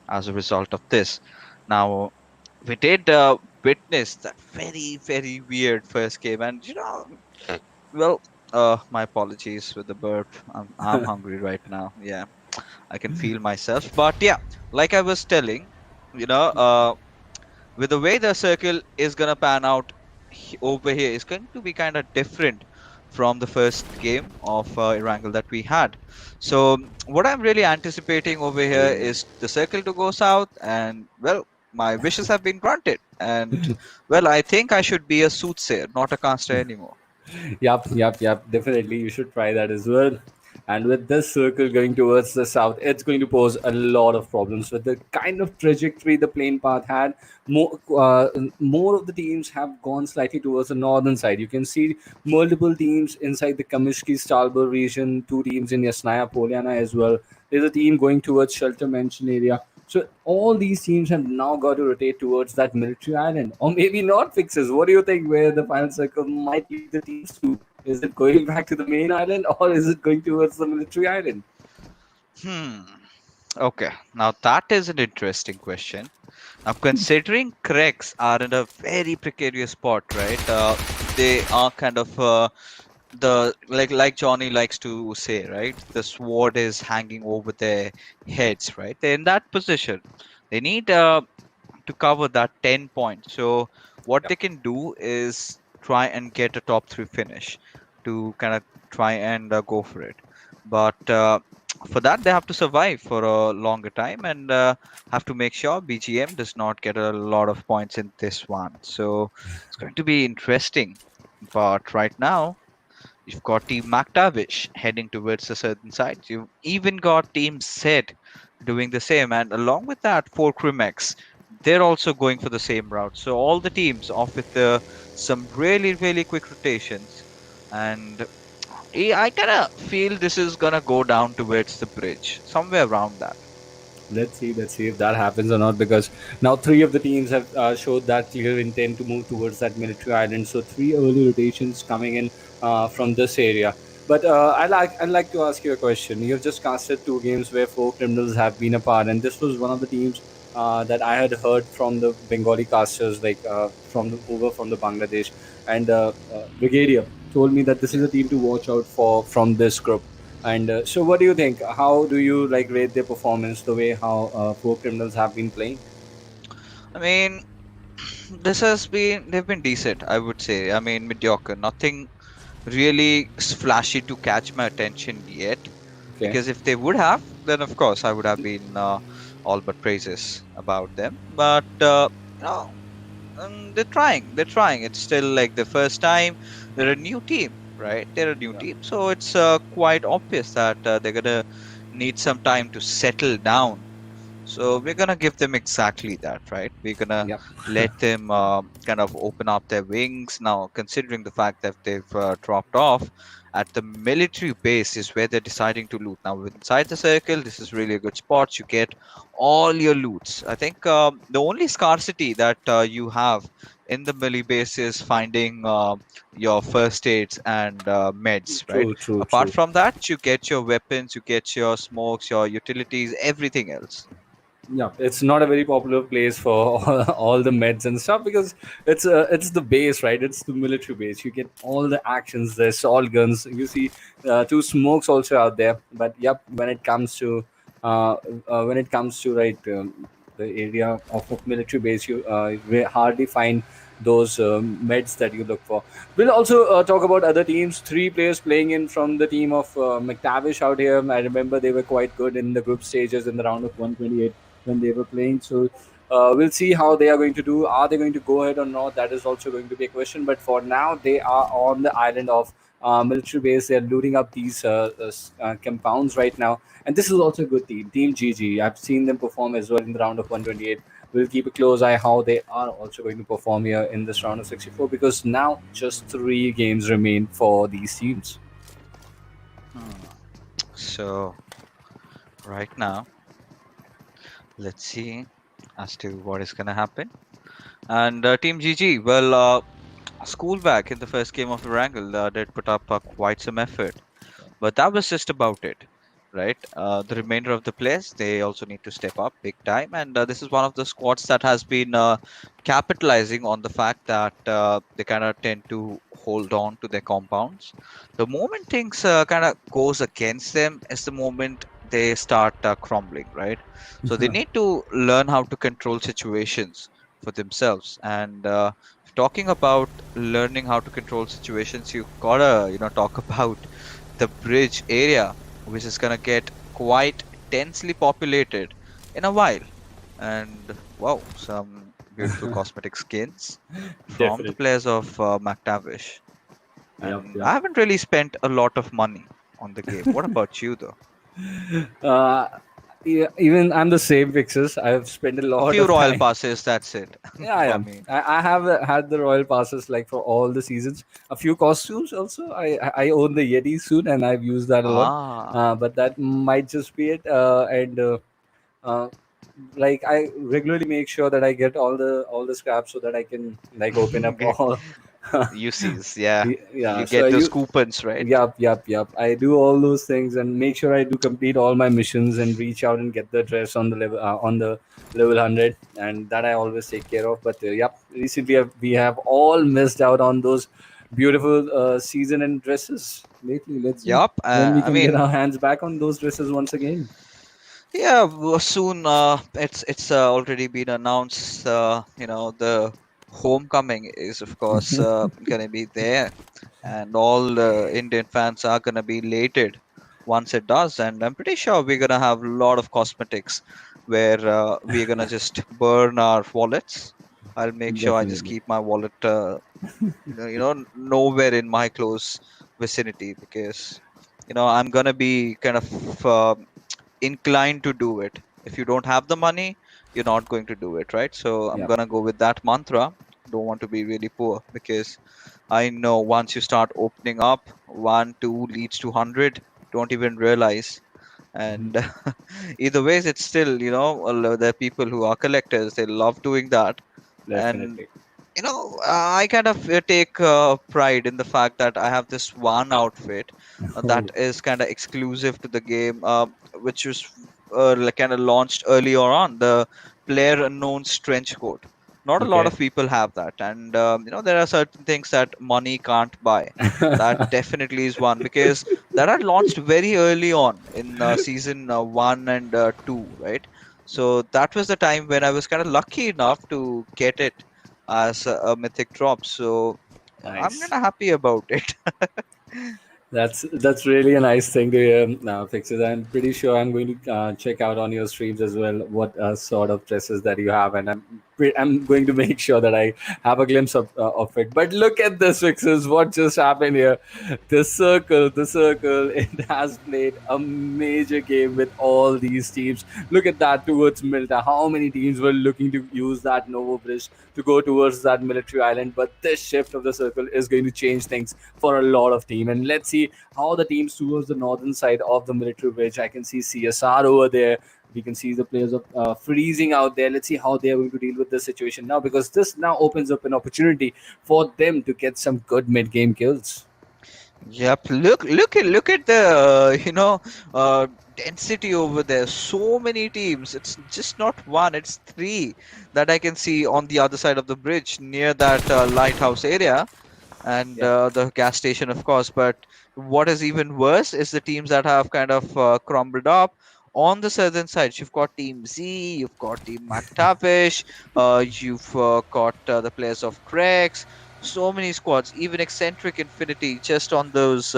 as a result of this. Now, we did witness that very, very weird first game, and well, my apologies with the burp. I'm hungry right now. Yeah, I can feel myself. But yeah, like I was telling, with the way the circle is gonna pan out over here is going to be kind of different from the first game of Erangel that we had. So what I'm really anticipating over here is the circle to go south, and well, my wishes have been granted. And well, I think I should be a soothsayer, not a caster anymore. Yep. Definitely, you should try that as well. And with this circle going towards the south, it's going to pose a lot of problems with the kind of trajectory the plane path had. More of the teams have gone slightly towards the northern side. You can see multiple teams inside the Kamishki Stalber region, 2 teams in Yasnaya Poliana as well. There's a team going towards Shelter Mansion area. So all these teams have now got to rotate towards that military island, or maybe not. Fixes. What do you think? Where the final circle might lead the teams to? Is it going back to the main island, or is it going towards the military island? Okay, now that is an interesting question. Now, considering CREX are in a very precarious spot, right? They are kind of the like Johnny likes to say, right? The sword is hanging over their heads, right? They're in that position. They need to cover that 10 points. So what they can do is try and get a top 3 finish to kind of try and go for it. But for that, they have to survive for a longer time and have to make sure BGM does not get a lot of points in this one. So it's going to be interesting. But right now, You've got Team Mactavish heading towards a certain side. You've even got Team Zed doing the same, and along with that, for CREX, they're also going for the same route. So all the teams off with some really really quick rotations, and I kind of feel this is gonna go down towards the bridge, somewhere around that. Let's see if that happens or not. Because now three of the teams have showed that clear intent to move towards that military island. So three early rotations coming in from this area. But I'd like to ask you a question. You've just casted two games where four criminals have been a part, and this was one of the teams that I had heard from the Bengali casters, like from the over from the Bangladesh, and Brigadier told me that this is a team to watch out for from this group. And so, what do you think? How do you like rate their performance? The way how four criminals have been playing? I mean, they've been decent, I would say. I mean, mediocre. Nothing really flashy to catch my attention yet. Okay. Because if they would have, then of course I would have been all but praises about them. But no, they're trying. They're trying. It's still like the first time. They're a new team, right? They're a new Yeah. team, so it's quite obvious that they're gonna need some time to settle down. So we're gonna give them exactly that, right? We're gonna Yep. let them kind of open up their wings now, considering the fact that they've dropped off at the military base is where they're deciding to loot. Now inside the circle, this is really a good spot. You get all your loots. I think the only scarcity that you have in the melee base is finding your first aids and meds, right? True. True. Apart True. from that, you get your weapons, you get your smokes, your utilities, everything else. Yeah, it's not a very popular place for all the meds and stuff because it's the base, right? It's the military base. You get all the actions. There's all guns. You see two smokes also out there. But yep, when it comes to right the area of a military base, you hardly find those meds that you look for. We'll also talk about other teams. Three players playing in from the team of Mactavish out here. I remember they were quite good in the group stages in the round of 128 when they were playing. So we'll see how they are going to do. Are they going to go ahead or not? That is also going to be a question. But for now, they are on the island of military base. They're looting up these compounds right now. And this is also a good team, Team GG. I've seen them perform as well in the round of 128. We'll keep a close eye how they are also going to perform here in this round of 64 because now just three games remain for these teams. Hmm. So right now, let's see as to what is gonna happen. And Team GG, well, school back in the first game of Erangel did put up quite some effort, but that was just about it, right? The remainder of the players, they also need to step up big time, and this is one of the squads that has been capitalizing on the fact that they kind of tend to hold on to their compounds. The moment things kind of goes against them is the moment they start crumbling, right? So they need to learn how to control situations for themselves. And talking about learning how to control situations, you gotta talk about the bridge area, which is gonna get quite densely populated in a while. And wow, some beautiful cosmetic skins from the Definitely. players of Mactavish. Yep, And I yep. haven't really spent a lot of money on the game. What about you, though? Uh, yeah, even I'm the same fixes. I've spent a A lot few of royal time. passes, that's it Yeah, for yeah. me. I have had the royal passes like for all the seasons. A few costumes also. I own the Yeti soon, and I've used that a lot. Ah, But that might just be it. And uh, like I regularly make sure that I get all the scraps so that I can like open up all. UCs, yeah. Yeah. You So get those you coupons, right? Yup. I do all those things and make sure I do complete all my missions and reach out and get the dress on the level 100, and that I always take care of. But yep, recently we have all missed out on those beautiful season and dresses lately. Let's see Yup. when we I can get mean, our hands back on those dresses once again. yeah, soon. It's already been announced. The homecoming is of course gonna be there, and all the Indian fans are gonna be elated once it does. And I'm pretty sure we're gonna have a lot of cosmetics where we're gonna just burn our wallets. I'll make sure I just Definitely. keep my wallet, nowhere in my clothes vicinity, because I'm gonna be kind of inclined to do it. If you don't have the money, you're not going to do it, right? So I'm Yeah, gonna go with that mantra. Don't want to be really poor, because I know once you start opening up, 1 2 leads to 100, don't even realize. mhm, And either ways, it's still, there are people who are collectors, they love doing that. And definitely. I kind of take pride in the fact that I have this one outfit Oh, that is kind of exclusive to the game, which was like kind of launched earlier on, the player unknown's trench coat. Not a lot okay. of people have that, and there are certain things that money can't buy. That definitely is one, because that had launched very early on in season 1 and 2, right? So that was the time when I was kind of lucky enough to get it as a mythic drop. So I'm kind Nice. of happy about it. That's really a nice thing to hear, Fixes. I'm pretty sure I'm going to check out on your streams as well what sort of dresses that you have, and I'm going to make sure that I have a glimpse of it. But look at this, Fixes. What just happened here? The circle, it has played a major game with all these teams. Look at that towards Milta. How many teams were looking to use that Novo Bridge to go towards that military island? But this shift of the circle is going to change things for a lot of team. And let's see how the teams towards the northern side of the military bridge. I can see CSR over there. We can see the players of freezing out there. Let's see how they are going to deal with this situation now, because this now opens up an opportunity for them to get some good mid game kills. Yep, look at the density over there. So many teams. It's just not one, it's three that I can see on the other side of the bridge near that lighthouse area, and Yeah. the gas station, of course. But what is even worse is the teams that have kind of crumbled up on the southern side. You've got Team Z, you've got Team Mactavish, you've got the players of CREX. So many squads, even Excentric Infinity, just on those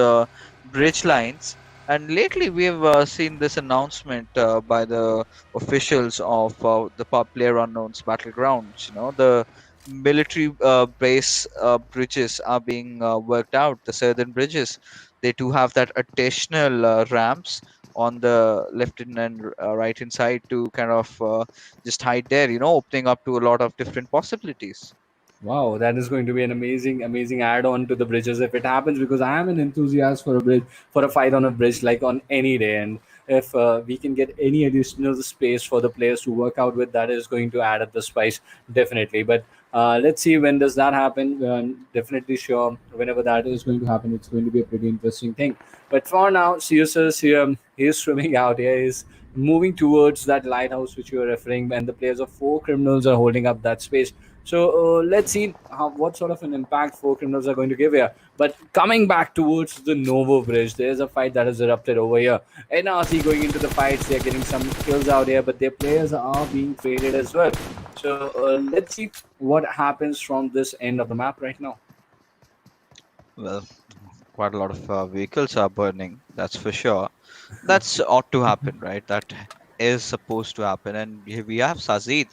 bridge lines. And lately, we have seen this announcement by the officials of the Player Unknown's Battlegrounds. The military base bridges are being worked out, the southern bridges. They do have that additional ramps on the left and right hand side to kind of just hide there, opening up to a lot of different possibilities. Wow, that is going to be an amazing, amazing add-on to the bridges if it happens. Because I am an enthusiast for a bridge, for a fight on a bridge, like on any day. And if we can get any additional space for the players to work out with, that is going to add up the spice definitely. But let's see when does that happen. Definitely sure whenever that is going to happen, it's going to be a pretty interesting thing. But for now, CSS here, he is swimming out here. He's moving towards that lighthouse which you are referring, and the players of four criminals are holding up that space. So let's see what sort of an impact four criminals are going to give here. But coming back towards the Novo Bridge, there's a fight that has erupted over here. NRC going into the fights, they're getting some kills out here, but their players are being traded as well. So let's see what happens from this end of the map right now. Well, quite a lot of vehicles are burning, that's for sure. That's ought to happen, right? That is supposed to happen. And we have Sazid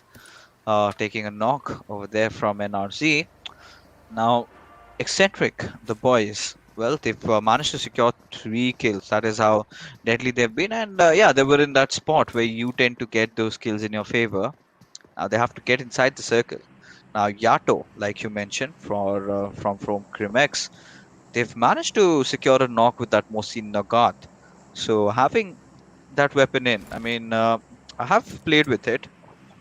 taking a knock over there from NRC. Now, Eccentric, the boys, well, they've managed to secure 3 kills. That is how deadly they've been. And yeah, they were in that spot where you tend to get those kills in your favor. Now they have to get inside the circle. Now, Yato, like you mentioned, from CREX, they've managed to secure a knock with that Mosin Nagat. So having that weapon in, I mean, I have played with it.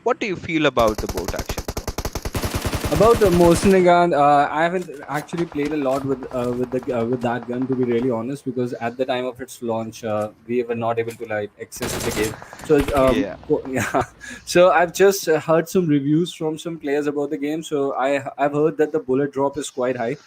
What do you feel about the boat action, bro? About the Mosin gun, I haven't actually played a lot with that gun, to be really honest, because at the time of its launch, we were not able to like access the game. So Yeah. yeah, so I've just heard some reviews from some players about the game. So I've heard that the bullet drop is quite high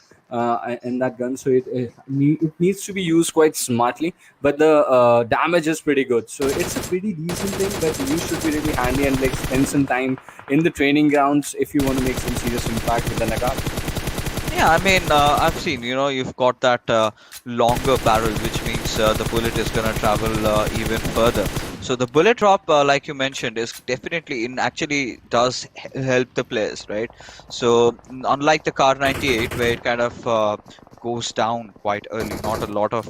in that gun, so it needs to be used quite smartly. But the damage is pretty good, so it's a pretty decent thing. But you should be really handy and like spend some time in the training grounds if you want to make some serious impact with the Nagat. Yeah, I mean, I've seen, you've got that longer barrel, which means the bullet is going to travel even further. So the bullet drop, like you mentioned, is definitely actually does help the players, right? So unlike the Car 98, where it kind of goes down quite early. Not a lot of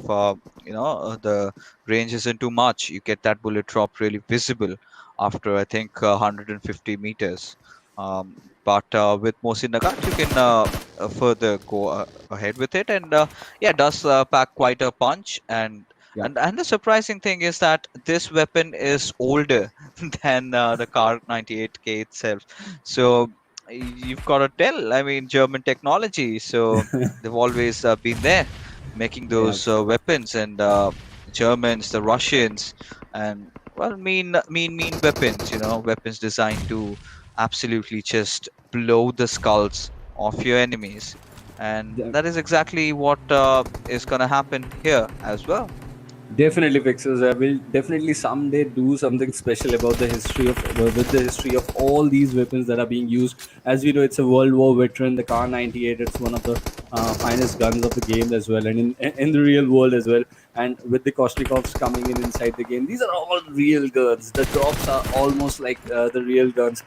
the range isn't too much. You get that bullet drop really visible after I think 150 meters. But with Mohsin Nagat, you can further go ahead with it, and yeah, it does pack quite a punch. And Yep. and the surprising thing is that this weapon is older than the Car 98K itself. So you've got to tell. I mean, German technology. So they've always been there making Yeah. those weapons, and Germans, the Russians, and well, mean weapons. Weapons designed to absolutely just blow the skulls of your enemies, and Yeah. that is exactly what is gonna happen here as well. Definitely fixes. I will definitely someday do something special about the history of with the history of all these weapons that are being used. As we know, it's a World War veteran. The Kar 98. It's one of the finest guns of the game as well, and in the real world as well. And with the Koshnikovs coming in inside the game, these are all real guns. The drops are almost like the real guns.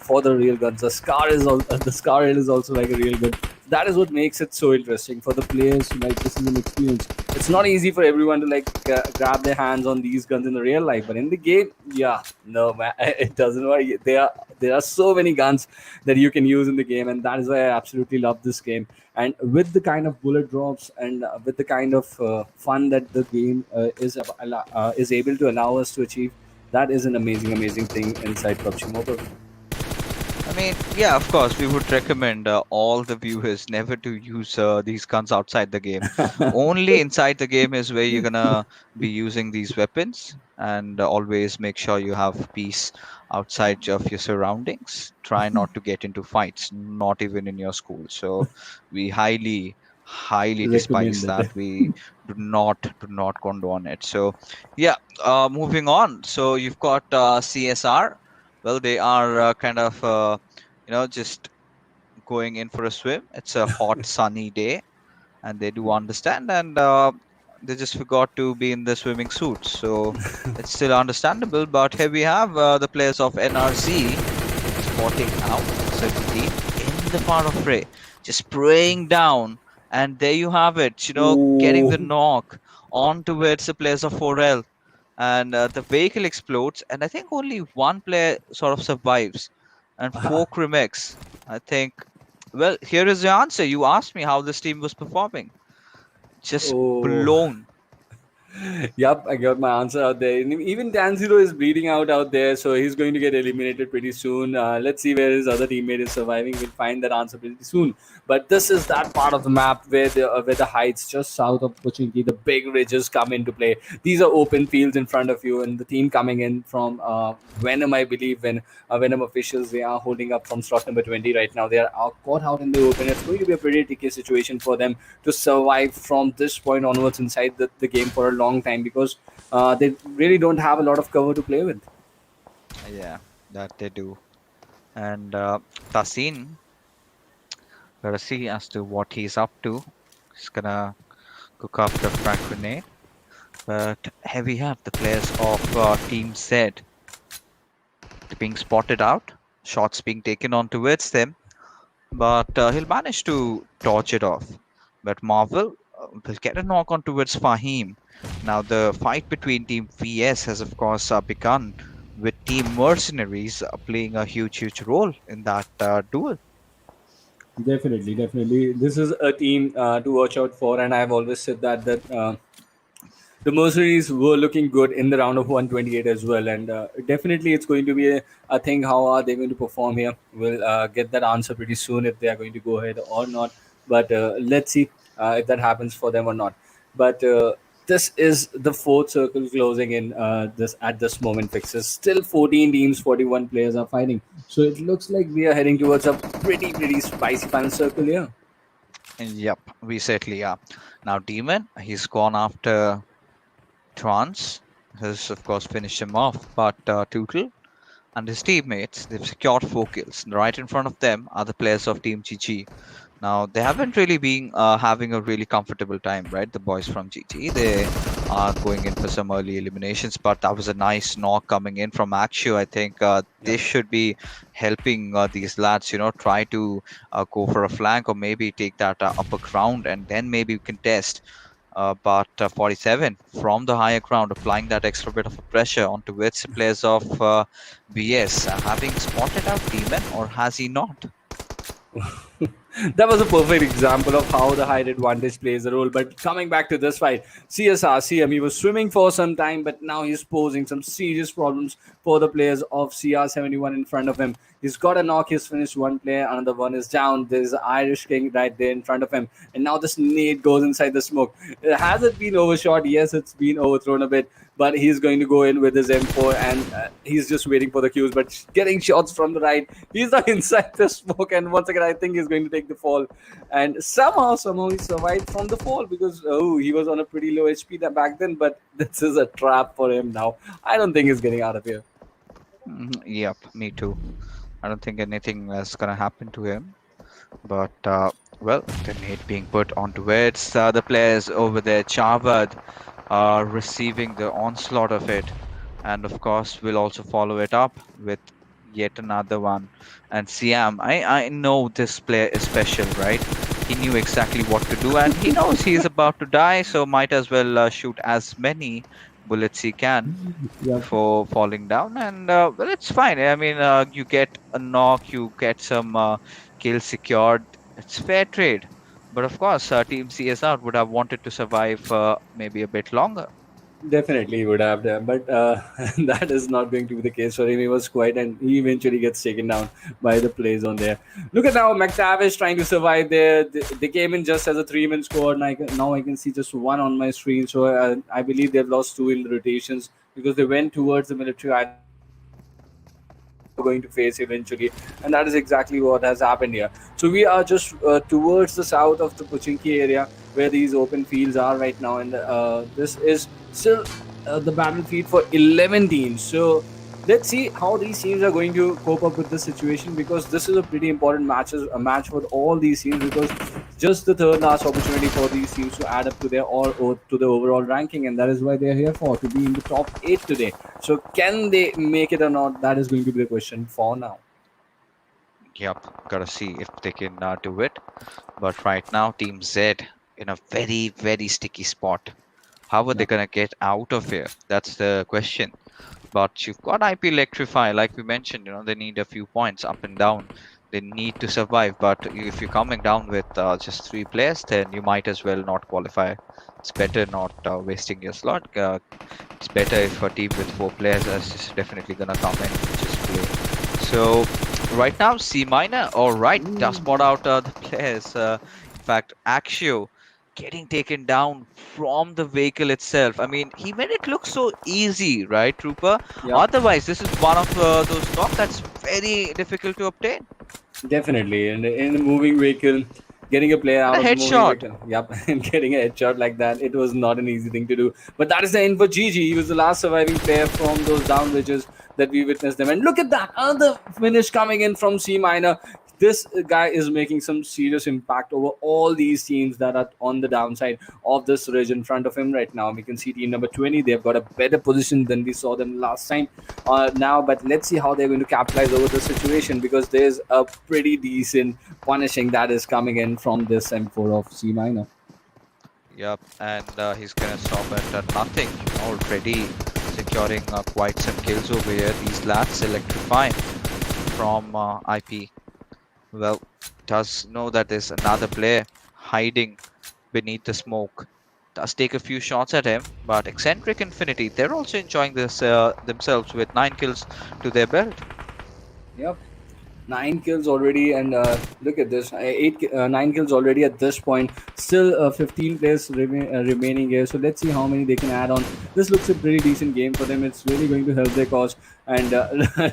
For the real guns, the Scar is also like a real gun. That is what makes it so interesting for the players. Like, this is an experience. It's not easy for everyone to like grab their hands on these guns in the real life, but in the game, yeah, no man, it doesn't work. There are so many guns that you can use in the game, and that is why I absolutely love this game. And with the kind of bullet drops and with the kind of fun that the game is able to allow us to achieve, that is an amazing thing inside PUBG Mobile. I mean, yeah, of course, we would recommend all the viewers never to use these guns outside the game. Only inside the game is where you're gonna be using these weapons, and always make sure you have peace outside of your surroundings. Try not to get into fights, not even in your school. So we highly despise Recommended. that. We do not condone it. So yeah, moving on. So you've got CSR. Well, they are kind of just going in for a swim. It's a hot sunny day, and they do understand, and they just forgot to be in the swimming suits, so it's still understandable. But here we have the players of NRC spotting out certain team in the part of fray, just spraying down, and there you have it, getting the Ooh. knock on towards the players of 4L, and the vehicle explodes, and I think only one player sort of survives, and four CREX. I think. Well, here is the answer. You asked me how this team was performing. Just Oh. blown. Yep, I got my answer out there. And even Tanzero is bleeding out there, so he's going to get eliminated pretty soon. Let's see where his other teammate is surviving. We'll find that answer pretty soon. But this is that part of the map where the heights just south of Pochinki, the big ridges come into play. These are open fields in front of you, and the team coming in from Venom, I believe, when Venom officials, they are holding up from slot number 20 right now. They are caught out in the open. It's going to be a pretty tricky situation for them to survive from this point onwards inside the game for a long time, because they really don't have a lot of cover to play with. Yeah, that they do. And Tasin, gotta see as to what he's up to. He's gonna cook up the frag grenade. But here we have the players of Team Z being spotted out. Shots being taken on towards them. But he'll manage to dodge it off. But Marvel will get a knock on towards Fahim. Now the fight between Team VS has of course begun, with Team Mercenaries playing a huge role in that duel. Definitely. This is a team to watch out for, and I've always said that the Mercenaries were looking good in the round of 128 as well, and definitely it's going to be a thing. How are they going to perform here? We'll get that answer pretty soon if they are going to go ahead or not. But let's see if that happens for them or not. But this is the fourth circle closing in this at this moment. Fixes still 14 teams, 41 players are fighting. So it looks like we are heading towards a pretty spicy final circle here. Yep, we certainly are. Now Demon, he's gone after Trance, has of course finished him off, but Tootle and his teammates, they've secured 4 kills. Right in front of them are the players of Team GG. Now they haven't really been having a really comfortable time, right? The boys from GG, they are going in for some early eliminations. But that was a nice knock coming in from Axio. I think this should be helping these lads, try to go for a flank or maybe take that upper ground and then maybe contest. But 47 from the higher ground, applying that extra bit of pressure onto which players of BS, having spotted out Demon, or has he not? That was a perfect example of how the height advantage plays a role. But coming back to this fight, CSR he was swimming for some time, but now he's posing some serious problems for the players of CR71 in front of him. He's got a knock, he's finished one player, another one is down. There's Irish King right there in front of him, and now this nade goes inside the smoke. Has it been overshot? Yes, it's been overthrown a bit, but he's going to go in with his M4 and he's just waiting for the cues, but getting shots from the right. He's not inside the smoke, and once again, I think he's going to take the fall. And somehow he survived from the fall because he was on a pretty low HP back then, but this is a trap for him now. I don't think he's getting out of here. Yep, me too. I don't think anything is gonna happen to him. But well, the nade being put onto it. The players over there, Chavad, are receiving the onslaught of it, and of course, we'll also follow it up with yet another one. And Siam, I know this player is special, right? He knew exactly what to do, and he knows he is about to die, so might as well shoot as many bullets he can for falling down. And well, it's fine. I mean, you get a knock, you get some kills secured. It's fair trade. But of course, Team CSR would have wanted to survive maybe a bit longer. Definitely he would have done, but that is not going to be the case for him. He was quiet and he eventually gets taken down by the play zone there. Look at now, Mactavish trying to survive there. They came in just as a 3-man squad, and now I can see just one on my screen. So I believe they've lost 2 in the rotations because they went towards the military island going to face eventually, and that is exactly what has happened here. So we are just towards the south of the Pochinki area where these open fields are right now, and this is still the battlefield for 11 teams. So let's see how these teams are going to cope up with this situation, because this is a pretty important match for all these teams, because just the third last opportunity for these teams to add up to their or to the overall ranking, and that is why they're here for, to be in the top 8 today. So can they make it or not? That is going to be the question for now. Yep, gotta see if they can do it. But right now, Team Z in a very, very sticky spot. How are they gonna get out of here? That's the question. But you've got IPGeLECTRIFY, like we mentioned, they need a few points up and down. They need to survive. But if you're coming down with just 3 players, then you might as well not qualify. It's better not wasting your slot. It's better if a team with 4 players is just definitely gonna come in and just play. So right now, C minor, all right, does spot out the players. In fact, Axio getting taken down from the vehicle itself. I mean, he made it look so easy, right, Trooper? Yeah. Otherwise, this is one of those stocks that's very difficult to obtain. Definitely, and in a moving vehicle, getting a player out A of the moving headshot. vehicle, yep, and getting a headshot like that, it was not an easy thing to do. But that is the end for GG. He was the last surviving player from those down ridges that we witnessed them. And look at that, another finish coming in from C minor. This guy is making some serious impact over all these teams that are on the downside of this ridge in front of him right now. We can see team number 20. They've got a better position than we saw them last time now. But let's see how they're going to capitalize over the situation, because there's a pretty decent punishing that is coming in from this M4 of C minor. Yep, and he's gonna stop at nothing. Already securing quite some kills over here. These lads electrifying from IP. Well, does know that there's another player hiding beneath the smoke. Does take a few shots at him, but Exentric Infinity, they're also enjoying this themselves with 9 kills to their belt. Yep. 9 kills already, and look at this, 9 kills already at this point. Still 15 players remaining here, so let's see how many they can add on. This looks a pretty decent game for them. It's really going to help their cause. And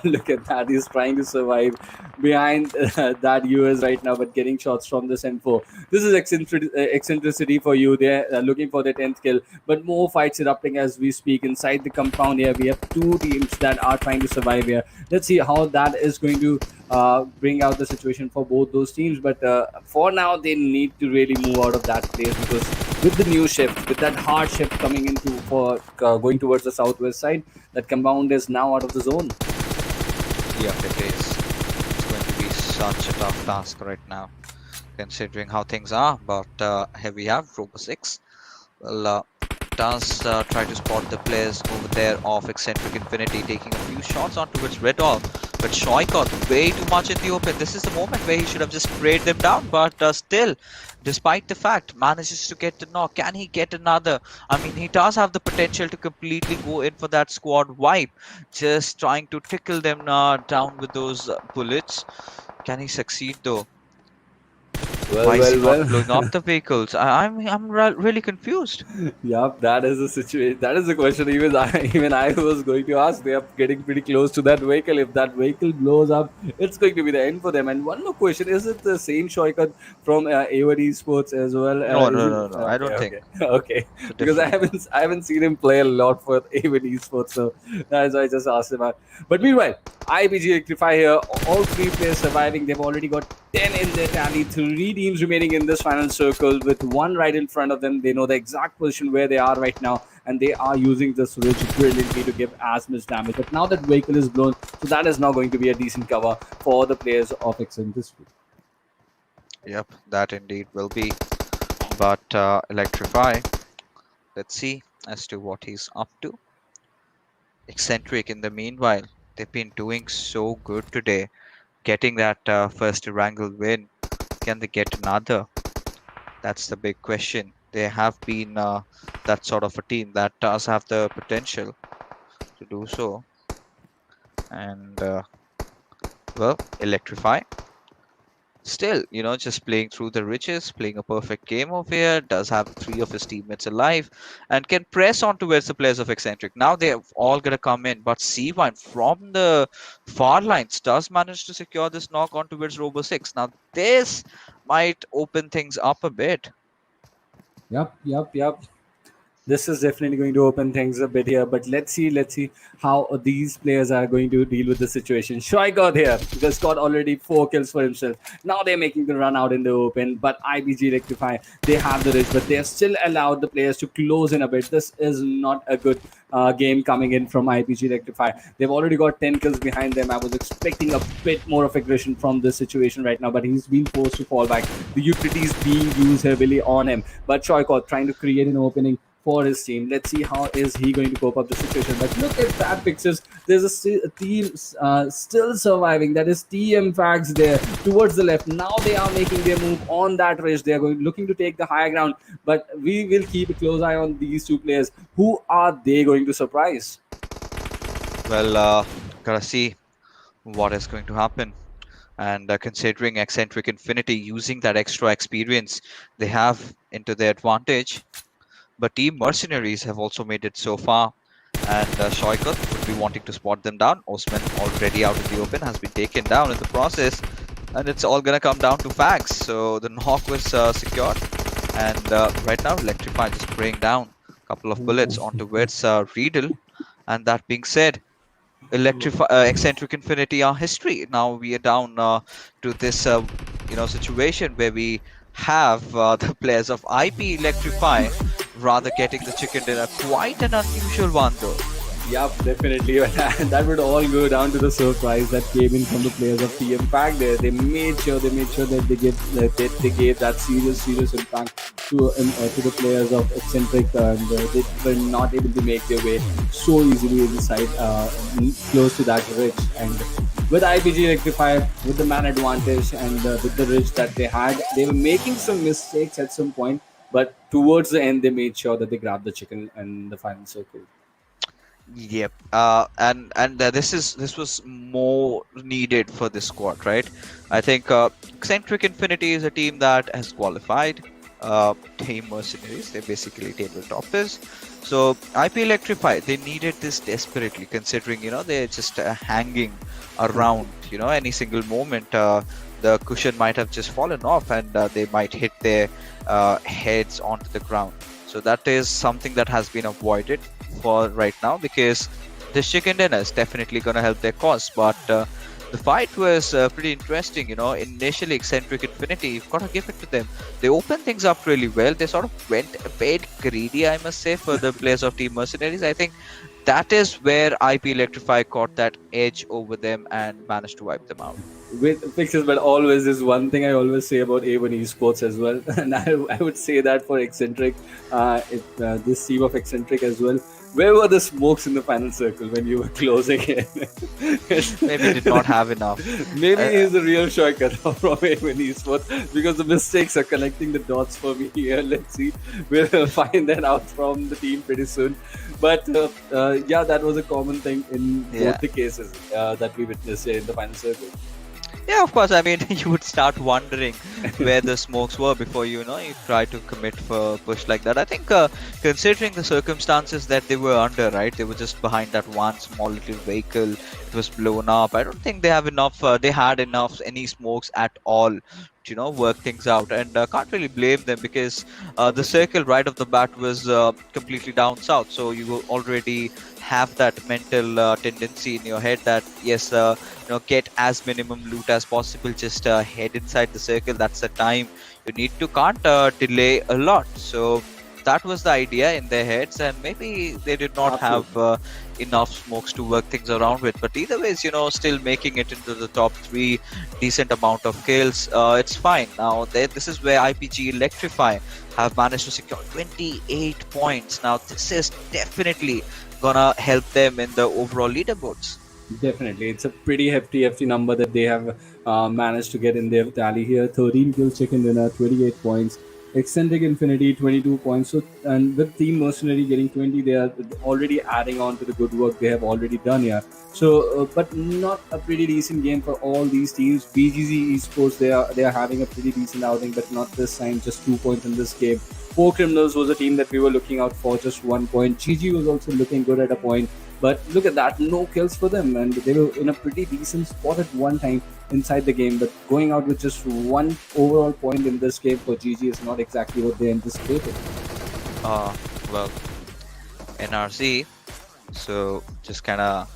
look at that, he's trying to survive behind that US right now, but getting shots from this M4. This is eccentricity for you. They're looking for their 10th kill, but more fights erupting as we speak inside the compound here. We have 2 teams that are trying to survive here. Let's see how that is going to bring out the situation for both those teams. But for now, they need to really move out of that place, because with the new shift, with that hard shift coming into for going towards the southwest side, that compound is now out of the zone. Yeah, it is. It's going to be such a tough task right now, considering how things are. But here we have Robo 6. Well, does try to spot the players over there of Exentric Infinity, taking a few shots onto its red all. But Shoy got way too much in the open. This is the moment where he should have just sprayed them down. But still, despite the fact, manages to get the knock. Can he get another? I mean, he does have the potential to completely go in for that squad wipe. Just trying to tickle them down with those bullets. Can he succeed though? Why is he not blowing up the vehicles? I'm really confused. Yup, that is the situation. That is the question. Even I was going to ask. They are getting pretty close to that vehicle. If that vehicle blows up, it's going to be the end for them. And one more question: is it the same Shoikat from A1 Esports as well? No. I don't think. Okay, because I haven't seen him play a lot for A1 Esports, so that's why I just asked him out. But meanwhile, IPGeLECTRIFY here. All three players surviving. They've already got 10 in their tally. 3 teams remaining in this final circle with one right in front of them. They know the exact position where they are right now, and they are using this ridge brilliantly to give as much damage. But now that vehicle is blown, so that is now going to be a decent cover for the players of Exentric. Yep, that indeed will be. But Electrify, let's see as to what he's up to. Exentric, in the meanwhile, they've been doing so good today, getting that first Erangel win. Can they get another? That's the big question. They have been that sort of a team that does have the potential to do so. And well, Electrify. Still, just playing through the riches, playing a perfect game over here, does have 3 of his teammates alive, and can press on towards the players of Exentric. Now they're all going to come in, but C1 from the far lines does manage to secure this knock on towards Robo 6. Now this might open things up a bit. Yep. This is definitely going to open things a bit here, but let's see how these players are going to deal with the situation. Shoy got here because got already 4 kills for himself. Now they're making the run out in the open, but IPGeLECTRIFY, they have the ridge, but they have still allowed the players to close in a bit. This is not a good game coming in from IPGeLECTRIFY. They've already got 10 kills behind them. I was expecting a bit more of aggression from this situation right now, but he's been forced to fall back. The utilities being used heavily on him, but Shoykot trying to create an opening for his team. Let's see how is he going to cope up the situation. But look at that pictures. There's a team still surviving. That is TM Fags there towards the left. Now they are making their move on that ridge. They are looking to take the higher ground. But we will keep a close eye on these 2 players. Who are they going to surprise? Well, gotta see what is going to happen. And considering Exentric Infinity using that extra experience they have into their advantage, but Team Mercenaries have also made it so far, and Shoykot would be wanting to spot them down. Osman already out in the open, has been taken down in the process, and it's all gonna come down to Fags. So the knock was secured, and right now Electrify just spraying down a couple of bullets onto Red's Riedel. And that being said, Exentric Infinity are history. Now we are down to this situation where we have the players of IPGeLECTRIFY rather getting the chicken dinner. Quite an unusual one though. Yup, definitely. That would all go down to the surprise that came in from the players of TM Pack there. They made sure that they gave that serious impact to the players of Exentric, and they were not able to make their way so easily inside close to that ridge. And with IPGeLECTRIFY, with the man advantage and with the ridge that they had, they were making some mistakes at some point, but towards the end they made sure that they grabbed the chicken in the final circle. Yep. And this was more needed for this squad, right? I think Exentric Infinity is a team that has qualified. Team Mercenaries, they're basically tabletoppers. So IPGeLECTRIFY, they needed this desperately, considering they're just hanging around. Any single moment the cushion might have just fallen off, and they might hit their heads onto the ground. So that is something that has been avoided for right now, because this chicken dinner is definitely going to help their cause. But the fight was pretty interesting. Initially, Exentric Infinity, you've got to give it to them. They opened things up really well. They sort of went a bit greedy, I must say, for the players of Team Mercenaries. I think that is where IPGeLECTRIFY caught that edge over them and managed to wipe them out. With fixes, but always there's one thing I always say about A1 Esports as well, and I would say that for Exentric, this team of Exentric as well. Where were the smokes in the final circle when you were closing in? Maybe did not have enough. Maybe he's a real shortcut from A1 Esports, because the mistakes are connecting the dots for me here. Let's see, we'll find that out from the team pretty soon. But yeah, that was a common thing in both the cases that we witnessed in the final circle. Yeah, of course. I mean, you would start wondering where the smokes were before you try to commit for a push like that. I think considering the circumstances that they were under, right? They were just behind that one small little vehicle. It was blown up. I don't think they have enough. They had enough any smokes at all to work things out, and can't really blame them, because the circle right off the bat was completely down south. So you already have that mental tendency in your head that yes, get as minimum loot as possible, just head inside the circle. That's the time you need to, can't delay a lot. So that was the idea in their heads, and maybe they did not have enough smokes to work things around with. But either ways, still making it into the top 3, decent amount of kills, it's fine. Now this is where IPGeLECTRIFY have managed to secure 28 points. Now this is definitely gonna help them in the overall leaderboards. Definitely, it's a pretty hefty number that they have managed to get in their tally here. 13 kills, chicken dinner, 28 points. Exentric Infinity 22 points. So, and with Team Mercenary getting 20, they are already adding on to the good work they have already done here. So, but not a pretty decent game for all these teams. BGZ Esports, they are having a pretty decent outing, but not this time. Just 2 points in this game. 4 Criminals was a team that we were looking out for, just 1 point. GG was also looking good at a point, but look at that, no kills for them, and they were in a pretty decent spot at one time inside the game, but going out with just 1 overall point in this game for GG is not exactly what they anticipated. Well, NRC, so just kind of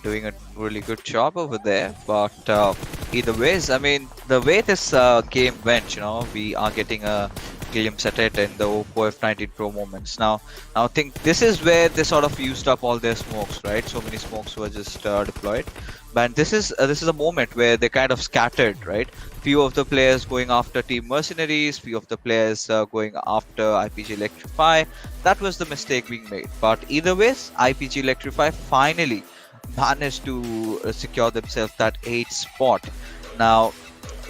doing a really good job over there. But either ways, I mean, the way this game went, we are getting a glimpse at it in the Oppo F19 Pro moments. Now I think this is where they sort of used up all their smokes, right? So many smokes were just deployed. But this is a moment where they kind of scattered, right? Few of the players going after Team Mercenaries, few of the players going after IPGeLECTRIFY. That was the mistake being made. But either ways, IPGeLECTRIFY finally managed to secure themselves that 8th spot. Now,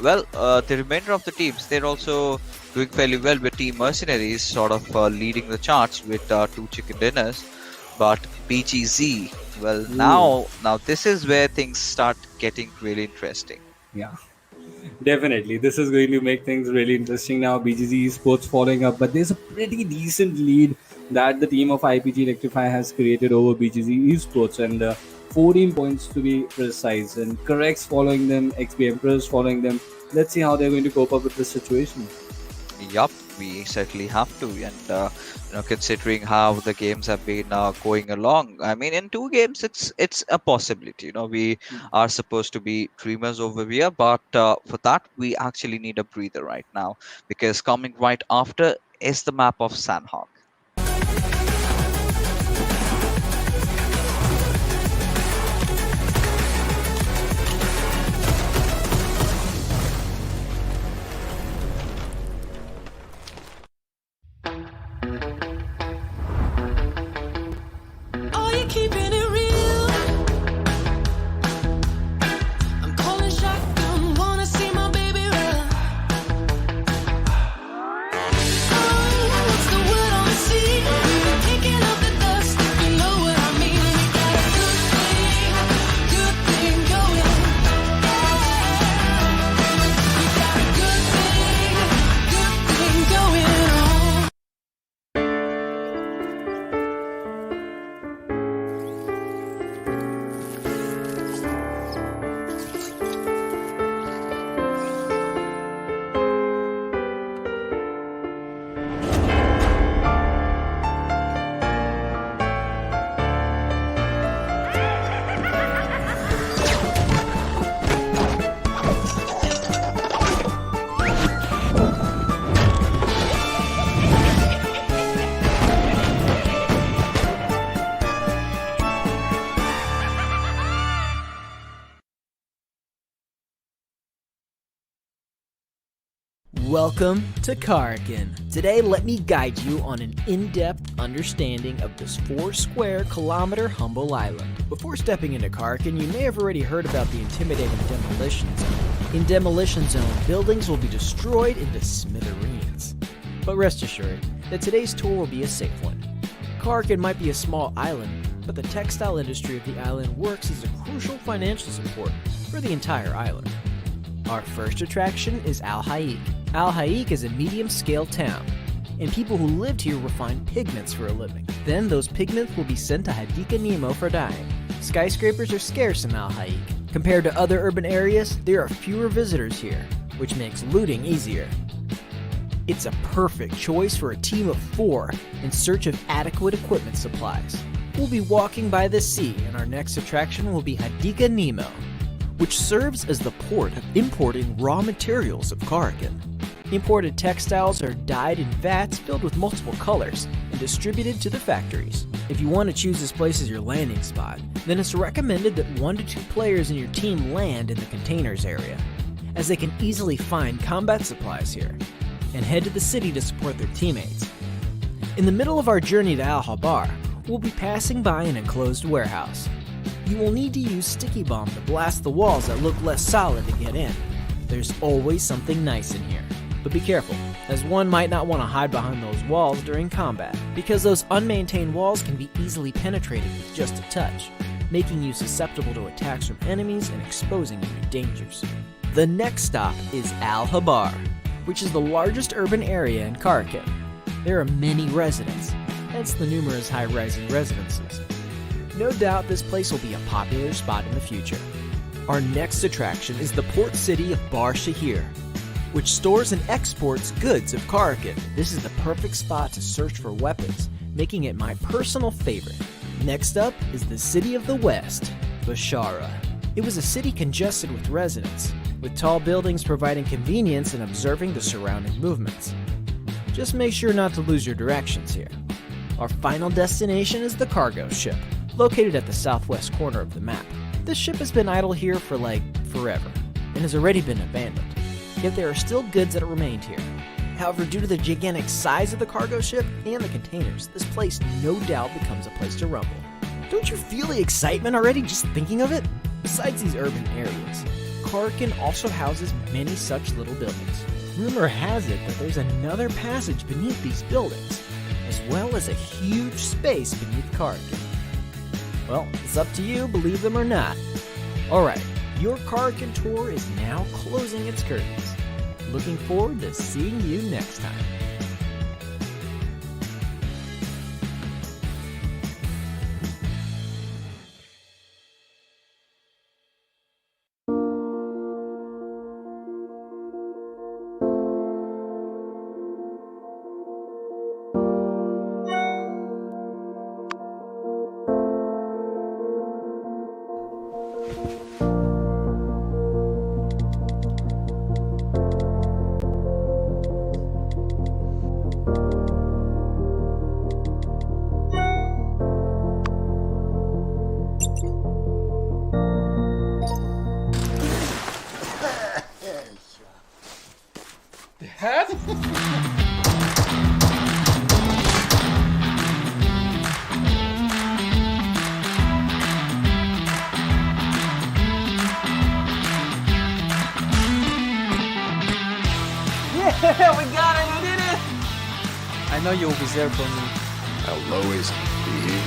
well, the remainder of the teams, they're also doing fairly well, with Team Mercenaries sort of leading the charts with 2 chicken dinners. But BGZ, well, now this is where things start getting really interesting. Yeah, definitely. This is going to make things really interesting now. BGZ Esports following up, but there's a pretty decent lead that the team of IPGeLECTRIFY has created over BGZ Esports, and 14 points to be precise. And CREX following them, XP Emperors following them. Let's see how they're going to cope up with this situation. Yup, we certainly have to, and considering how the games have been going along, I mean, in 2 games, it's a possibility. We are supposed to be dreamers over here, but for that we actually need a breather right now, because coming right after is the map of Sanhok. Are you keeping it real? I'm calling shotgun, wanna see my baby run. Oh, what's the word on the Welcome to Karakin. Today, let me guide you on an in-depth understanding of this 4-square-kilometer humble island. Before stepping into Karakin, you may have already heard about the intimidating Demolition Zone. In Demolition Zone, buildings will be destroyed into smithereens. But rest assured that today's tour will be a safe one. Karakin might be a small island, but the textile industry of the island works as a crucial financial support for the entire island. Our first attraction is Al Haik. Al Haik is a medium-scale town, and people who lived here refine pigments for a living. Then those pigments will be sent to Hadika Nemo for dyeing. Skyscrapers are scarce in Al Haik. Compared to other urban areas, there are fewer visitors here, which makes looting easier. It's a perfect choice for a team of 4 in search of adequate equipment supplies. We'll be walking by the sea, and our next attraction will be Hadika Nemo, which serves as the port of importing raw materials of Karakin. Imported textiles are dyed in vats filled with multiple colors and distributed to the factories. If you want to choose this place as your landing spot, then it's recommended that 1 to 2 players in your team land in the containers area, as they can easily find combat supplies here, and head to the city to support their teammates. In the middle of our journey to Al Habar, we'll be passing by an enclosed warehouse. You will need to use sticky bomb to blast the walls that look less solid to get in. There's always something nice in here. But be careful, as one might not want to hide behind those walls during combat, because those unmaintained walls can be easily penetrated with just a touch, making you susceptible to attacks from enemies and exposing you to dangers. The next stop is Al Habar, which is the largest urban area in Karakin. There are many residents, hence the numerous high-rising residences. No doubt this place will be a popular spot in the future. Our next attraction is the port city of Bar Shahir, which stores and exports goods of Karakin. This is the perfect spot to search for weapons, making it my personal favorite. Next up is the city of the West, Bashara. It was a city congested with residents, with tall buildings providing convenience in observing the surrounding movements. Just make sure not to lose your directions here. Our final destination is the cargo ship, located at the southwest corner of the map. This ship has been idle here for forever, and has already been abandoned. Yet there are still goods that remained here. However, due to the gigantic size of the cargo ship and the containers, this place no doubt becomes a place to rumble. Don't you feel the excitement already just thinking of it? Besides these urban areas, Karakin also houses many such little buildings. Rumor has it that there's another passage beneath these buildings, as well as a huge space beneath Karakin. Well, it's up to you, believe them or not. Alright, your Karakin tour is now closing its curtains. Looking forward to seeing you next time. Yeah, we got it, we did it! I know you'll be there for me. I'll always be here.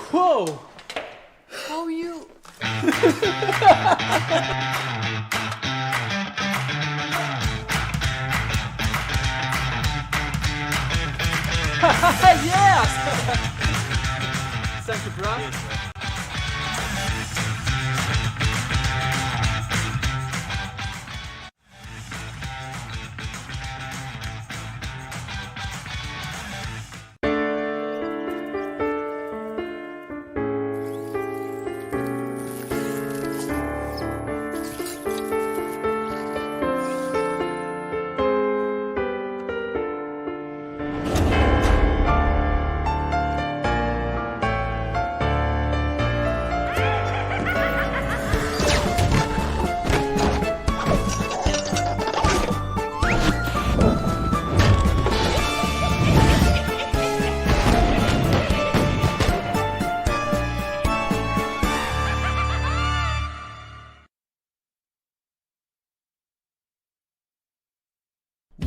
Whoa! How are you? Yes! Thank you, bro.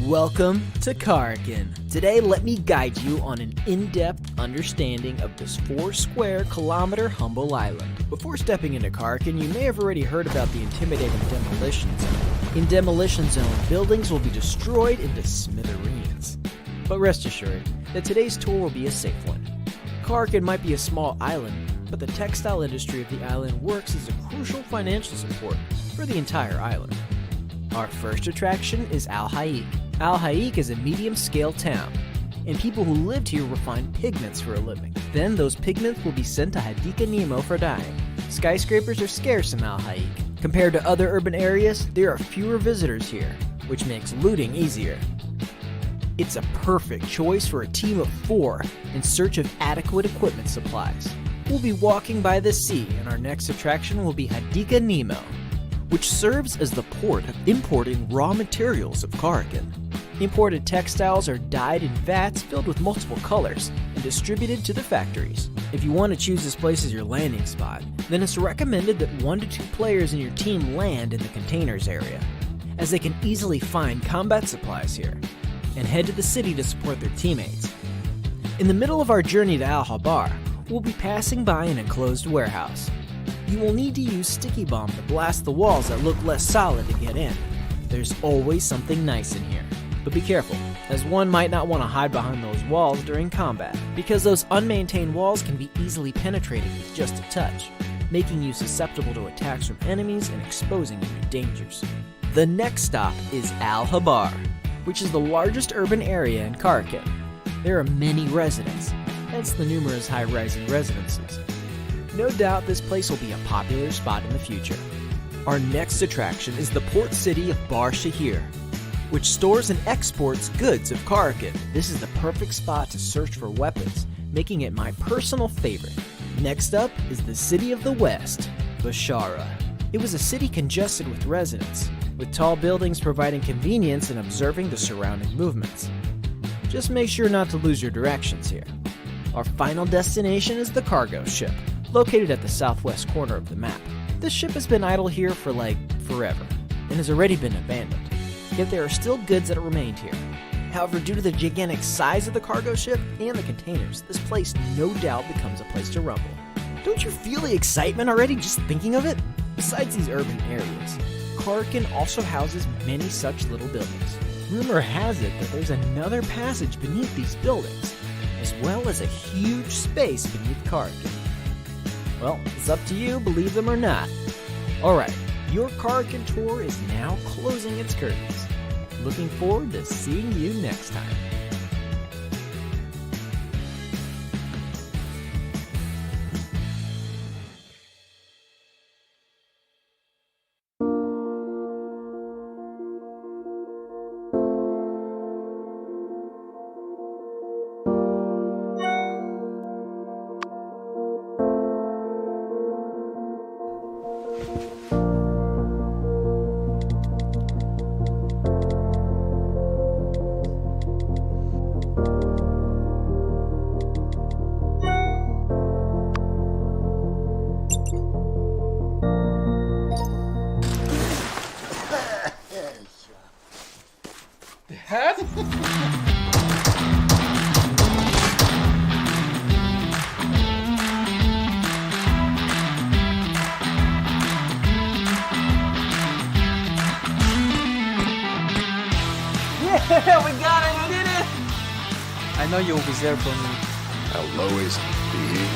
Welcome to CREX. Today, let me guide you on an in-depth understanding of this 4-square-kilometer humble island. Before stepping into CREX, you may have already heard about the intimidating demolition zone. In demolition zone, buildings will be destroyed into smithereens. But rest assured that today's tour will be a safe one. CREX might be a small island, but the textile industry of the island works as a crucial financial support for the entire island. Our first attraction is Al Haik. Al Haik is a medium-scale town, and people who lived here refined pigments for a living. Then those pigments will be sent to Hadika Nemo for dyeing. Skyscrapers are scarce in Al Haik. Compared to other urban areas, there are fewer visitors here, which makes looting easier. It's a perfect choice for a team of 4 in search of adequate equipment supplies. We'll be walking by the sea, and our next attraction will be Hadika Nemo, which serves as the port of importing raw materials of CREX. Imported textiles are dyed in vats filled with multiple colors and distributed to the factories. If you want to choose this place as your landing spot, then it's recommended that 1 to 2 players in your team land in the containers area, as they can easily find combat supplies here, and head to the city to support their teammates. In the middle of our journey to Al Habar, we'll be passing by an enclosed warehouse. You will need to use sticky bomb to blast the walls that look less solid to get in. There's always something nice in here. But be careful, as one might not want to hide behind those walls during combat, because those unmaintained walls can be easily penetrated with just a touch, making you susceptible to attacks from enemies and exposing you to dangers. The next stop is Al Habar, which is the largest urban area in CREX. There are many residents, hence the numerous high-rising residences. No doubt this place will be a popular spot in the future. Our next attraction is the port city of Bar Shahir, which stores and exports goods of CREX. This is the perfect spot to search for weapons, making it my personal favorite. Next up is the city of the West, Bashara. It was a city congested with residents, with tall buildings providing convenience in observing the surrounding movements. Just make sure not to lose your directions here. Our final destination is the cargo ship, located at the southwest corner of the map. This ship has been idle here for forever, and has already been abandoned. Yet there are still goods that remained here. However, due to the gigantic size of the cargo ship and the containers, this place no doubt becomes a place to rumble. Don't you feel the excitement already just thinking of it? Besides these urban areas, CREX also houses many such little buildings. Rumor has it that there's another passage beneath these buildings, as well as a huge space beneath CREX. Well, it's up to you, believe them or not. Alright, your CREX tour is now closing its curtains. Looking forward to seeing you next time. Yeah, we got it, we did it! I know you'll be there for me. I'll always be here.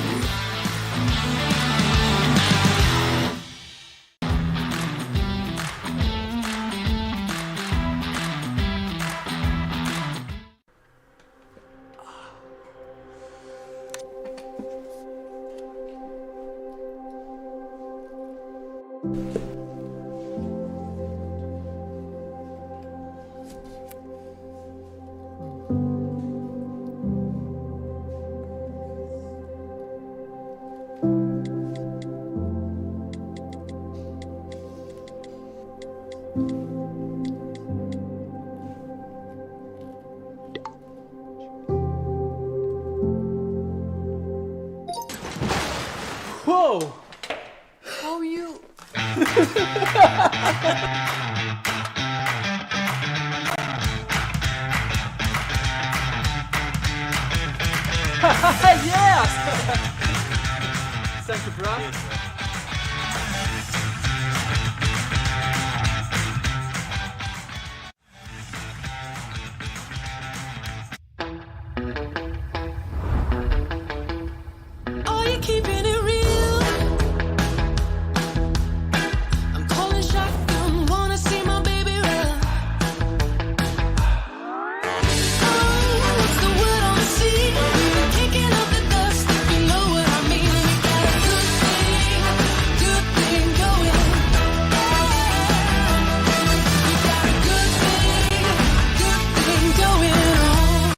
Whoa! How you? Yes! Thank you, bro. Are you keeping it real? I'm calling shotgun, wanna see my baby run. Oh, what's the word on the sea? Kicking up the dust, you know what I mean. We got a good thing going. We got a good thing going on.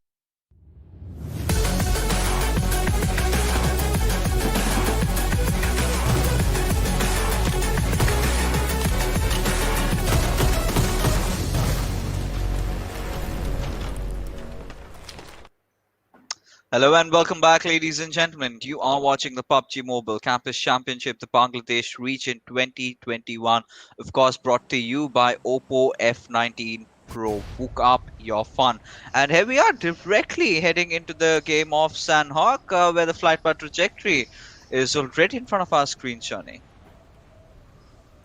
Hello and welcome back, ladies and gentlemen. You are watching the PUBG Mobile Campus Championship, the Bangladesh Region 2021. Of course, brought to you by Oppo F19 Pro. Book up your fun. And here we are, directly heading into the game of Sanhok, where the flight path trajectory is already in front of our screen, Shani.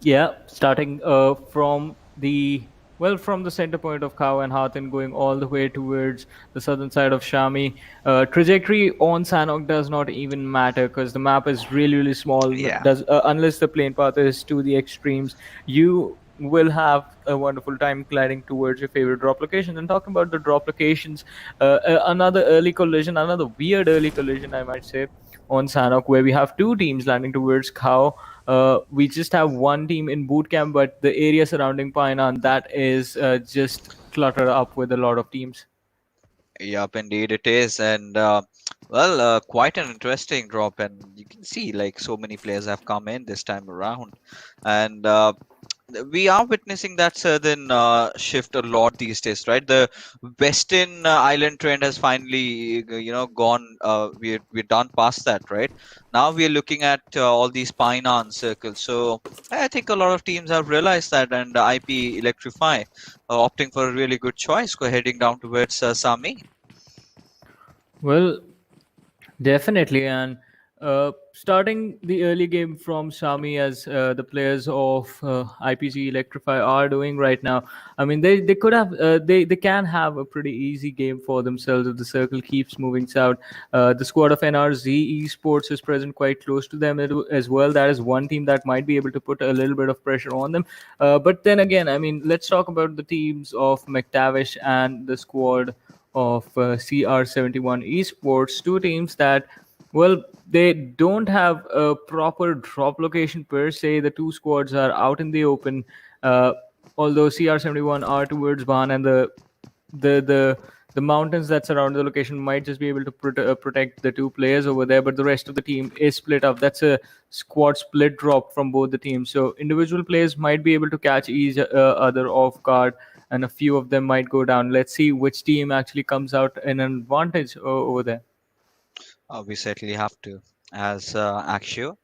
Yeah, starting from the center point of Khao and Hath and going all the way towards the southern side of Shami. Trajectory on Sanhok does not even matter because the map is really really small. Yeah. Does unless the plane path is to the extremes, you will have a wonderful time gliding towards your favorite drop location. And talking about the drop locations, another early collision, another weird early collision, I might say, on Sanhok, where we have two teams landing towards Khao. We just have one team in boot camp, but the area surrounding Painan, that is just cluttered up with a lot of teams. Yep, indeed it is, and quite an interesting drop, and you can see like so many players have come in this time around, and we are witnessing that southern shift a lot these days, right? The western island trend has finally, gone. We're done past that, right? Now we are looking at all these pine-on circles. So I think a lot of teams have realized that, and IP Electrify opting for a really good choice, go heading down towards Sami. Well, definitely, and starting the early game from Sami as the players of IPGeLECTRIFY are doing right now. I mean, they could have they can have a pretty easy game for themselves if the circle keeps moving south. The squad of NRZ Esports is present quite close to them as well. That is one team that might be able to put a little bit of pressure on them. But then again, I mean, let's talk about the teams of Mactavish and the squad of CR71 Esports, two teams that, well, they don't have a proper drop location per se. The two squads are out in the open, uh, although CR71 are towards Van, and the the the mountains that surround the location might just be able to protect the two players over there, but the rest of the team is split up. That's a squad split drop from both the teams, so individual players might be able to catch each other off guard, and a few of them might go down. Let's see which team actually comes out in an advantage over there. We certainly have to, as Axio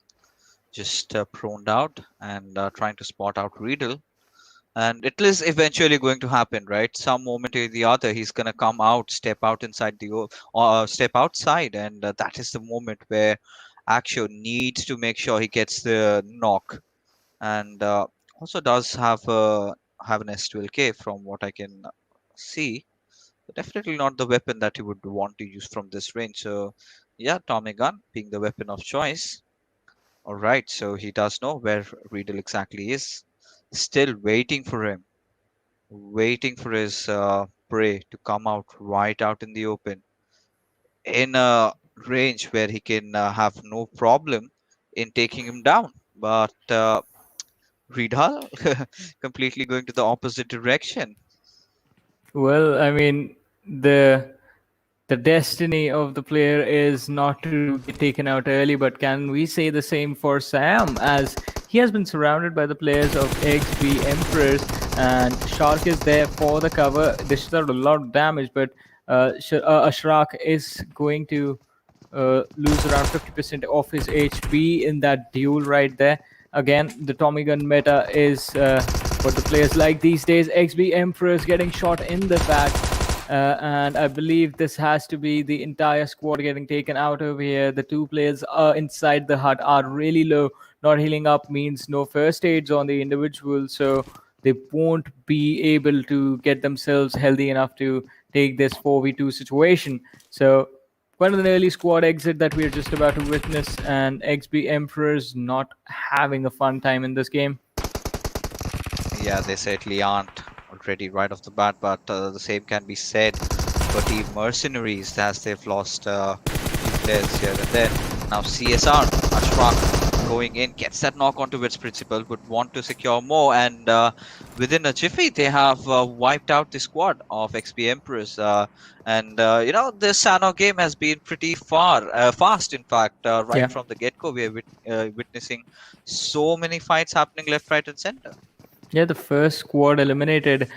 just proned out and trying to spot out Riddle. And it is eventually going to happen, right? Some moment or the other, he's gonna come out, step out inside step outside, and that is the moment where Axio needs to make sure he gets the knock, and also does have an S12K from what I can see. Definitely not the weapon that you would want to use from this range. So, yeah, Tommy gun being the weapon of choice. All right, so he does know where Riedel exactly is. Still waiting for his prey to come out right out in the open in a range where he can have no problem in taking him down. But Riedel completely going to the opposite direction. Well, I mean, the destiny of the player is not to get taken out early, but can we say the same for Sam, as he has been surrounded by the players of XB Emperors, and Shark is there for the cover, dishes out a lot of damage, but Ashraq is going to lose around 50% of his HP in that duel right there. Again, the Tommy gun meta is what the players like these days. XB Emperors getting shot in the back. And I believe this has to be the entire squad getting taken out over here. The two players inside the hut are really low. Not healing up means no first aids on the individual, so they won't be able to get themselves healthy enough to take this 4v2 situation. So quite an early squad exit that we're just about to witness, and XB Emperors not having a fun time in this game. Yeah, they certainly aren't already right off the bat, but the same can be said for Team Mercenaries, as they've lost few players here and there. Now CSR, Ashraf going in, gets that knock onto its principal, would want to secure more, and within a jiffy they have wiped out the squad of XP Emperors. And you know, this Sanhok game has been pretty fast, in fact. Right Yeah. from the get-go, we are witnessing so many fights happening left, right, and center. Yeah, the first squad eliminated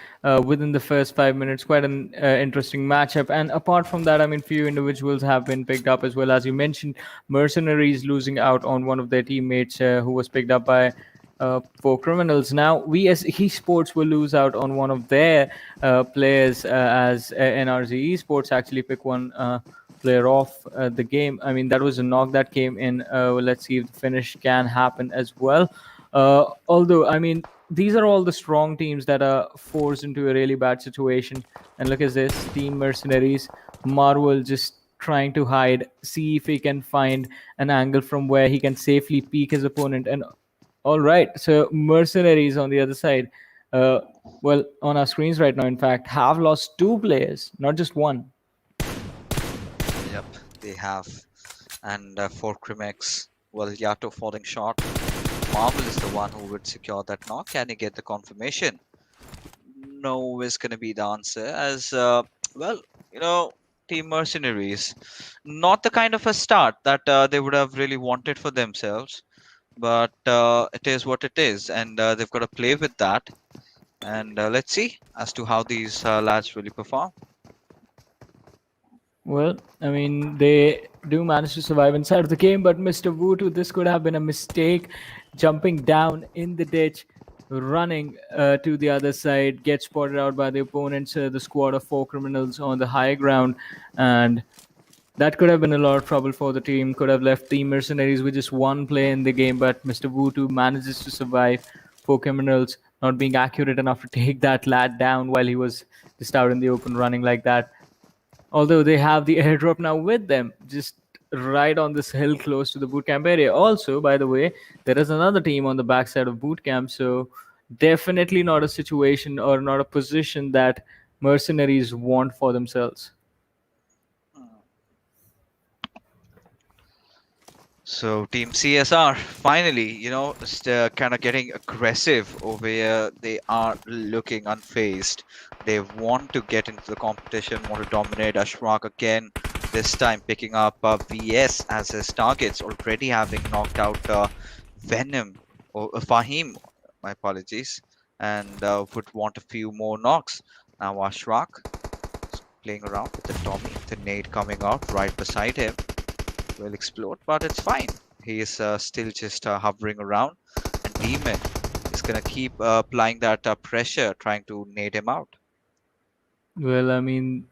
within the first 5 minutes. Quite an interesting matchup. And apart from that, I mean, few individuals have been picked up as well. As you mentioned, Mercenaries losing out on one of their teammates who was picked up by four criminals. Now, we as esports will lose out on one of their players as NRZ Esports actually pick one player off the game. I mean, that was a knock that came in. Well, let's see if the finish can happen as well. Although, I mean, these are all the strong teams that are forced into a really bad situation. And look at this Team Mercenaries. Marvel just trying to hide, see if he can find an angle from where he can safely peek his opponent. And all right, so Mercenaries on the other side, well, on our screens right now, in fact, have lost two players, not just one. Yep, they have. And for CREX, well, Yato falling short. Marvel is the one who would secure that knock. Can he get the confirmation? No is going to be the answer, as, well, you know, Team Mercenaries, not the kind of a start that they would have really wanted for themselves, but it is what it is, and they've got to play with that. And let's see as to how these lads really perform. Well, I mean, they do manage to survive inside of the game, but Mr. Wutu, this could have been a mistake. Jumping down in the ditch, running to the other side, gets spotted out by the opponents, the squad of four criminals on the high ground, and that could have been a lot of trouble for the team. Could have left Team Mercenaries with just one play in the game, but Mr. Wutu manages to survive. Four criminals not being accurate enough to take that lad down while he was just out in the open running like that. Although they have the airdrop now with them, just right on this hill close to the bootcamp area. Also, by the way, there is another team on the backside of bootcamp, so definitely not a situation or not a position that Mercenaries want for themselves. So Team CSR finally, you know, kind of getting aggressive over here. They are looking unfazed. They want to get into the competition, want to dominate. Ashraq again, this time picking up VS as his targets, already having knocked out Venom or Fahim, my apologies, and would want a few more knocks. Now Ashraq playing around with the Tommy, the nade coming out right beside him. Will explode, but it's fine. He is still just hovering around, and Demon is gonna keep applying that pressure, trying to nade him out. Well, I mean,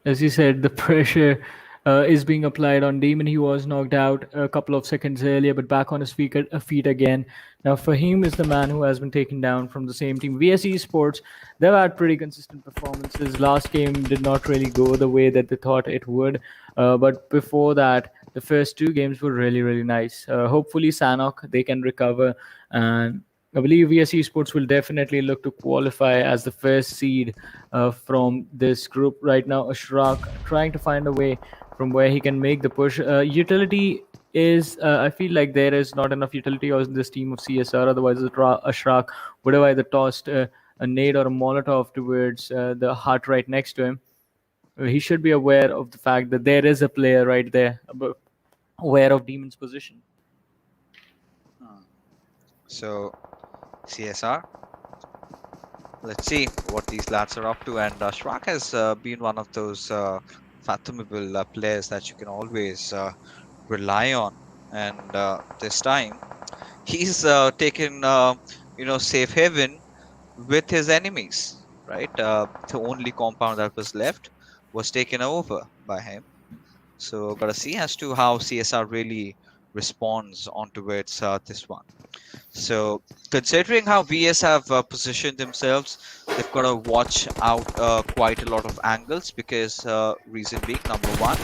as you said, the pressure is being applied on Demon. He was knocked out a couple of seconds earlier, but back on his feet again. Now, Fahim is the man who has been taken down from the same team. VSE Sports, they've had pretty consistent performances. Last game did not really go the way that they thought it would, but before that, the first two games were really, really nice. Hopefully, Sanhok, they can recover, and I believe VSE Sports will definitely look to qualify as the first seed from this group right now. Ashraq trying to find a way from where he can make the push. Utility is, I feel like there is not enough utility on this team of CSR. Otherwise, Ashraq would have either tossed a nade or a Molotov towards the hut right next to him. He should be aware of the fact that there is a player right there, aware of Demon's position. So CSR, let's see what these lads are up to. And Shrak has been one of those fathomable players that you can always rely on. And this time, he's taken, safe haven with his enemies, right? The only compound that was left was taken over by him. So, gotta see as to how CSR really responds onto this one. So, considering how VS have positioned themselves, they've got to watch out quite a lot of angles because reason being, number one,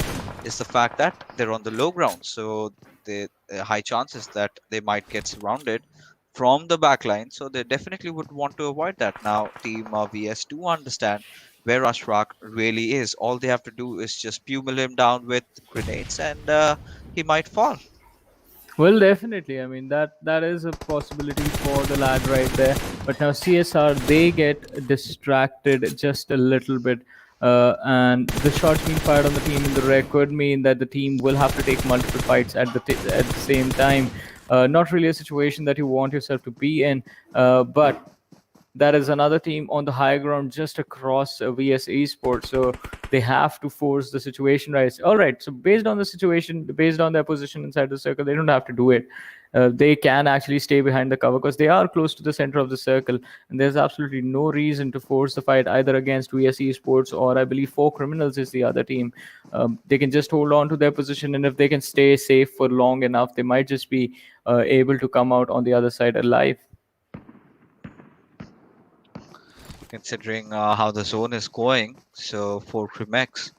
is the fact that they're on the low ground. So, the high chances that they might get surrounded from the backline. So, they definitely would want to avoid that. Now, Team VS do understand where Ashrak really is. All they have to do is just pummel him down with grenades and he might fall. Well, definitely. I mean, that is a possibility for the lad right there. But now CSR, they get distracted just a little bit. And the shots being fired on the team in the red could mean that the team will have to take multiple fights at the same time. Not really a situation that you want yourself to be in. But that is another team on the high ground just across VS Esports. So they have to force the situation right. All right. So based on the situation, based on their position inside the circle, they don't have to do it. They can actually stay behind the cover because they are close to the center of the circle, and there's absolutely no reason to force the fight either against VS Esports or I believe Four Criminals is the other team. They can just hold on to their position, and if they can stay safe for long enough, they might just be able to come out on the other side alive. Considering how the zone is going. So for CREX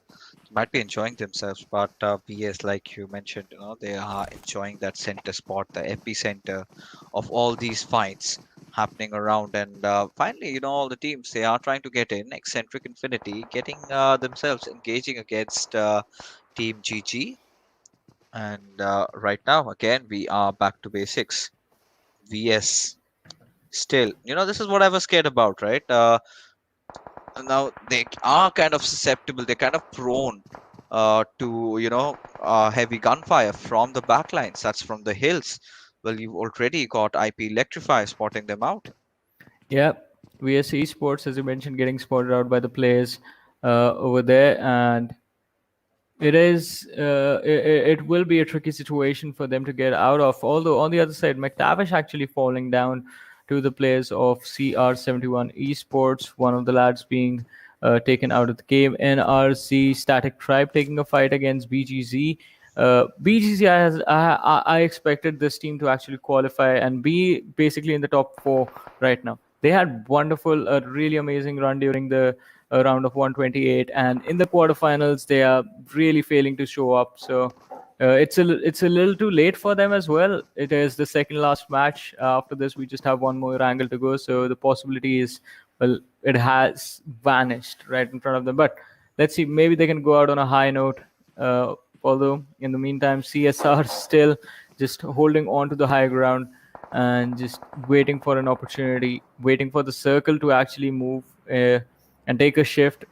might be enjoying themselves, but PS, like you mentioned, they are enjoying that center spot, the epicenter of all these fights happening around. And finally, all the teams they are trying to get in. Exentric Infinity getting themselves engaging against Team GG. And right now, again, we are back to basics. VS still, this is what I was scared about, right? Now they are kind of susceptible, they're kind of prone to heavy gunfire from the backlines, that's from the hills. Well, you've already got IPGeLECTRIFY spotting them out. Yeah, VSeSports, as you mentioned, getting spotted out by the players over there, and it will be a tricky situation for them to get out of. Although on the other side, Mactavish actually falling down to the players of CR71 Esports, one of the lads being taken out of the game. NRC Static Tribe taking a fight against BGZ. BGZ, I expected this team to actually qualify and be basically in the top four right now. They had wonderful, really amazing run during the round of 128, and in the quarterfinals they are really failing to show up. So it's a little too late for them as well. It is the second last match. After this, we just have one more Erangel to go. So the possibility is, well, it has vanished right in front of them. But let's see, maybe they can go out on a high note. Although in the meantime, CSR still just holding on to the high ground and just waiting for an opportunity, waiting for the circle to actually move and take a shift,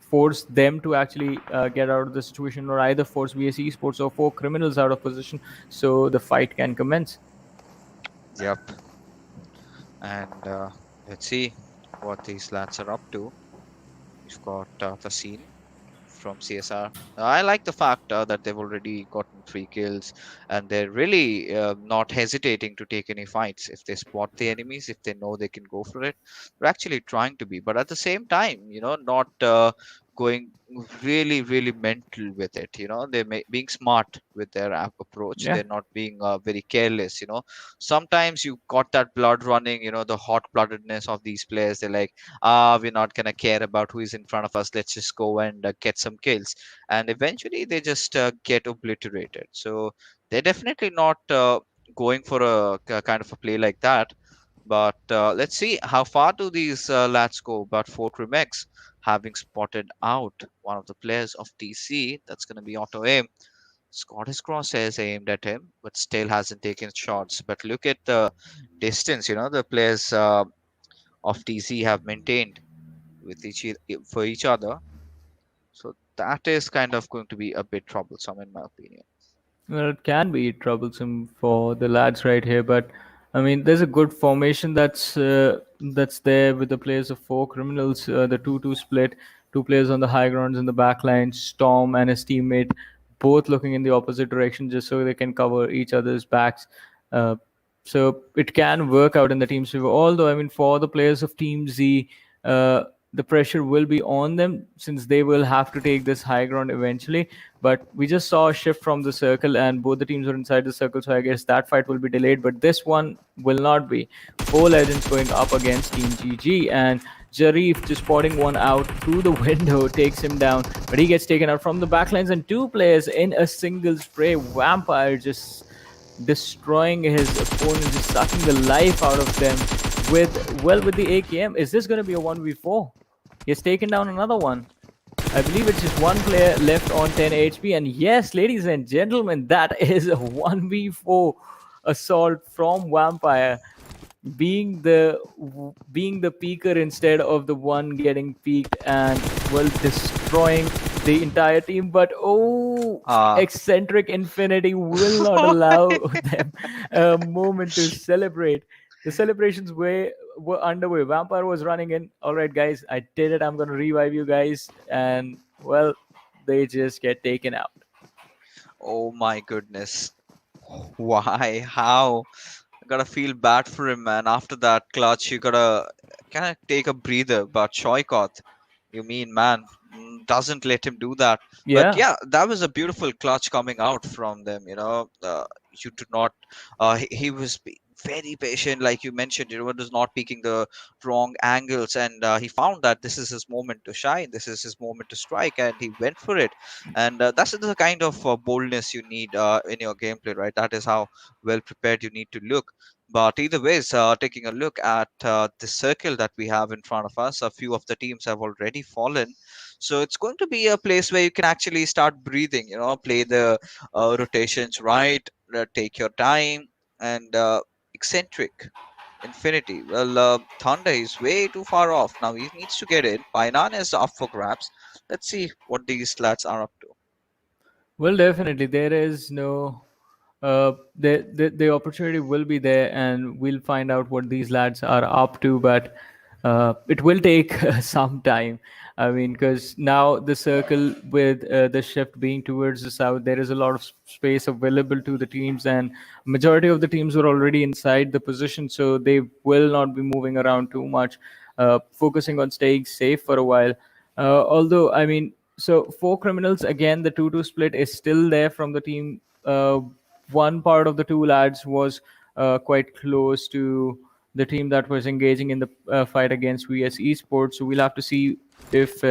force them to actually get out of the situation, or either force VS Esports or Four Criminals out of position so the fight can commence. Yep. And let's see what these lads are up to. We've got the scene from CSR. I like the fact that they've already gotten 3 kills and they're really not hesitating to take any fights. If they spot the enemies, if they know they can go for it, they're actually trying to be. But at the same time, not going really mental with it. They're being smart with their approach. Yeah. They're not being very careless. Sometimes you got that blood running. The hot bloodedness of these players. They're like, we're not gonna care about who is in front of us. Let's just go and get some kills. And eventually they just get obliterated. So they're definitely not going for a kind of a play like that. But let's see how far do these lads go. But for CREX, having spotted out one of the players of TC, that's going to be auto aim. Scottish crosshairs aimed at him, but still hasn't taken shots. But look at the distance, the players of TC have maintained with for each other. So that is kind of going to be a bit troublesome, in my opinion. Well, it can be troublesome for the lads right here, but I mean, there's a good formation that's there with the players of four criminals. The 2-2 split, two players on the high grounds in the back line, Storm and his teammate, both looking in the opposite direction just so they can cover each other's backs. Uh, so it can work out in the team's favor. Although, I mean, for the players of Team Z, uh, the pressure will be on them since they will have to take this high ground eventually. But we just saw a shift from the circle, and both the teams are inside the circle, so I guess that fight will be delayed. But this one will not be. Four legends going up against Team GG, and Jarif just spotting one out through the window takes him down, but he gets taken out from the backlines, and two players in a single spray. Vampire just destroying his opponent, just sucking the life out of them with the AKM. Is this going to be a 1v4? He has taken down another one. I believe it's just one player left on 10 HP, and yes, ladies and gentlemen, that is a 1v4 assault from Vampire, being the peaker instead of the one getting peaked, and well, destroying the entire team. But Exentric Infinity will not allow them a moment to celebrate. The celebrations were underway. Vampire was running in. All right, guys, I did it. I'm going to revive you guys. And, well, they just get taken out. Oh my goodness. Why? How? I gotta feel bad for him, man. After that clutch, you gotta kind of take a breather. But Shoykot, you mean, man, doesn't let him do that. But Yeah. yeah, that was a beautiful clutch coming out from them. You do not. He was very patient, like you mentioned. Was not picking the wrong angles, and he found that this is his moment to shine. This is his moment to strike, and he went for it. And that's the kind of boldness you need in your gameplay, right? That is how well prepared you need to look. But either ways, taking a look at the circle that we have in front of us, a few of the teams have already fallen. So it's going to be a place where you can actually start breathing, play the rotations right, take your time, and Excentric Infinity. Well, Thunder is way too far off. Now he needs to get in. Painan is up for grabs. Let's see what these lads are up to. Well, definitely. There is no. The opportunity will be there, and we'll find out what these lads are up to. But it will take some time. I mean, because now the circle with the shift being towards the south, there is a lot of space available to the teams, and majority of the teams were already inside the position, so they will not be moving around too much, focusing on staying safe for a while. Although, I mean, so four criminals again, the 2-2 split is still there from the team. One part of the two lads was quite close to the team that was engaging in the fight against VS Esports. So we'll have to see if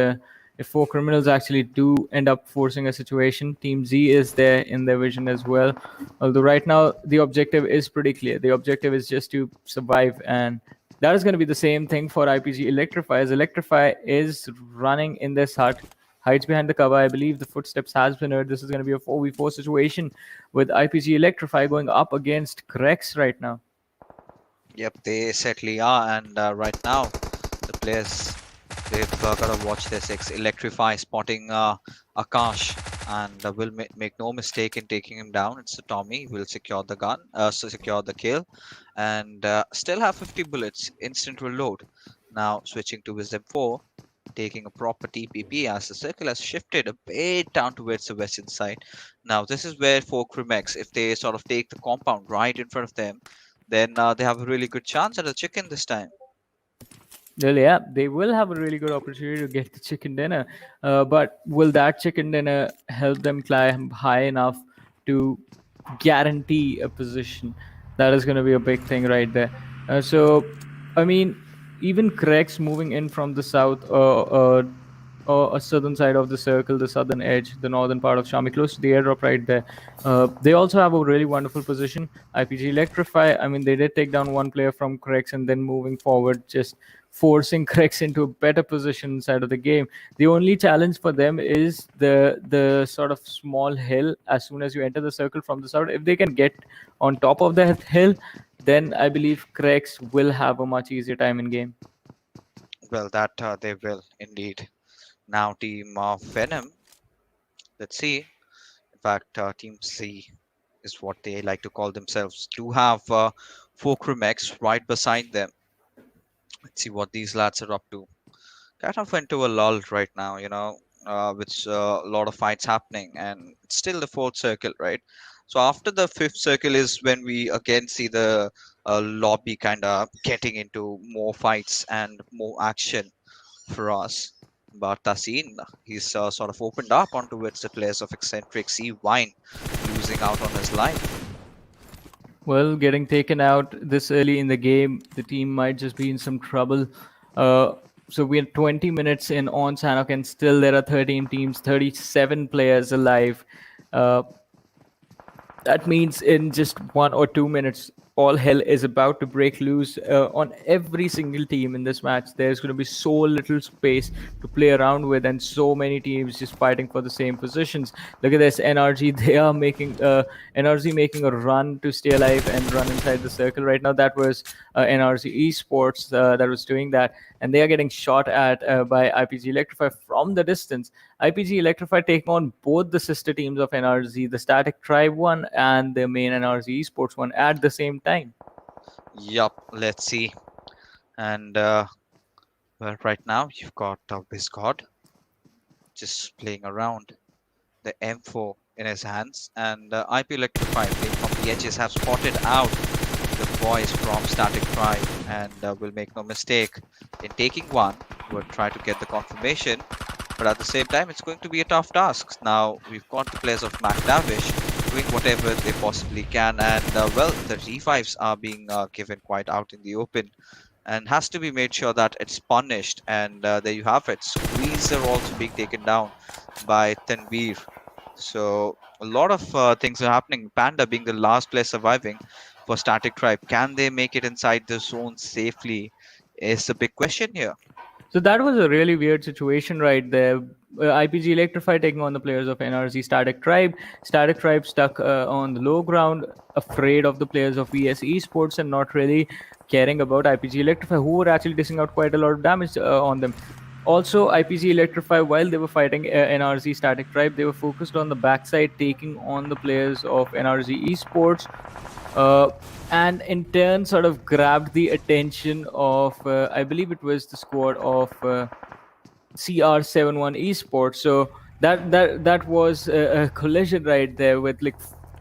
four criminals actually do end up forcing a situation. Team Z is there in their vision as well. Although right now the objective is pretty clear. The objective is just to survive, and that is going to be the same thing for IPGeLECTRIFY, as Electrify is running in this hut, hides behind the cover. I believe the footsteps has been heard. This is going to be a 4v4 situation with IPGeLECTRIFY going up against CREX right now. Yep, they certainly are. And right now, the players, they've got to watch their six. Electrify spotting Akash, and will make no mistake in taking him down. It's a Tommy. Will secure the gun, secure the kill, and still have 50 bullets. Instant reload. Now switching to Wisdom 4, taking a proper TPP as the circle has shifted a bit down towards the western side. Now this is where for CREX, if they sort of take the compound right in front of them, then they have a really good chance at a chicken this time. Well, yeah, they will have a really good opportunity to get the chicken dinner. But will that chicken dinner help them climb high enough to guarantee a position? That is going to be a big thing right there. I mean, even CREX moving in from the south, or a southern side of the circle, the southern edge, the northern part of Shami, close to the airdrop right there. They also have a really wonderful position. IPG Electrify, I mean, they did take down one player from CREX, and then moving forward, just forcing CREX into a better position inside of the game. The only challenge for them is the sort of small hill as soon as you enter the circle from the south. If they can get on top of that hill, then I believe CREX will have a much easier time in game. Well, that they will indeed. Now, Team Venom. Let's see. In fact, Team C is what they like to call themselves. Do have four CREX right beside them. Let's see what these lads are up to. Kind of into a lull right now, with a lot of fights happening, and it's still the fourth circle, right? So after the fifth circle is when we again see the lobby kind of getting into more fights and more action for us. But Tasin, he's sort of opened up onto the players of Exentric C Wine, losing out on his life. Well, getting taken out this early in the game, the team might just be in some trouble. Uh, so we're 20 minutes in on Sanhok, and still there are 13 teams, 37 players alive. Uh, that means in just 1 or 2 minutes, all hell is about to break loose on every single team in this match. There's going to be so little space to play around with, and so many teams just fighting for the same positions. Look at this NRG; they are making NRG making a run to stay alive and run inside the circle right now. That was NRG Esports that was doing that, and they are getting shot at by IPGeLECTRIFY from the distance. IPGeLECTRIFY taking on both the sister teams of NRG, the Static Tribe one and the main NRG Esports one at the same time. Yup, let's see. And well, right now you've got Biscod just playing around, the M4 in his hands, and IP Electrify playing from the edges have spotted out the boys from Static Tribe, and will make no mistake in taking one. Will try to get the confirmation, but at the same time, it's going to be a tough task. Now we've got the players of Mactavish doing whatever they possibly can, and well, the revives are being given quite out in the open, and has to be made sure that it's punished. And there you have it. Squeezer also being taken down by Tanveer. So a lot of things are happening. Panda being the last player surviving for Static Tribe. Can they make it inside the zone safely? Is the big question here. So that was a really weird situation right there. IPGeLECTRIFY taking on the players of NRG Static Tribe. Static Tribe stuck on the low ground, afraid of the players of VSeSports and not really caring about IPGeLECTRIFY, who were actually dishing out quite a lot of damage on them. Also, IPGeLECTRIFY, while they were fighting NRG Static Tribe, they were focused on the backside, taking on the players of NRG Esports, and in turn sort of grabbed the attention of I believe it was the squad of CR71 Esports. So that was a collision right there with like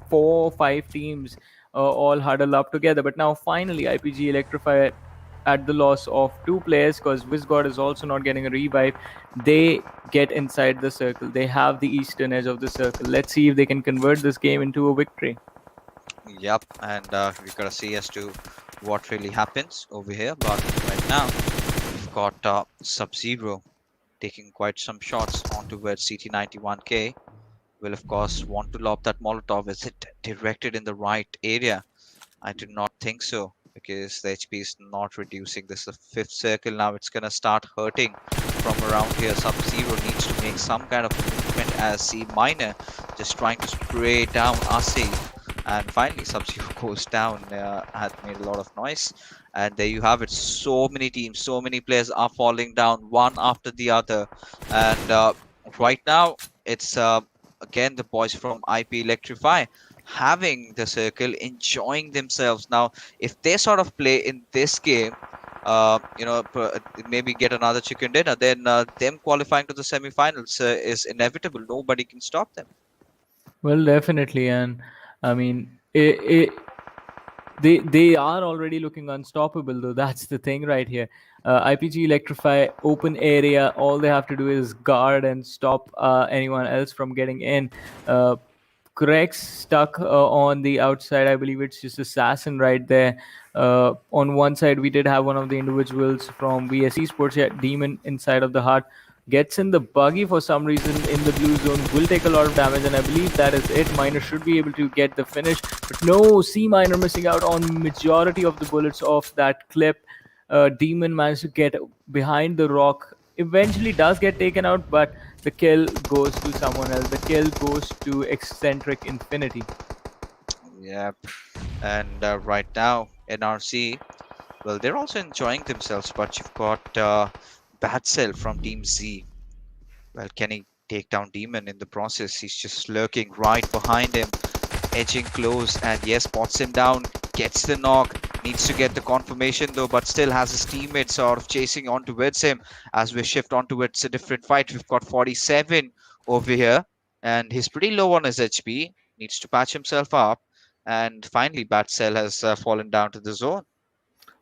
4 or 5 teams all huddled up together. But now finally IPGeLECTRIFY, at the loss of 2 players, because Vizgod is also not getting a revive, they get inside the circle. They have the eastern edge of the circle. Let's see if they can convert this game into a victory. Yep, and we gotta see as to what really happens over here. But right now, we've got Sub-Zero taking quite some shots on towards CT91K. Will of course want to lob that Molotov. Is it directed in the right area? I do not think so, because the HP is not reducing. This is the fifth circle now. It's gonna start hurting from around here. Sub-Zero needs to make some kind of movement as C Minor just trying to spray down Asi. And finally, Sub-Zero goes down. Has made a lot of noise. And there you have it. So many teams, so many players are falling down one after the other. And right now, it's again the boys from IP Electrify having the circle, enjoying themselves. Now, if they sort of play in this game, maybe get another chicken dinner, then them qualifying to the semifinals is inevitable. Nobody can stop them. Well, definitely, and I mean, they are already looking unstoppable though. That's the thing right here. IPG Electrify, open area. All they have to do is guard and stop anyone else from getting in. CREX stuck on the outside. I believe it's just Assassin right there. On one side, we did have one of the individuals from VSeSports, yeah, Demon inside of the heart. Gets in the buggy for some reason in the blue zone, will take a lot of damage, and I believe that is it. Miner should be able to get the finish, but no, C Miner missing out on majority of the bullets of that clip. Demon managed to get behind the rock, eventually does get taken out, but the kill goes to someone else. The kill goes to Exentric Infinity. Yep. And right now, NRC, well, they're also enjoying themselves, but you've got Bad Cell from Team Z. Well, can he take down Demon in the process? He's just lurking right behind him, edging close, and yes, spots him down, gets the knock, needs to get the confirmation though, but still has his teammates sort of chasing on towards him. As we shift on towards a different fight, we've got 47 over here, and he's pretty low on his HP, needs to patch himself up, and finally Bad Cell has fallen down to the zone.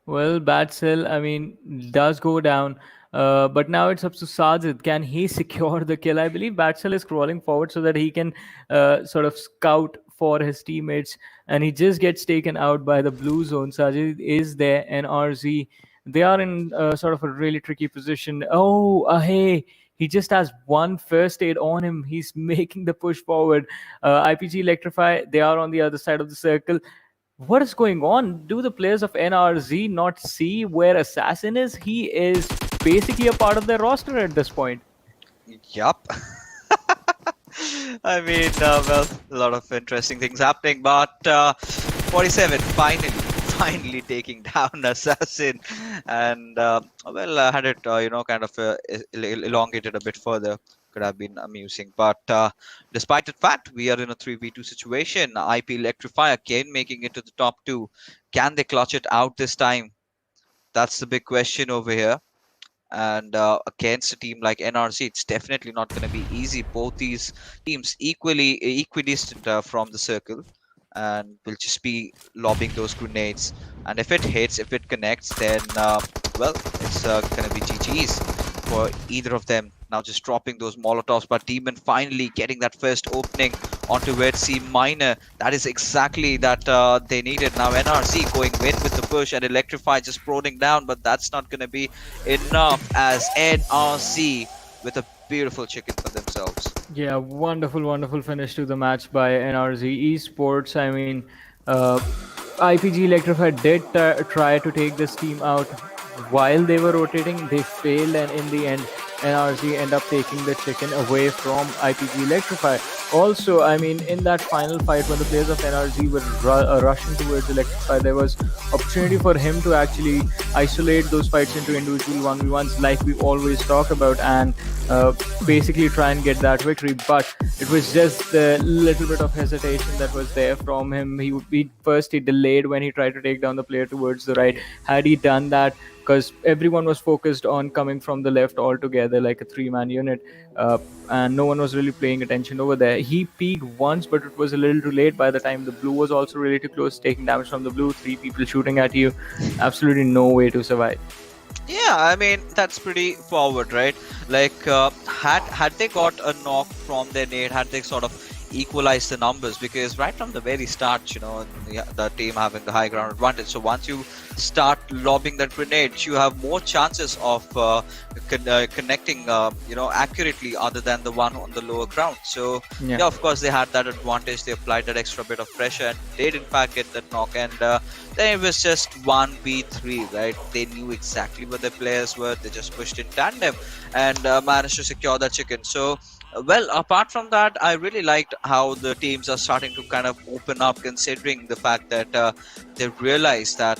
Well, Bad Cell, I mean, does go down. But now it's up to Sajid. Can he secure the kill? I believe Bad Cell is crawling forward so that he can sort of scout for his teammates. And he just gets taken out by the blue zone. Sajid is there, and RZ. They are in sort of a really tricky position. Oh, hey. He just has one first aid on him. He's making the push forward. IPG Electrify, they are on the other side of the circle. What is going on? Do the players of NRZ not see where Assassin is? He is basically a part of their roster at this point. Yup. I mean, well, a lot of interesting things happening, but 47 finally taking down Assassin, and well, had it kind of elongated a bit further, could have been amusing. But despite the fact we are in a 3v2 situation, IPGeLECTRIFY again making it to the top 2. Can they clutch it out this time? That's the big question over here. And against a team like NRC, it's definitely not going to be easy. Both these teams equidistant from the circle, and will just be lobbing those grenades. And if it hits, if it connects, then well, it's going to be GG's for either of them. Now just dropping those Molotovs, but Demon finally getting that first opening onto Red C Minor. That is exactly that they needed. Now NRC going in with the push, and Electrify just prodding down, but that's not going to be enough, as NRC with a beautiful chicken for themselves. Yeah, wonderful finish to the match by NRZ Esports. I mean, IPGeLECTRIFY did try to take this team out while they were rotating. They failed, and in the end, NRZ end up taking the chicken away from IPGeLECTRIFY. Also, I mean, in that final fight when the players of NRZ were rushing towards Electrify, there was opportunity for him to actually isolate those fights into individual 1v1s like we always talk about, and basically try and get that victory. But it was just the little bit of hesitation that was there from him. He delayed when he tried to take down the player towards the right. Had he done that, because everyone was focused on coming from the left all together like a 3-man unit, and no one was really paying attention over there. He peeked once, but it was a little too late. By the time the blue was also really too close, taking damage from the blue, 3 people shooting at you, absolutely no way to survive. Yeah, I mean, that's pretty forward, right? Like, had they got a knock from their nade, had they sort of equalized the numbers, because right from the very start, the team having the high ground advantage. So once you start lobbing that grenade, you have more chances of connecting, accurately, other than the one on the lower ground. So yeah, of course they had that advantage. They applied that extra bit of pressure and did in fact get that knock. And then it was just 1v3, right? They knew exactly where their players were. They just pushed in tandem and managed to secure that chicken. So well, apart from that, I really liked how the teams are starting to kind of open up, considering the fact that they realize that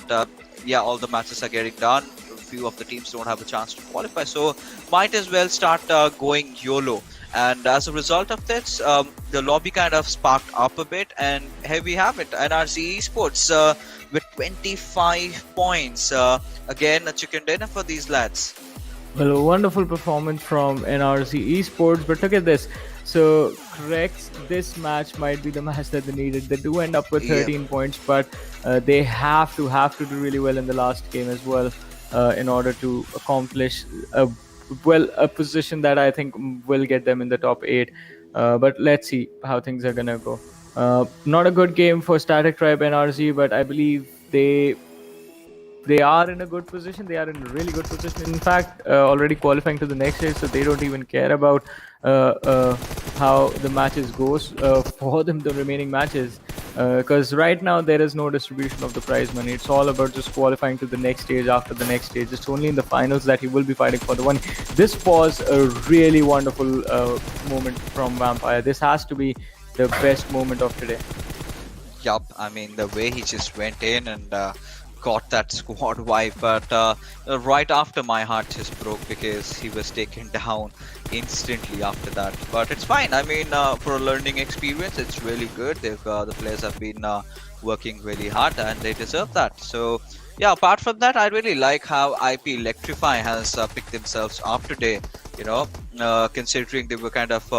all the matches are getting done. A few of the teams don't have a chance to qualify, so might as well start going YOLO. And as a result of this, the lobby kind of sparked up a bit, and here we have it. NRC Esports with 25 points. Again, a chicken dinner for these lads. Well, a wonderful performance from NRC Esports, but look at this. So CREX, this match might be the match that they needed. They do end up with 13 points, but they have to do really well in the last game as well in order to accomplish a position that I think will get them in the top 8. But let's see how things are gonna go. Not a good game for Static Tribe NRZ, but I believe they are in a good position. They are in a really good position. In fact, already qualifying to the next stage, so they don't even care about how the matches goes for them, the remaining matches. Because right now there is no distribution of the prize money. It's all about just qualifying to the next stage after the next stage. It's only in the finals that he will be fighting for the one. This was a really wonderful moment from Vampire. This has to be the best moment of today. Yup, I mean, the way he just went in and got that squad wipe, but right after my heart just broke because he was taken down instantly after that. But it's fine. I mean, for a learning experience, it's really good. The players have been working really hard and they deserve that. So yeah, apart from that, I really like how IPGeLECTRIFY has picked themselves up today. You know, considering they were kind of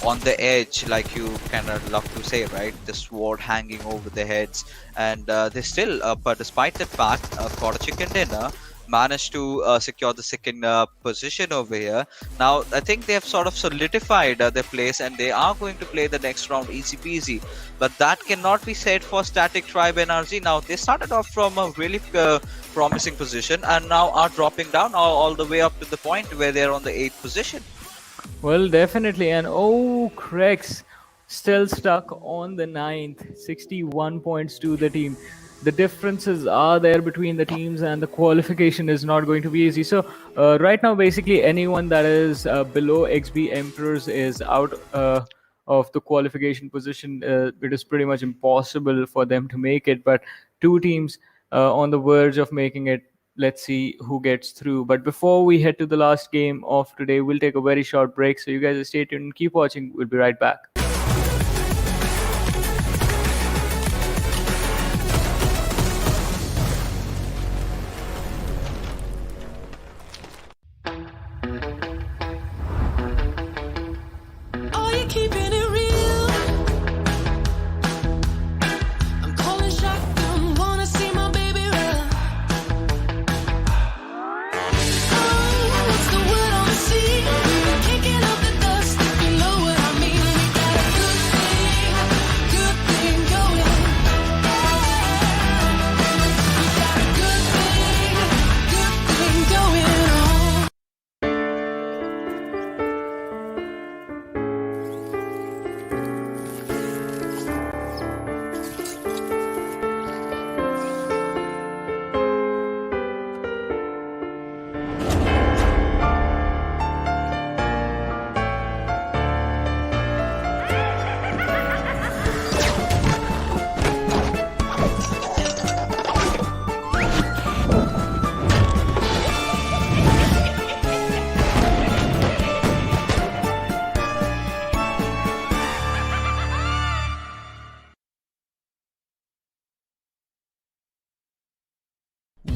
on the edge, like you kind of love to say, right? The sword hanging over their heads, and they still, but despite that fact, got a chicken dinner, managed to secure the second position over here. Now, I think they have sort of solidified their place, and they are going to play the next round easy peasy. But that cannot be said for Static Tribe NRZ. Now, they started off from a really promising position and now are dropping down all the way up to the point where they're on the 8th position. Well, definitely. And CREX still stuck on the 9th, 61 points to the team. The differences are there between the teams, and the qualification is not going to be easy. So right now, basically anyone that is below XB Emperors is out of the qualification position. It is pretty much impossible for them to make it, but two teams on the verge of making it. Let's see who gets through. But before we head to the last game of today, we'll take a very short break. So you guys stay tuned and keep watching. We'll be right back. Are you keeping it real? I'm calling shotgun, wanna see my baby run. Oh, what's the word on the sea? Kicking up the dust, you know what I mean. We got a good thing going. We got a good thing going on.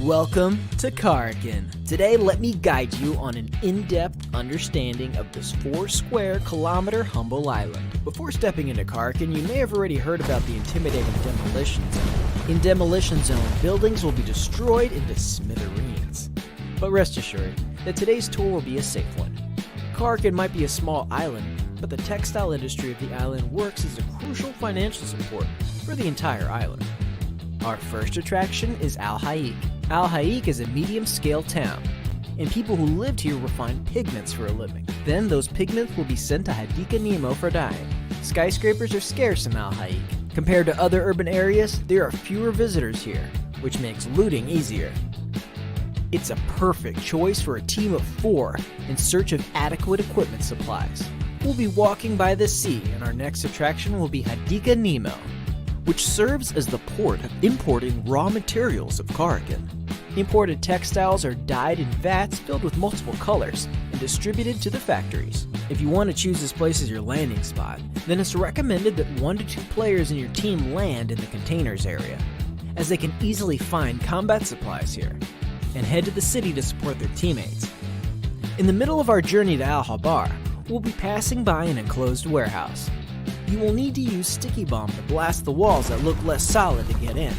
Welcome to Karkin. Today, let me guide you on an in-depth understanding of this 4-square-kilometer humble island. Before stepping into Karkin, you may have already heard about the intimidating Demolition Zone. In Demolition Zone, buildings will be destroyed into smithereens. But rest assured that today's tour will be a safe one. Karkin might be a small island, but the textile industry of the island works as a crucial financial support for the entire island. Our first attraction is Al Haik. Al Haik is a medium-scale town, and people who lived here refine pigments for a living. Then those pigments will be sent to Hadika Nemo for dyeing. Skyscrapers are scarce in Al Haik. Compared to other urban areas, there are fewer visitors here, which makes looting easier. It's a perfect choice for a team of 4 in search of adequate equipment supplies. We'll be walking by the sea, and our next attraction will be Hadika Nemo, which serves as the port of importing raw materials of Karkin. Imported textiles are dyed in vats filled with multiple colors and distributed to the factories. If you want to choose this place as your landing spot, then it's recommended that 1 to 2 players in your team land in the containers area, as they can easily find combat supplies here, and head to the city to support their teammates. In the middle of our journey to Al Habar, we'll be passing by an enclosed warehouse. You will need to use sticky bomb to blast the walls that look less solid to get in.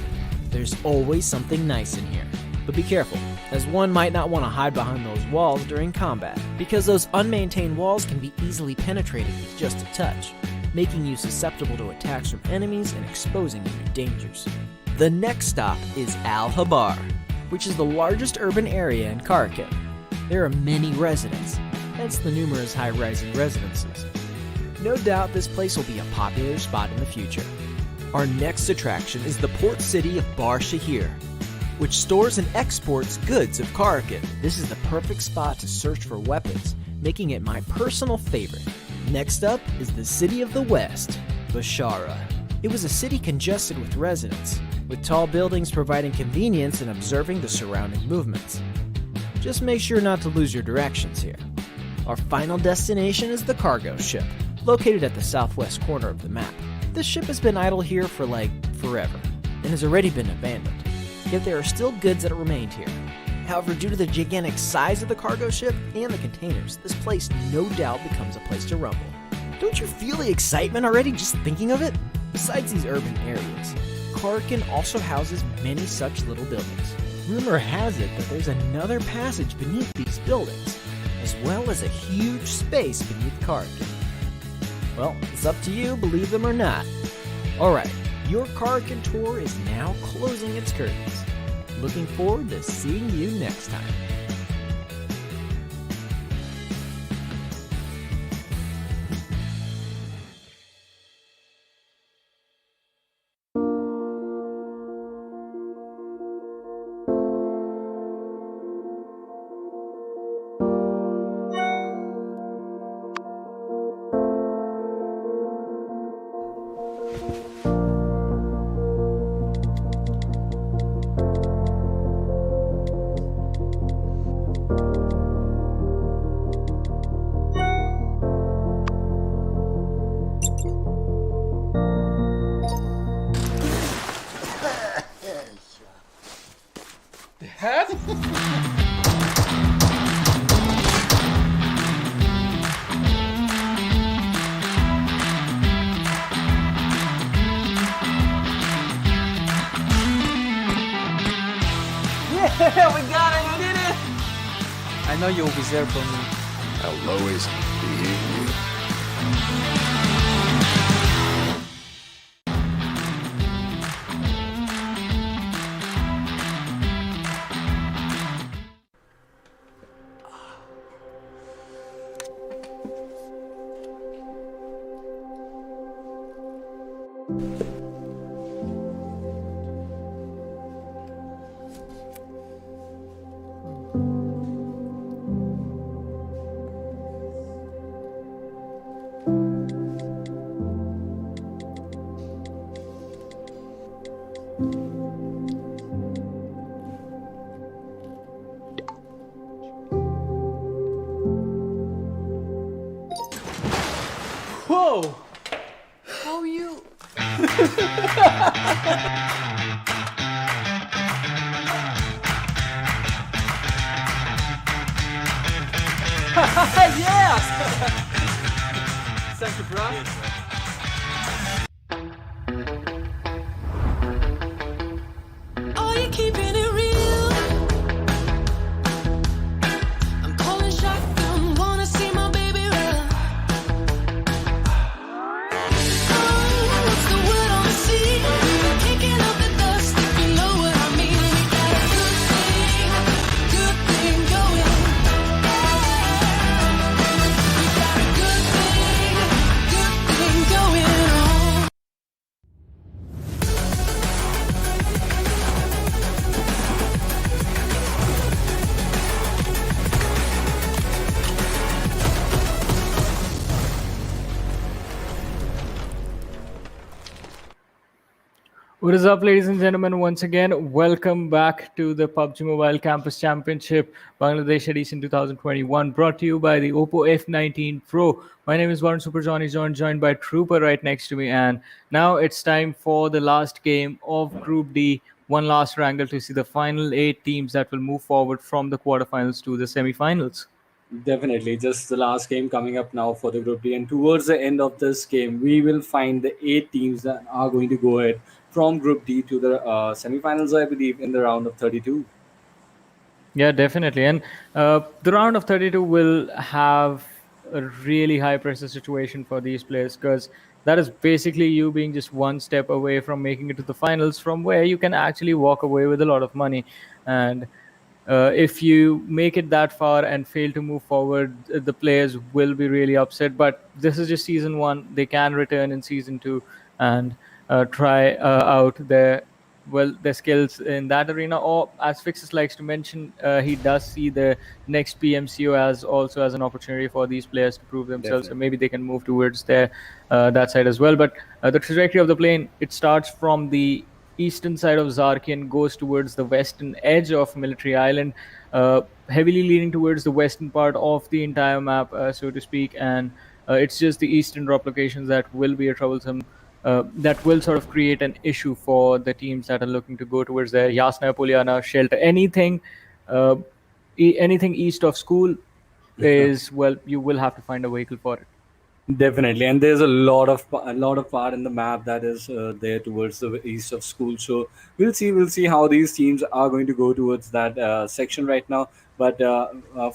There's always something nice in here. But be careful, as one might not want to hide behind those walls during combat, because those unmaintained walls can be easily penetrated with just a touch, making you susceptible to attacks from enemies and exposing you to dangers. The next stop is Al Habar, which is the largest urban area in Karakin. There are many residents, hence the numerous high-rising residences. No doubt this place will be a popular spot in the future. Our next attraction is the port city of Bar Shahir, which stores and exports goods of Karakin. This is the perfect spot to search for weapons, making it my personal favorite. Next up is the city of the West, Bashara. It was a city congested with residents, with tall buildings providing convenience in observing the surrounding movements. Just make sure not to lose your directions here. Our final destination is the cargo ship, located at the southwest corner of the map. This ship has been idle here for forever, and has already been abandoned. Yet there are still goods that remained here. However, due to the gigantic size of the cargo ship and the containers, this place no doubt becomes a place to rumble. Don't you feel the excitement already just thinking of it? Besides these urban areas, Karakin also houses many such little buildings. Rumor has it that there's another passage beneath these buildings, as well as a huge space beneath Karakin. Well, it's up to you, believe them or not. Alright, your Karakin tour is now closing its curtains. Looking forward to seeing you next time. Yeah, we got it, we did it! I know you'll be there for me. I'll always be here. Whoa! How you? Yes! Thank you, bro. Are you keeping it real? I'm calling shotgun, wanna see my baby run. Oh, what's the word on the sea? Kicking up the dust, if you know what I mean. We got a good thing going. We got a good thing going on. What is up, ladies and gentlemen? Once again, welcome back to the PUBG Mobile Campus Championship Bangladesh Edition 2021, brought to you by the Oppo F19 Pro. My name is Varun Super Johnny, joined by Trooper right next to me, and now it's time for the last game of Group D. One last wrangle to see the final 8 teams that will move forward from the quarterfinals to the semifinals. Definitely, just the last game coming up now for the Group D, and towards the end of this game, we will find the 8 teams that are going to go ahead from Group D to the semifinals, I believe, in the round of 32. Yeah, definitely. And the round of 32 will have a really high pressure situation for these players, because that is basically you being just one step away from making it to the finals, from where you can actually walk away with a lot of money. And if you make it that far and fail to move forward, the players will be really upset. But this is just season one. They can return in season two and try out their skills in that arena. Or, as Fixes likes to mention, he does see the next PMCO as also as an opportunity for these players to prove themselves. So Definitely. maybe they can move towards that side as well. But the trajectory of the plane, it starts from the eastern side of Zarkian, goes towards the western edge of Military Island, heavily leaning towards the western part of the entire map, so to speak. And it's just the eastern drop locations that will be a troublesome, that will sort of create an issue for the teams that are looking to go towards there. Yasna, Poliana, Shelter, uh, anything east of school is, well, you will have to find a vehicle for it. Definitely, and there's a lot of part in the map that is there towards the east of school. So we'll see how these teams are going to go towards that section right now. But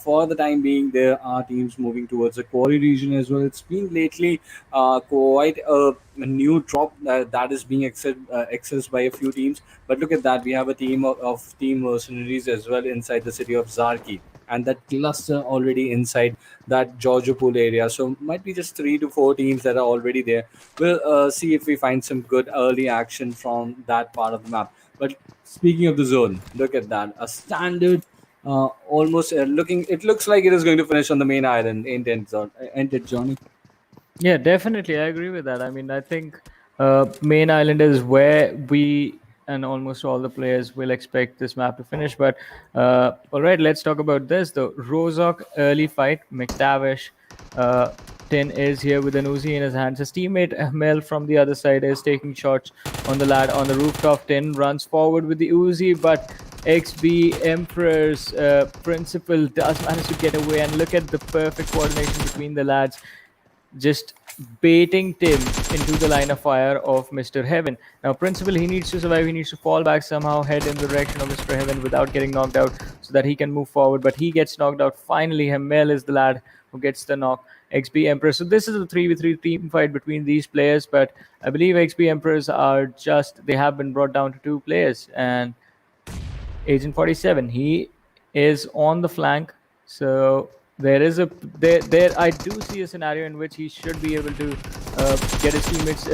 for the time being, there are teams moving towards the quarry region as well. It's been lately quite a new drop that is being accessed by a few teams. But look at that, we have a team of team mercenaries as well inside the city of Zarki, and that cluster already inside that Georgia pool area. So might be just 3 to 4 teams that are already there. We'll see if we find some good early action from that part of the map. But speaking of the zone, look at that, a standard. Almost looking. It looks like it is going to finish on the main island. Ain't it, Johnny? Yeah, definitely. I agree with that. I mean, I think main island is where we and almost all the players will expect this map to finish. But all right, let's talk about this. The Rozok early fight. Mactavish, uh, Tin is here with an Uzi in his hands. His teammate Mel from the other side is taking shots on the lad on the rooftop. Tin runs forward with the Uzi, but XB Emperor's principal does manage to get away. And look at the perfect coordination between the lads, just baiting Tim into the line of fire of Mr. Heaven. Now, Principal, he needs to survive. He needs to fall back somehow, head in the direction of Mr. Heaven without getting knocked out so that he can move forward. But he gets knocked out. Finally, Hamel is the lad who gets the knock. XP Emperor. So this is a 3v3 team fight between these players, but I believe XP Emperors are they have been brought down to 2 players. And Agent 47, he is on the flank. So there I do see a scenario in which he should be able to get his teammates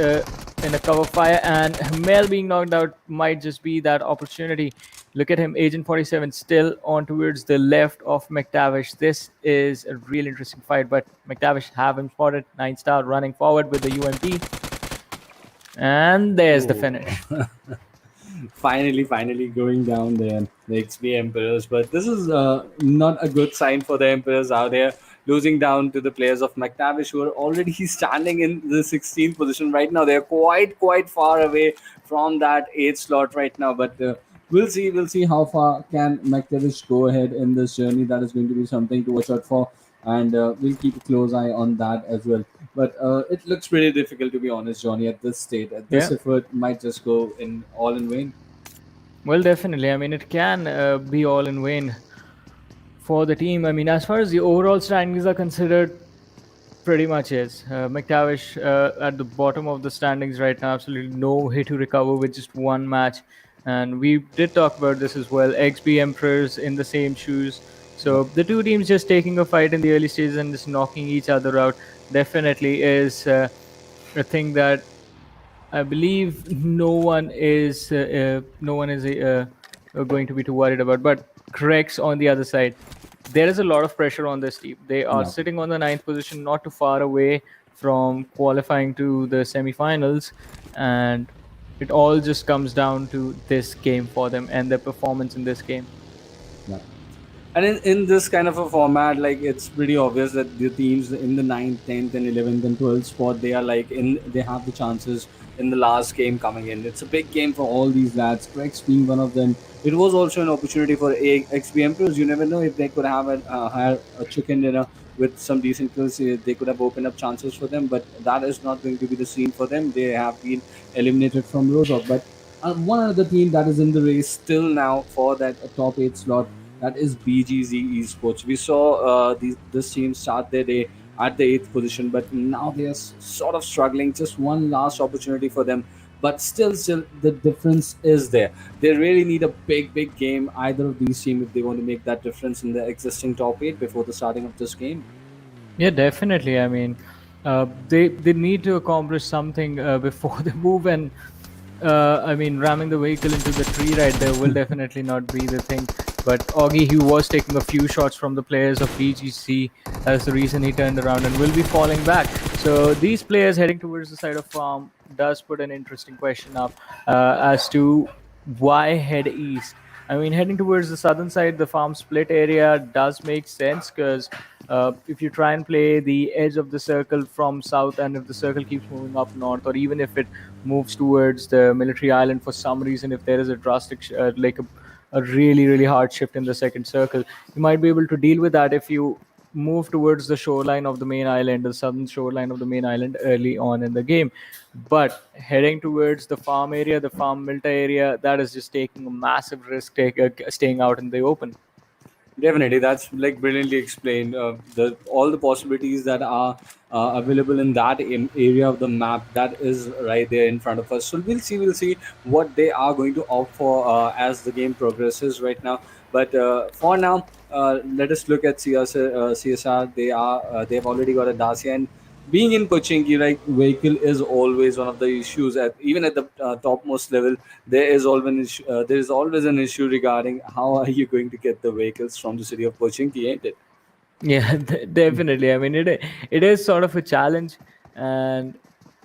in a cover fire, and Mel being knocked out might just be that opportunity. Look at him, Agent 47 still on towards the left of Mactavish. This is a real interesting fight, but Mactavish have him spotted. 9-star running forward with the UMP, and there's the finish. Finally going down there, the XP Emperors. But this is not a good sign for the Emperors out there, losing down to the players of Mactavish, who are already standing in the 16th position right now. They're quite far away from that 8th slot right now. But we'll see how far can Mactavish go ahead in this journey. That is going to be something to watch out for, and we'll keep a close eye on that as well. But it looks pretty difficult, to be honest, Johnny, at this state. At this Yeah. effort might just go in all in vain. Well, definitely. I mean, it can be all in vain for the team. I mean, as far as the overall standings are considered, pretty much is. Mactavish at the bottom of the standings right now, absolutely no way to recover with just one match. And we did talk about this as well. XP Emperors in the same shoes. So the two teams just taking a fight in the early stages and just knocking each other out definitely is a thing that I believe no one is going to be too worried about. But CREX on the other side, there is a lot of pressure on this team. They are Yeah. sitting on the 9th position, not too far away from qualifying to the semifinals, and it all just comes down to this game for them and their performance in this game. Yeah. And in this kind of a format, like it's pretty obvious that the teams in the ninth, 10th, and 11th and 12th spot, they are like they have the chances in the last game coming in. It's a big game for all these lads, CREX being one of them. It was also an opportunity for XBM because you never know if they could have had a chicken dinner with some decent kills. They could have opened up chances for them, but that is not going to be the scene for them. They have been eliminated from Rozok. But one other team that is in the race still now for that top 8 slot, that is BGZ Esports. We saw this team start their day at the 8th position, but now they are sort of struggling. Just one last opportunity for them, but still, the difference is there. They really need a big game, either of these teams, if they want to make that difference in the existing top 8 before the starting of this game. Yeah, definitely. I mean, they need to accomplish something before they move, and I mean, ramming the vehicle into the tree right there will definitely not be the thing. But Augie, he was taking a few shots from the players of BGC. That's the reason he turned around and will be falling back. So these players heading towards the side of farm does put an interesting question up as to why head east. I mean, heading towards the southern side, the farm split area does make sense because if you try and play the edge of the circle from south, and if the circle keeps moving up north, or even if it moves towards the military island for some reason, if there is a drastic, a really hard shift in the second circle, you might be able to deal with that if you move towards the shoreline of the main island, the southern shoreline of the main island early on in the game. But heading towards the farm area, the farm milta area, that is just taking a massive risk, staying out in the open. Definitely, that's like brilliantly explained. The all the possibilities that are available in that area of the map, that is right there in front of us. So we'll see what they are going to opt for as the game progresses right now. But for now, let us look at CSR. They've already got a Dacia, and being in Pochinki, like vehicle is always one of the issues. Even at the topmost level, there is always an issue regarding how are you going to get the vehicles from the city of Pochinki, ain't it? Yeah, definitely. I mean, it is sort of a challenge, and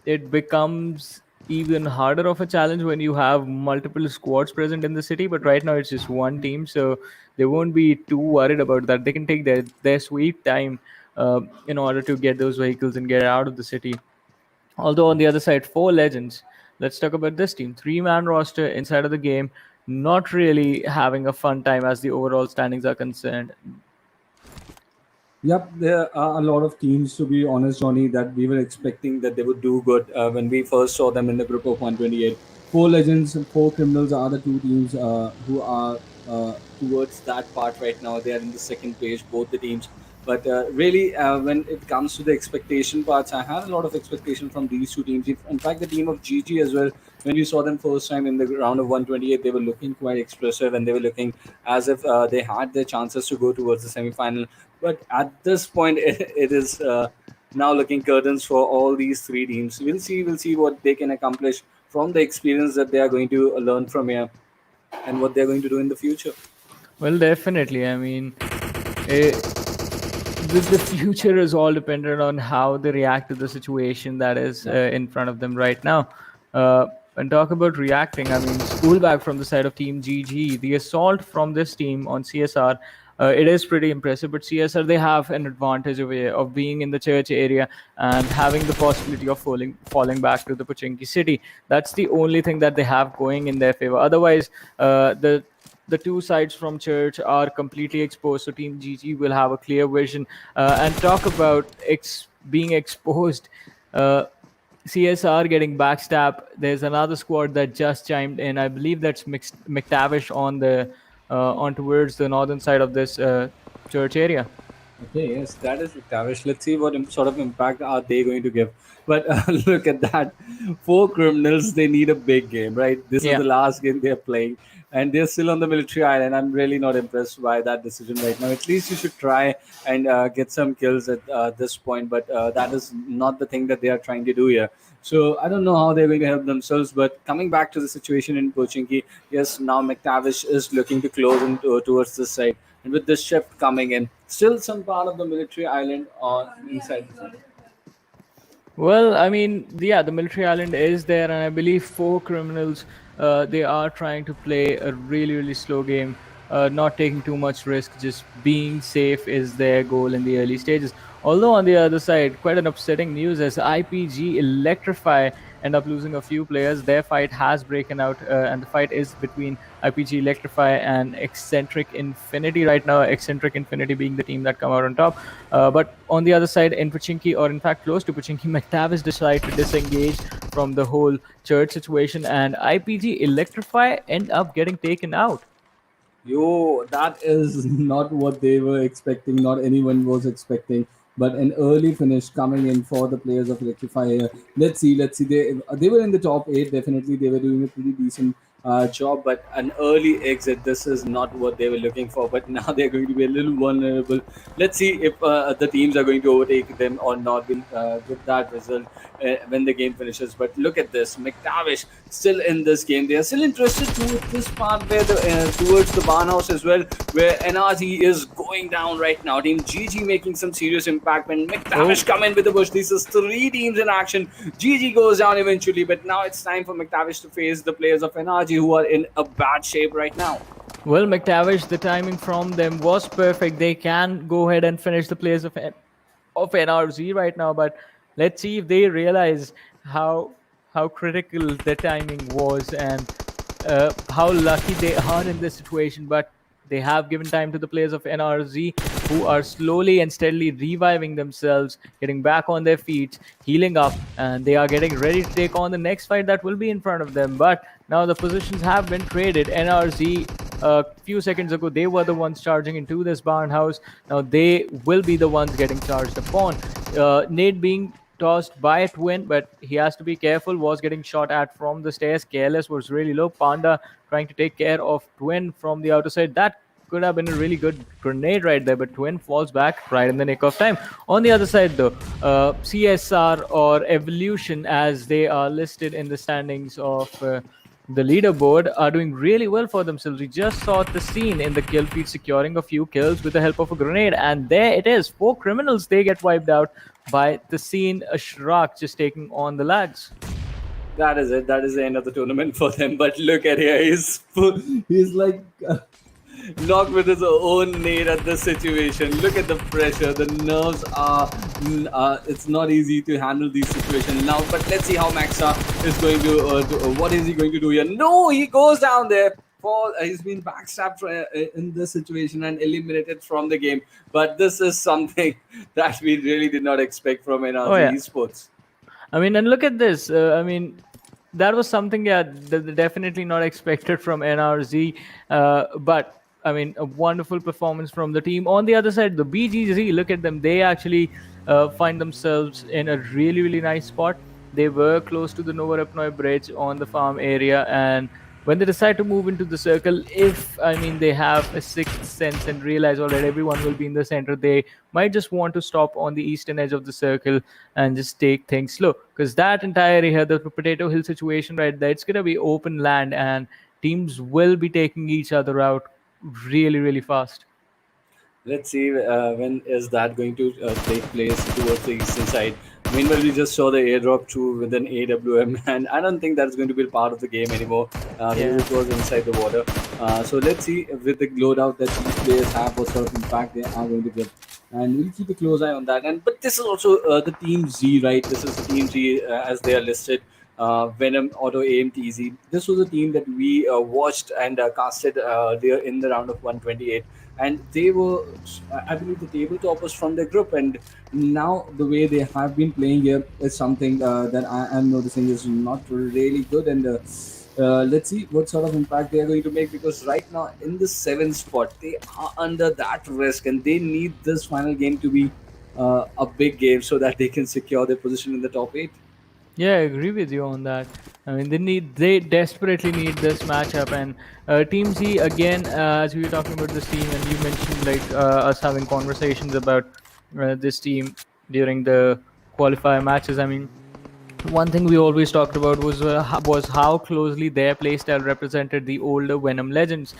it becomes even harder of a challenge when you have multiple squads present in the city. But right now, it's just one team, so they won't be too worried about that. They can take their sweet time in order to get those vehicles and get out of the city. Although on the other side, four legends. Let's talk about this team. Three-man roster inside of the game, not really having a fun time as the overall standings are concerned. Yep, there are a lot of teams, to be honest, Johnny, that we were expecting that they would do good when we first saw them in the group of 128. Four Legends and Four Criminals are the two teams who are towards that part right now. They are in the second page, both the teams. But really, when it comes to the expectation parts, I had a lot of expectation from these two teams. In fact, the team of GG as well, when you saw them first time in the round of 128, they were looking quite expressive and they were looking as if they had their chances to go towards the semi-final. But at this point, it is now looking curtains for all these three teams. We'll see what they can accomplish from the experience that they are going to learn from here and what they're going to do in the future. Well, definitely. I mean, eh, the future is all dependent on how they react to the situation that is in front of them right now. And talk about reacting, I mean, school back from the side of Team GG, the assault from this team on CSR, it is pretty impressive. But CSR, they have an advantage of being in the church area and having the possibility of falling back to the Pochinki city. That's the only thing that they have going in their favor. Otherwise, the two sides from church are completely exposed, so Team GG will have a clear vision. And talk about being exposed. CSR getting backstab. There's another squad that just chimed in. I believe that's Mactavish on towards the northern side of this church area. Okay, yes, that is Mactavish. Let's see what sort of impact are they going to give. But look at that. Four criminals, they need a big game, right? This is Yeah. the last game they're playing, and they're still on the military island. I'm really not impressed by that decision right now. At least you should try and get some kills at this point, but that is not the thing that they are trying to do here. So I don't know how they're going to help themselves. But coming back to the situation in Pochinki, yes, now McTavish is looking to close in towards this side. And with this shift coming in, still some part of the military island on inside the city. Well, I mean, yeah, the military island is there, and I believe four criminals. They are trying to play a really slow game. not taking too much risk, just being safe is their goal in the early stages. Although on the other side, quite an upsetting news as IPG Electrify end up losing a few players. Their fight has broken out, and the fight is between IPG Electrify and Exentric Infinity right now. Exentric Infinity being the team that come out on top. But on the other side, in Pochinki, or in fact close to Pochinki, Mactavish decide to disengage from the whole church situation, and IPG Electrify end up getting taken out. Yo, that is not what they were expecting, not anyone was expecting. But an early finish coming in for the players of Electrify here. Let's see, let's see. They were in the top eight, definitely. They were doing a pretty decent job, but an early exit, this is not what they were looking for. But now they're going to be a little vulnerable. Let's see if the teams are going to overtake them or not. We'll get that result when the game finishes. But look at this, McTavish still in this game. They are still interested towards this part where towards the barn house as well, where NRZ is going down right now. Team GG making some serious impact when McTavish come in with the bush. This is three teams in action. GG goes down eventually, but now it's time for McTavish to face the players of NRG who are in a bad shape right now. Well, Mactavish, the timing from them was perfect. They can go ahead and finish the players of NRZ right now, but let's see if they realize how critical the timing was and how lucky they are in this situation. But they have given time to the players of NRZ, who are slowly and steadily reviving themselves, getting back on their feet, healing up, and they are getting ready to take on the next fight that will be in front of them. But now the positions have been traded. NRZ, a few seconds ago, they were the ones charging into this barn house. Now they will be the ones getting charged upon. Nate being tossed by Twin, but he has to be careful, was getting shot at from the stairs. Careless was really low. Panda trying to take care of Twin from the outer side. That could have been a really good grenade right there, but Twin falls back right in the nick of time. On the other side though, CSR or Evolution, as they are listed in the standings of the leaderboard, are doing really well for themselves. We just saw the scene in the kill feed securing a few kills with the help of a grenade, and there it is. 4 criminals, they get wiped out by the scene. Ashrak just taking on the lads. That is it. That is the end of the tournament for them. But look at here. He's like knocked with his own nade at this situation. Look at the pressure. The nerves are. It's not easy to handle these situations now. But let's see how Maxa is going to. What is he going to do here? No, he goes down there. He's been backstabbed in this situation and eliminated from the game. But this is something that we really did not expect from NRG Esports. I mean, and look at this. I mean, that was something, yeah, definitely not expected from NRZ. But I mean, a wonderful performance from the team. On the other side, the BGZ, look at them. They actually find themselves in a really, really nice spot. They were close to the Novorapnoy bridge on the farm area, and when they decide to move into the circle, if they have a sixth sense and realize all right, everyone will be in the center, they might just want to stop on the eastern edge of the circle and just take things slow, because that entire area, the Potato Hill situation right there, it's going to be open land and teams will be taking each other out really, really fast. Let's see when is that going to take place towards the eastern side. Meanwhile, we just saw the airdrop through with an AWM, and I don't think that's going to be part of the game anymore. It was inside the water. So let's see with the loadout that these players have, what sort of impact they are going to get. And we'll keep a close eye on that. But this is also the Team Z, right? This is Team Z as they are listed. Venom, Auto, AMTZ. This was a team that we watched and casted there in the round of 128. And they were, I believe, the table toppers from their group. And now the way they have been playing here is something that I am noticing is not really good. And let's see what sort of impact they are going to make, because right now in the 7th spot, they are under that risk and they need this final game to be a big game so that they can secure their position in the top 8. Yeah, I agree with you on that. I mean, they desperately need this matchup. And Team Z, again, as we were talking about this team, and you mentioned like us having conversations about this team during the qualifier matches. I mean, one thing we always talked about was how closely their playstyle represented the older Venom legends.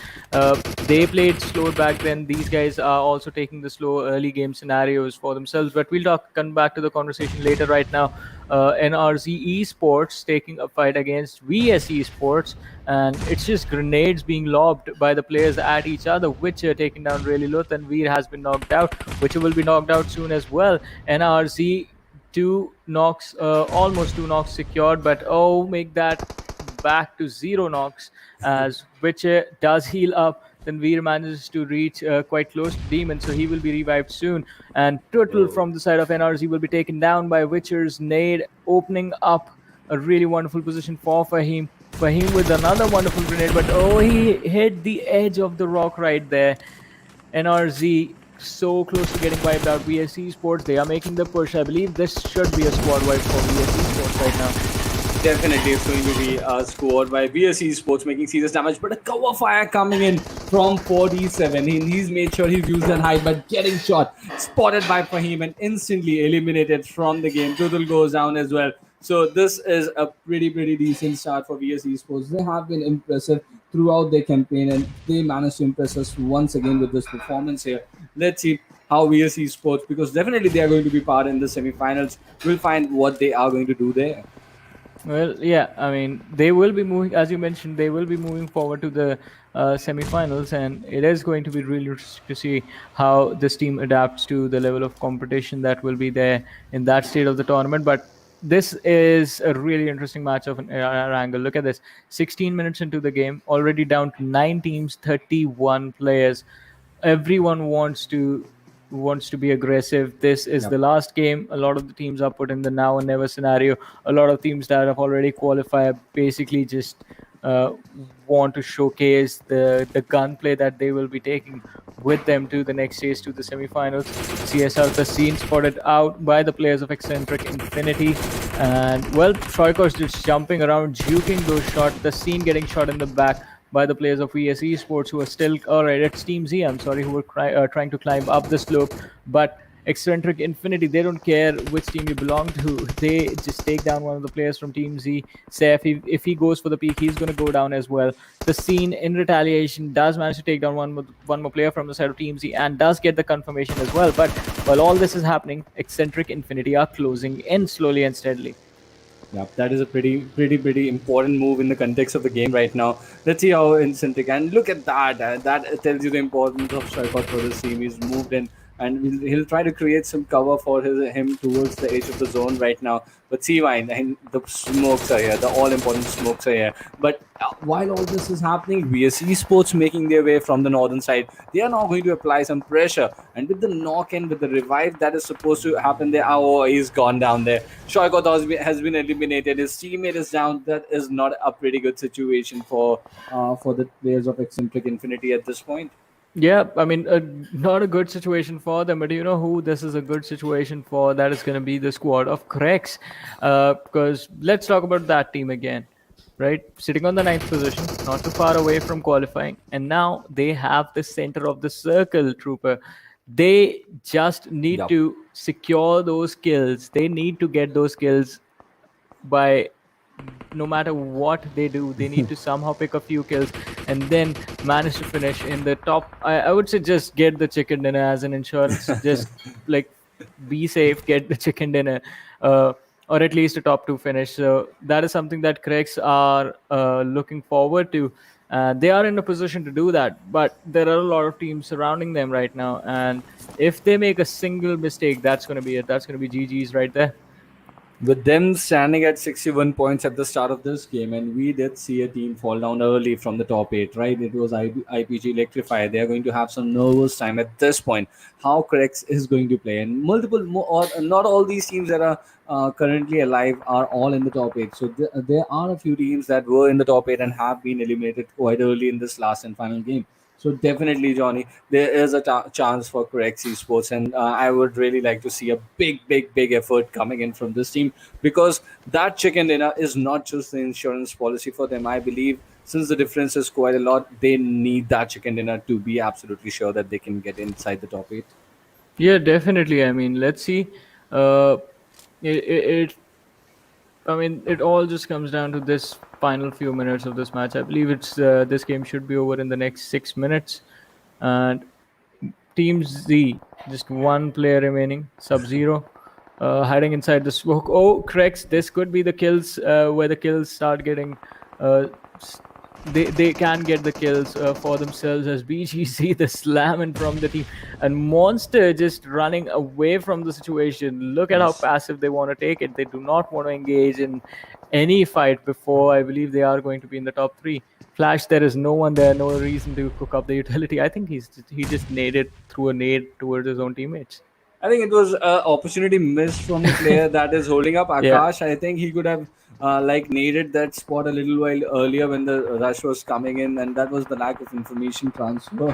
They played slow back then. These guys are also taking the slow early game scenarios for themselves. But we'll come back to the conversation later. Right now, NRZ Esports taking a fight against VS Esports, and it's just grenades being lobbed by the players at each other. Witcher taking down really low, and Veer has been knocked out. Witcher will be knocked out soon as well. NRZ two knocks, almost two knocks secured, but make that back to zero knocks as Witcher does heal up. Then Veer manages to reach quite close to Demon, so he will be revived soon. And Turtle from the side of NRZ will be taken down by Witcher's nade, opening up a really wonderful position for Fahim. Fahim with another wonderful grenade, but he hit the edge of the rock right there. NRZ so close to getting wiped out. VSeSports, they are making the push. I believe this should be a squad wipe for VSeSports right now. Definitely, it's going to be scored by VSeSports, making serious damage. But a cover fire coming in from 47. He's made sure he's used that hide, but getting shot, spotted by Fahim, and instantly eliminated from the game. Total goes down as well. So this is a pretty decent start for VSeSports. They have been impressive throughout their campaign, and they managed to impress us once again with this performance here. Let's see how VSeSports, because definitely they are going to be part in the semi-finals. We'll find what they are going to do there. Well, yeah, I mean, they will be moving, as you mentioned, they will be moving forward to the semi-finals, and it is going to be really interesting to see how this team adapts to the level of competition that will be there in that state of the tournament. But this is a really interesting matchup in Erangel. Look at this, 16 minutes into the game, already down to 9 teams, 31 players. Everyone wants to be aggressive. This is the last game. A lot of the teams are put in the now or never scenario. A lot of teams that have already qualified basically just want to showcase the gunplay that they will be taking with them to the next stage, to the semifinals. CS out the scene, spotted out by the players of Exentric Infinity. And well, Shoiko's just jumping around, juking those shots. The scene getting shot in the back by the players of VS Esports, who are still, alright, it's Team Z, I'm sorry, who were trying to climb up the slope. But Exentric Infinity, they don't care which team you belong to. They just take down one of the players from Team Z. Say if he goes for the peak, he's going to go down as well. The scene, in retaliation, does manage to take down one more player from the side of Team Z and does get the confirmation as well. But while all this is happening, Exentric Infinity are closing in slowly and steadily. Yeah, that is a pretty important move in the context of the game right now. Let's see how Exentric, and look at that. That tells you the importance of Strikeout for this team. He's moved in, and he'll try to create some cover for him towards the edge of the zone right now. But C-Vine, and the smokes are here, the all-important smokes are here. But while all this is happening, VS Esports making their way from the northern side. They are now going to apply some pressure. And with the knock-in, with the revive that is supposed to happen there, he's gone down there. Shoiko has been eliminated. His teammate is down. That is not a pretty good situation for the players of Exentric Infinity at this point. Yeah, I mean, not a good situation for them, but you know who this is a good situation for? That is going to be the squad of CREX. Because let's talk about that team again, right? Sitting on the 9th position, not too far away from qualifying, and now they have the center of the circle, Trooper. They just need to secure those kills. They need to get those kills by no matter what they do, they need to somehow pick a few kills and then manage to finish in the top. I would say just get the chicken dinner as an insurance. Just like be safe, get the chicken dinner, or at least a top 2 finish. So that is something that CREX are looking forward to. They are in a position to do that, but there are a lot of teams surrounding them right now. And if they make a single mistake, that's going to be it. That's going to be GG's right there. With them standing at 61 points at the start of this game, and we did see a team fall down early from the top 8, right? It was IPGeLECTRIFY. They are going to have some nervous time at this point. How CREX is going to play, and not all these teams that are currently alive are all in the top 8. So there are a few teams that were in the top 8 and have been eliminated quite early in this last and final game. So definitely, Johnny, there is a chance for CREX Esports, and I would really like to see a big effort coming in from this team, because that chicken dinner is not just the insurance policy for them. I believe since the difference is quite a lot, they need that chicken dinner to be absolutely sure that they can get inside the top 8. Yeah, definitely. I mean, let's see. It I mean, it all just comes down to this final few minutes of this match. I believe it's this game should be over in the next 6 minutes, and Team Z, just one player remaining, Sub-Zero, hiding inside the smoke. Oh, CREX, this could be the kills where the kills start getting. S- they can get the kills for themselves as BGC, the slamming from the team, and Monster just running away from the situation. Look at how Yes. passive they want to take it. They do not want to engage in any fight before I believe they are going to be in the top three. Flash, there is no one there, no reason to cook up the utility. I think he just naded through a nade towards his own teammates. I think it was an opportunity missed from the player that is holding up Yeah. Akash. I think he could have like needed that spot a little while earlier when the rush was coming in, and that was the lack of information transfer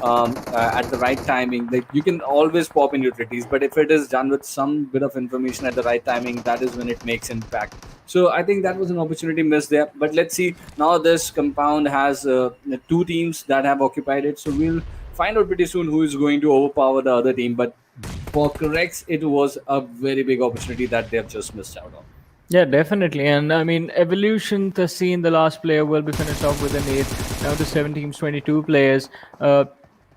at the right timing. Like you can always pop in utilities, but if it is done with some bit of information at the right timing, that is when it makes impact. So I think that was an opportunity missed there. But let's see now. This compound has two teams that have occupied it, so we'll find out pretty soon who is going to overpower the other team. But for CREX, it was a very big opportunity that they have just missed out on. Yeah, definitely. And I mean, Evolution, the scene, the last player will be finished off with an 8. Now the 7 teams, 22 players.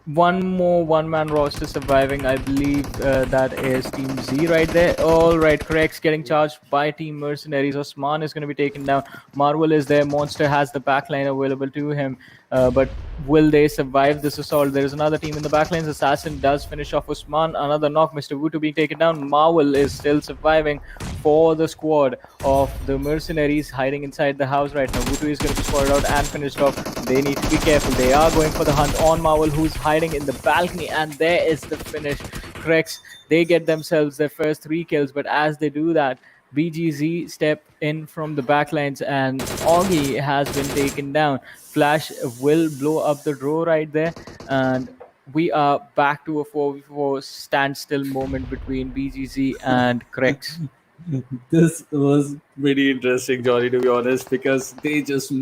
One more one-man roster surviving. I believe that is Team Z right there. All right, CREX getting charged by Team Mercenaries. Osman is going to be taken down. Marvel is there. Monster has the backline available to him. But will they survive this assault? There is another team in the backlines. Assassin does finish off Usman. Another knock. Mr. Wutu being taken down. Marvel is still surviving for the squad of the Mercenaries hiding inside the house right now. Wutu is going to be spotted out and finished off. They need to be careful. They are going for the hunt on Marvel, who's hiding in the balcony. And there is the finish. CREX, they get themselves their first 3 kills. But as they do that, BGZ step in from the backlines and Augie has been taken down. Flash will blow up the draw right there, and we are back to a 4v4 standstill moment between BGZ and CREX. This was pretty interesting, Johnny, to be honest, because they just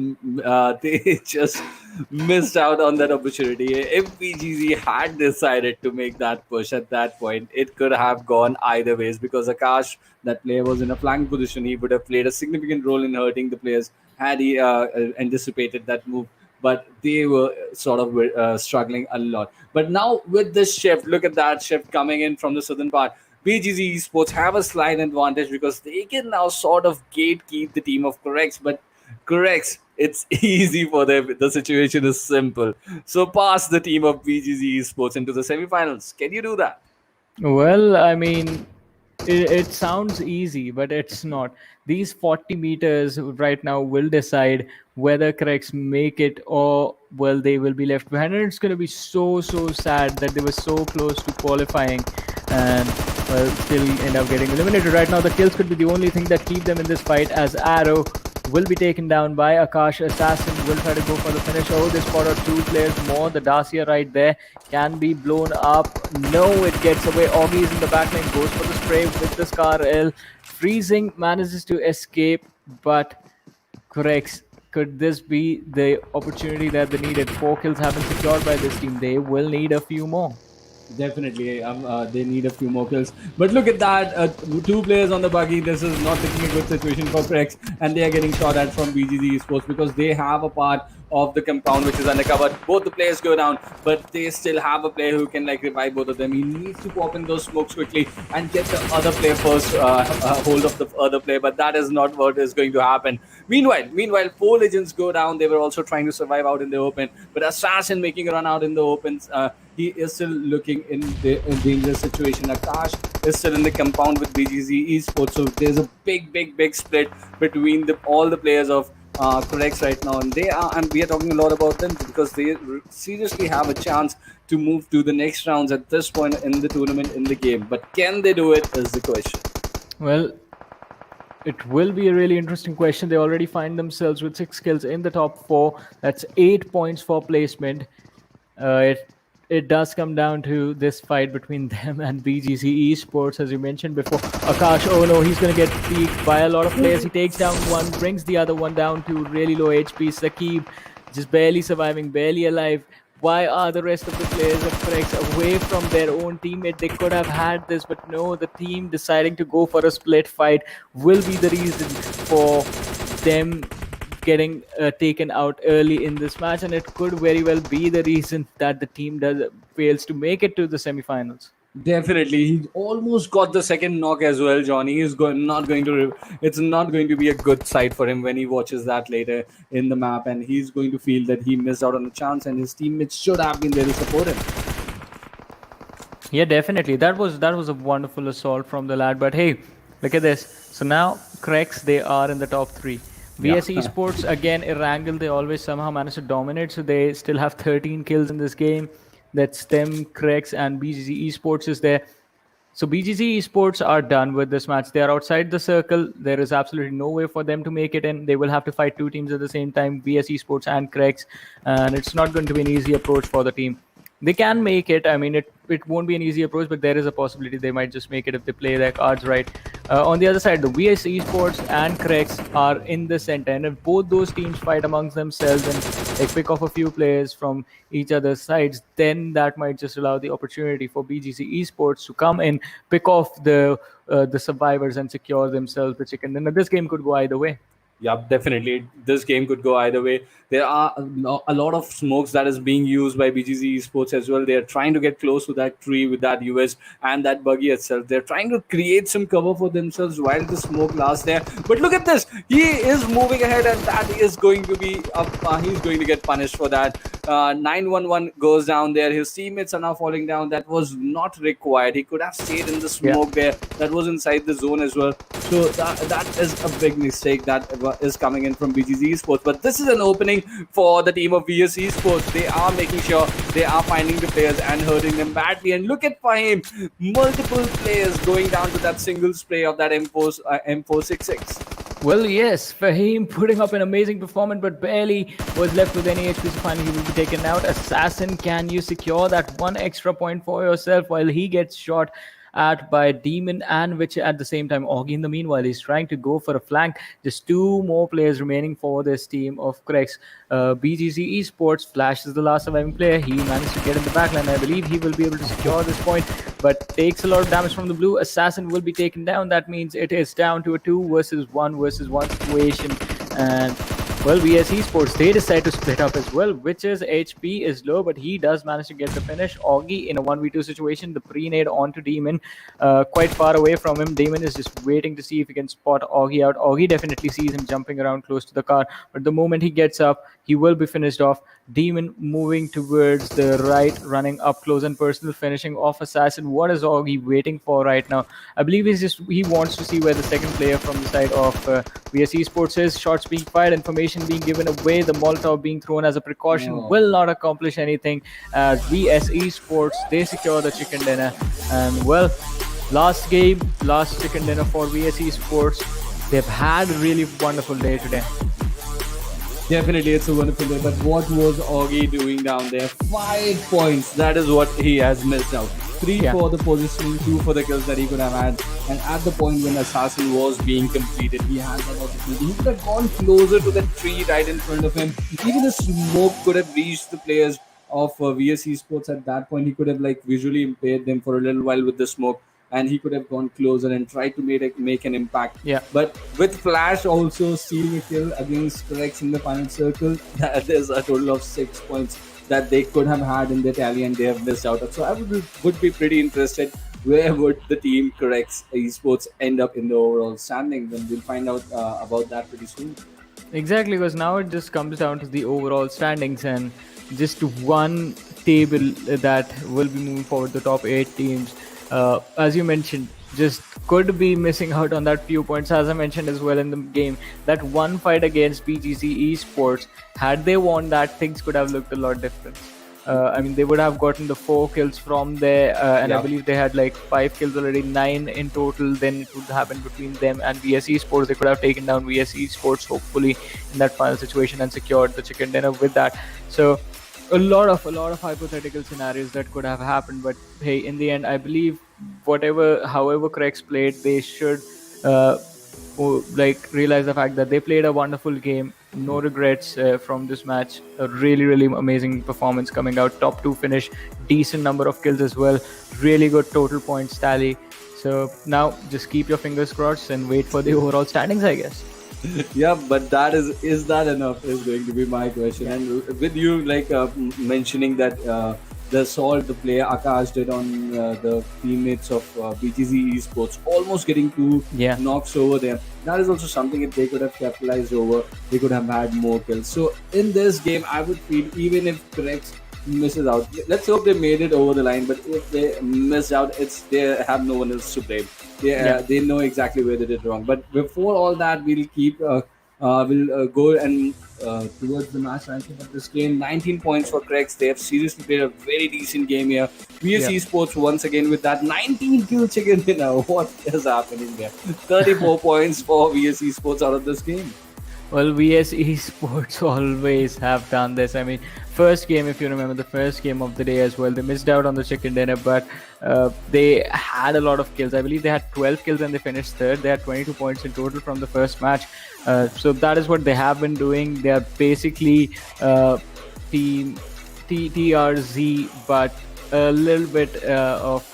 missed out on that opportunity. If BGZ had decided to make that push at that point, it could have gone either ways because Akash, that player, was in a flank position. He would have played a significant role in hurting the players had he anticipated that move. But they were sort of struggling a lot. But now with this shift, look at that shift coming in from the southern part. BGZ Esports have a slight advantage because they can now sort of gatekeep the team of CREX. But CREX, it's easy for them. The situation is simple. So pass the team of BGZ Esports into the semifinals. Can you do that? Well, I mean, it sounds easy, but it's not. These 40 meters right now will decide whether CREX make it or, well, they will be left behind. And it's going to be so sad that they were so close to qualifying and, well, still end up getting eliminated. Right now, the kills could be the only thing that keep them in this fight, as Arrow will be taken down by Akash. Assassin will try to go for the finish. Oh, they spot out 2 players more. The Dacia right there can be blown up. No, it gets away. Augie is in the backline, goes for the spray with the Scar L. Freezing manages to escape, but CREX, could this be the opportunity that they needed? 4 kills have been secured by this team. They will need a few more. Definitely, they need a few more kills. But look at that, 2 players on the buggy. This is not looking a good situation for CREX, and they are getting shot at from BGZ Esports because they have a part of the compound which is undercover. Both the players go down, but they still have a player who can like revive both of them. He needs to pop in those smokes quickly and get the other player first hold of the other player, but that is not what is going to happen. Meanwhile, 4 legends go down. They were also trying to survive out in the open, but Assassin making a run out in the open. He is still looking in the dangerous situation. Akash is still in the compound with BGZ Esports, so there's a big split between all the players of CREX right now, and we are talking a lot about them because they seriously have a chance to move to the next rounds at this point in the tournament, in the game. But can they do it is the question. Well, it will be a really interesting question. They already find themselves with 6 kills in the top 4. That's 8 points for placement. It does come down to this fight between them and BGZ Esports, as you mentioned before. Akash, oh no, he's going to get peeked by a lot of players. He takes down one, brings the other one down to really low HP. Saqib just barely surviving, barely alive. Why are the rest of the players of CREX away from their own teammate? They could have had this, but no, the team deciding to go for a split fight will be the reason for them getting taken out early in this match, and it could very well be the reason that the team fails to make it to the semifinals. Definitely, he almost got the second knock as well, Johnny. He's not going to. It's not going to be a good sight for him when he watches that later in the map, and he's going to feel that he missed out on a chance, and his teammates should have been there to support him. Yeah, definitely. That was a wonderful assault from the lad. But hey, look at this. So now CREX, they are in the top three. VS Esports again, Erangel, they always somehow manage to dominate. So they still have 13 kills in this game. That's them, CREX, and BGZ Esports is there. So BGZ Esports are done with this match. They are outside the circle. There is absolutely no way for them to make it in. They will have to fight two teams at the same time, VS Esports and CREX, and it's not going to be an easy approach for the team. They can make it. I mean, it won't be an easy approach, but there is a possibility they might just make it if they play their cards right. On the other side, the VS Esports and CREX are in the center, and if both those teams fight amongst themselves and like pick off a few players from each other's sides, then that might just allow the opportunity for BGC Esports to come in, pick off the survivors, and secure themselves the chicken. And this game could go either way. Yeah, definitely. This game could go either way. There are a lot of smokes that is being used by BGZ Esports as well. They are trying to get close to that tree with that US and that buggy itself. They're trying to create some cover for themselves while the smoke lasts there. But look at this. He is moving ahead, and that is going to be he's going to get punished for that. 911 goes down there. His teammates are now falling down. That was not required. He could have stayed in the smoke there. That was inside the zone as well. So that is a big mistake that is coming in from BGZ Esports. But this is an opening for the team of VS Esports. They are making sure they are finding the players and hurting them badly. And look at Fahim, multiple players going down to that single spray of that M466. Well, yes, Fahim putting up an amazing performance, but barely was left with any HP, so finally he will be taken out. Assassin, can you secure that one extra point for yourself while he gets shot at by Demon and Witch at the same time? Augie, in the meanwhile, he's trying to go for a flank. Just two more players remaining for this team of CREX. BGZ Esports, Flash is the last surviving player. He managed to get in the backline. I believe he will be able to secure this point, but takes a lot of damage from the blue. Assassin will be taken down. That means it is down to a 2 versus 1 situation. And well, VS Esports, they decide to split up as well. Witch's HP is low, but he does manage to get the finish. Augie in a 1v2 situation, the pre-nade onto Demon, quite far away from him. Demon is just waiting to see if he can spot Augie out. Augie definitely sees him jumping around close to the car, but the moment he gets up, he will be finished off. Demon moving towards the right, running up close and personal, finishing off Assassin. What is Augie waiting for right now? I believe he wants to see where the second player from the side of VS Esports is. Shots being fired, information being given away, the Molotov being thrown as a precaution will not accomplish anything, as VS Esports, they secure the chicken dinner. And well, last game, last chicken dinner for VS Esports. They've had a really wonderful day today. Definitely, it's a wonderful day. But what was Augie doing down there? 5 points. That is what he has missed out. 3 for the positioning, 2 for the kills that he could have had. And at the point when Assassin was being completed, he had that opportunity. He could have gone closer to the tree right in front of him. Even the smoke could have reached the players of VS Esports at that point. He could have visually impaired them for a little while with the smoke, and he could have gone closer and tried to make an impact. Yeah. But with Flash also stealing a kill against CREX in the final circle, there's a total of 6 points that they could have had in their tally, and they have missed out. So I would be pretty interested, where would the team CREX Esports end up in the overall standing? Then we'll find out about that pretty soon. Exactly, because now it just comes down to the overall standings and just one table that will be moving forward, the top 8 teams. As you mentioned, just could be missing out on that few points. As I mentioned as well in the game, that one fight against BGZ Esports, had they won that, things could have looked a lot different. I mean, they would have gotten the 4 kills from there, and I believe they had 5 kills already, 9 in total. Then it would happen between them and VS Esports. They could have taken down VS Esports, hopefully, in that final situation and secured the chicken dinner with that. So a lot of hypothetical scenarios that could have happened, but hey, in the end, I believe however CREX played, they should realize the fact that they played a wonderful game. no regrets from this match. A really, really amazing performance coming out. Top 2 finish, decent number of kills as well. Really good total points tally. So now just keep your fingers crossed and wait for the overall standings, I guess. Yeah, but that is that enough is going to be my question. And with you like mentioning that the assault the player Akash did on the teammates of BGZ Esports, almost getting 2 Yeah. knocks over there. That is also something if they could have capitalized over, they could have had more kills. So in this game, I would feel even if CREX misses out, let's hope they made it over the line. But if they miss out, it's they have no one else to blame. They know exactly where they did wrong. But before all that, we'll go and towards the match ranking of this game. 19 points for CREX. They have seriously played a very decent game here. VS Esports once again with that 19 kill chicken dinner. What is happening there? 34 points for VS Esports out of this game. Well, VS Esports always have done this. I mean, first game, if you remember, the first game of the day as well, they missed out on the chicken dinner, but they had a lot of kills. I believe they had 12 kills and they finished third. They had 22 points in total from the first match. So that is what they have been doing. They are basically team TRZ, but a little bit of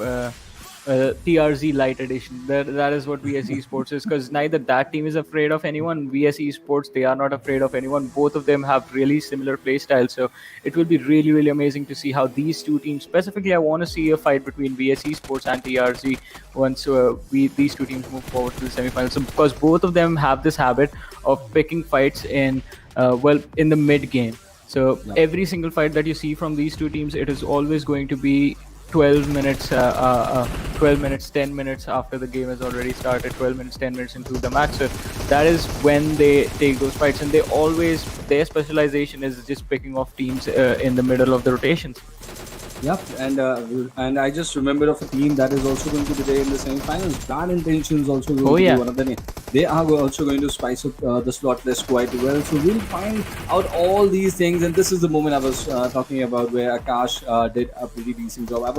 TRZ light edition. That is what VS Esports is, because neither that team is afraid of anyone. VS Esports, they are not afraid of anyone. Both of them have really similar play styles. So it will be really, really amazing to see how these two teams, specifically, I want to see a fight between VS Esports and TRZ once these two teams move forward to the semifinals. So, because both of them have this habit of picking fights in the mid game. So every single fight that you see from these two teams, it is always going to be 12 minutes, 12 minutes, 10 minutes after the game has already started, 12 minutes, 10 minutes into the match. So that is when they take those fights, and their specialization is just picking off teams in the middle of the rotations. Yep, and I just remembered of a team that is also going to be there in the semi-finals. Bad Intentions also going to be one of the names. They are also going to spice up the slot list quite well. So we'll find out all these things, and this is the moment I was talking about where Akash did a pretty decent job. I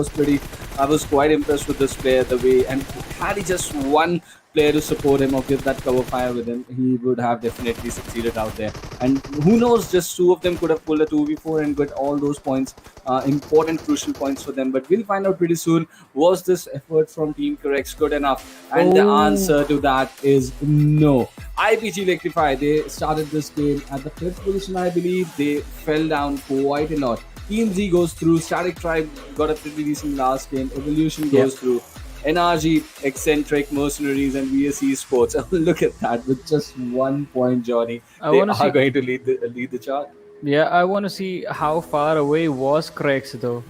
was quite impressed with this player, the way, and had he just one player to support him or give that cover fire with him, he would have definitely succeeded out there. And who knows, just 2 of them could have pulled a 2v4 and got all those points, important crucial points for them. But we'll find out pretty soon, was this effort from Team CREX good enough? And the answer to that is no. IPGeLECTRIFY, they started this game at the 5th position, I believe. They fell down quite a lot. Team Z goes through, Static Tribe got a pretty decent last game, Evolution goes through, NRG, Exentric, Mercenaries, and VS Esports. Look at that, with just 1 point, Johnny. They are going to lead the chart. Yeah, I want to see how far away was CREX though.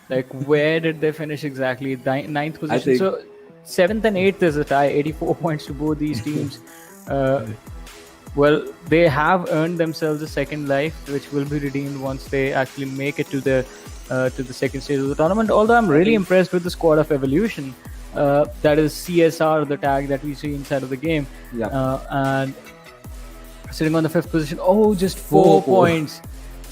Like, where did they finish exactly? Ninth position. So 7th and 8th is a tie. 84 points to both these teams. Well, they have earned themselves a second life, which will be redeemed once they actually make it to the second stage of the tournament. Although I'm really impressed with the squad of Evolution. That is CSR, the tag that we see inside of the game. And sitting on the 5th position. Oh, just 4 points.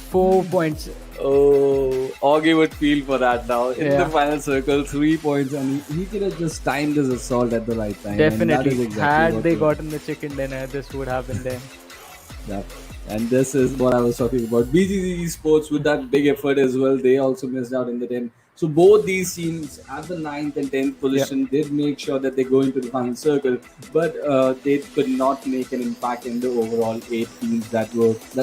4 points. Oh, Augie would feel for that now. In the final circle, 3 points, and he could have just timed his assault at the right time. Definitely. Had they gotten the chicken dinner, this would have been them. Yeah. And this is what I was talking about. BGZ Esports with that big effort as well. They also missed out in the 10. So both these teams at the 9th and 10th position did make sure that they go into the final circle, but they could not make an impact in the overall 8 teams that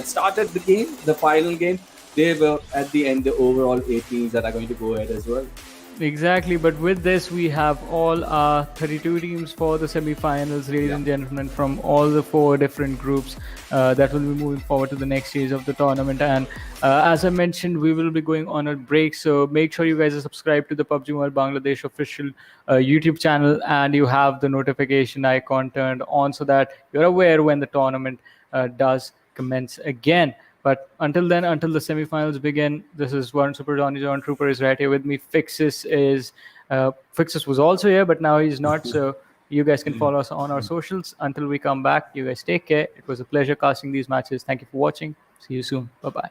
started the game, the final game. They were at the end the overall 8 teams that are going to go ahead as well. Exactly, but with this we have all our 32 teams for the semi-finals, ladies and gentlemen, from all the 4 different groups that will be moving forward to the next stage of the tournament. And as I mentioned, we will be going on a break, so make sure you guys are subscribed to the PUBG Mobile Bangladesh official YouTube channel, and you have the notification icon turned on so that you're aware when the tournament does commence again. But until then, until the semifinals begin, this is Warren Super Johnny John Trooper is right here with me. Fixes was also here, but now he's not. So you guys can follow us on our socials. Until we come back, you guys take care. It was a pleasure casting these matches. Thank you for watching. See you soon. Bye-bye.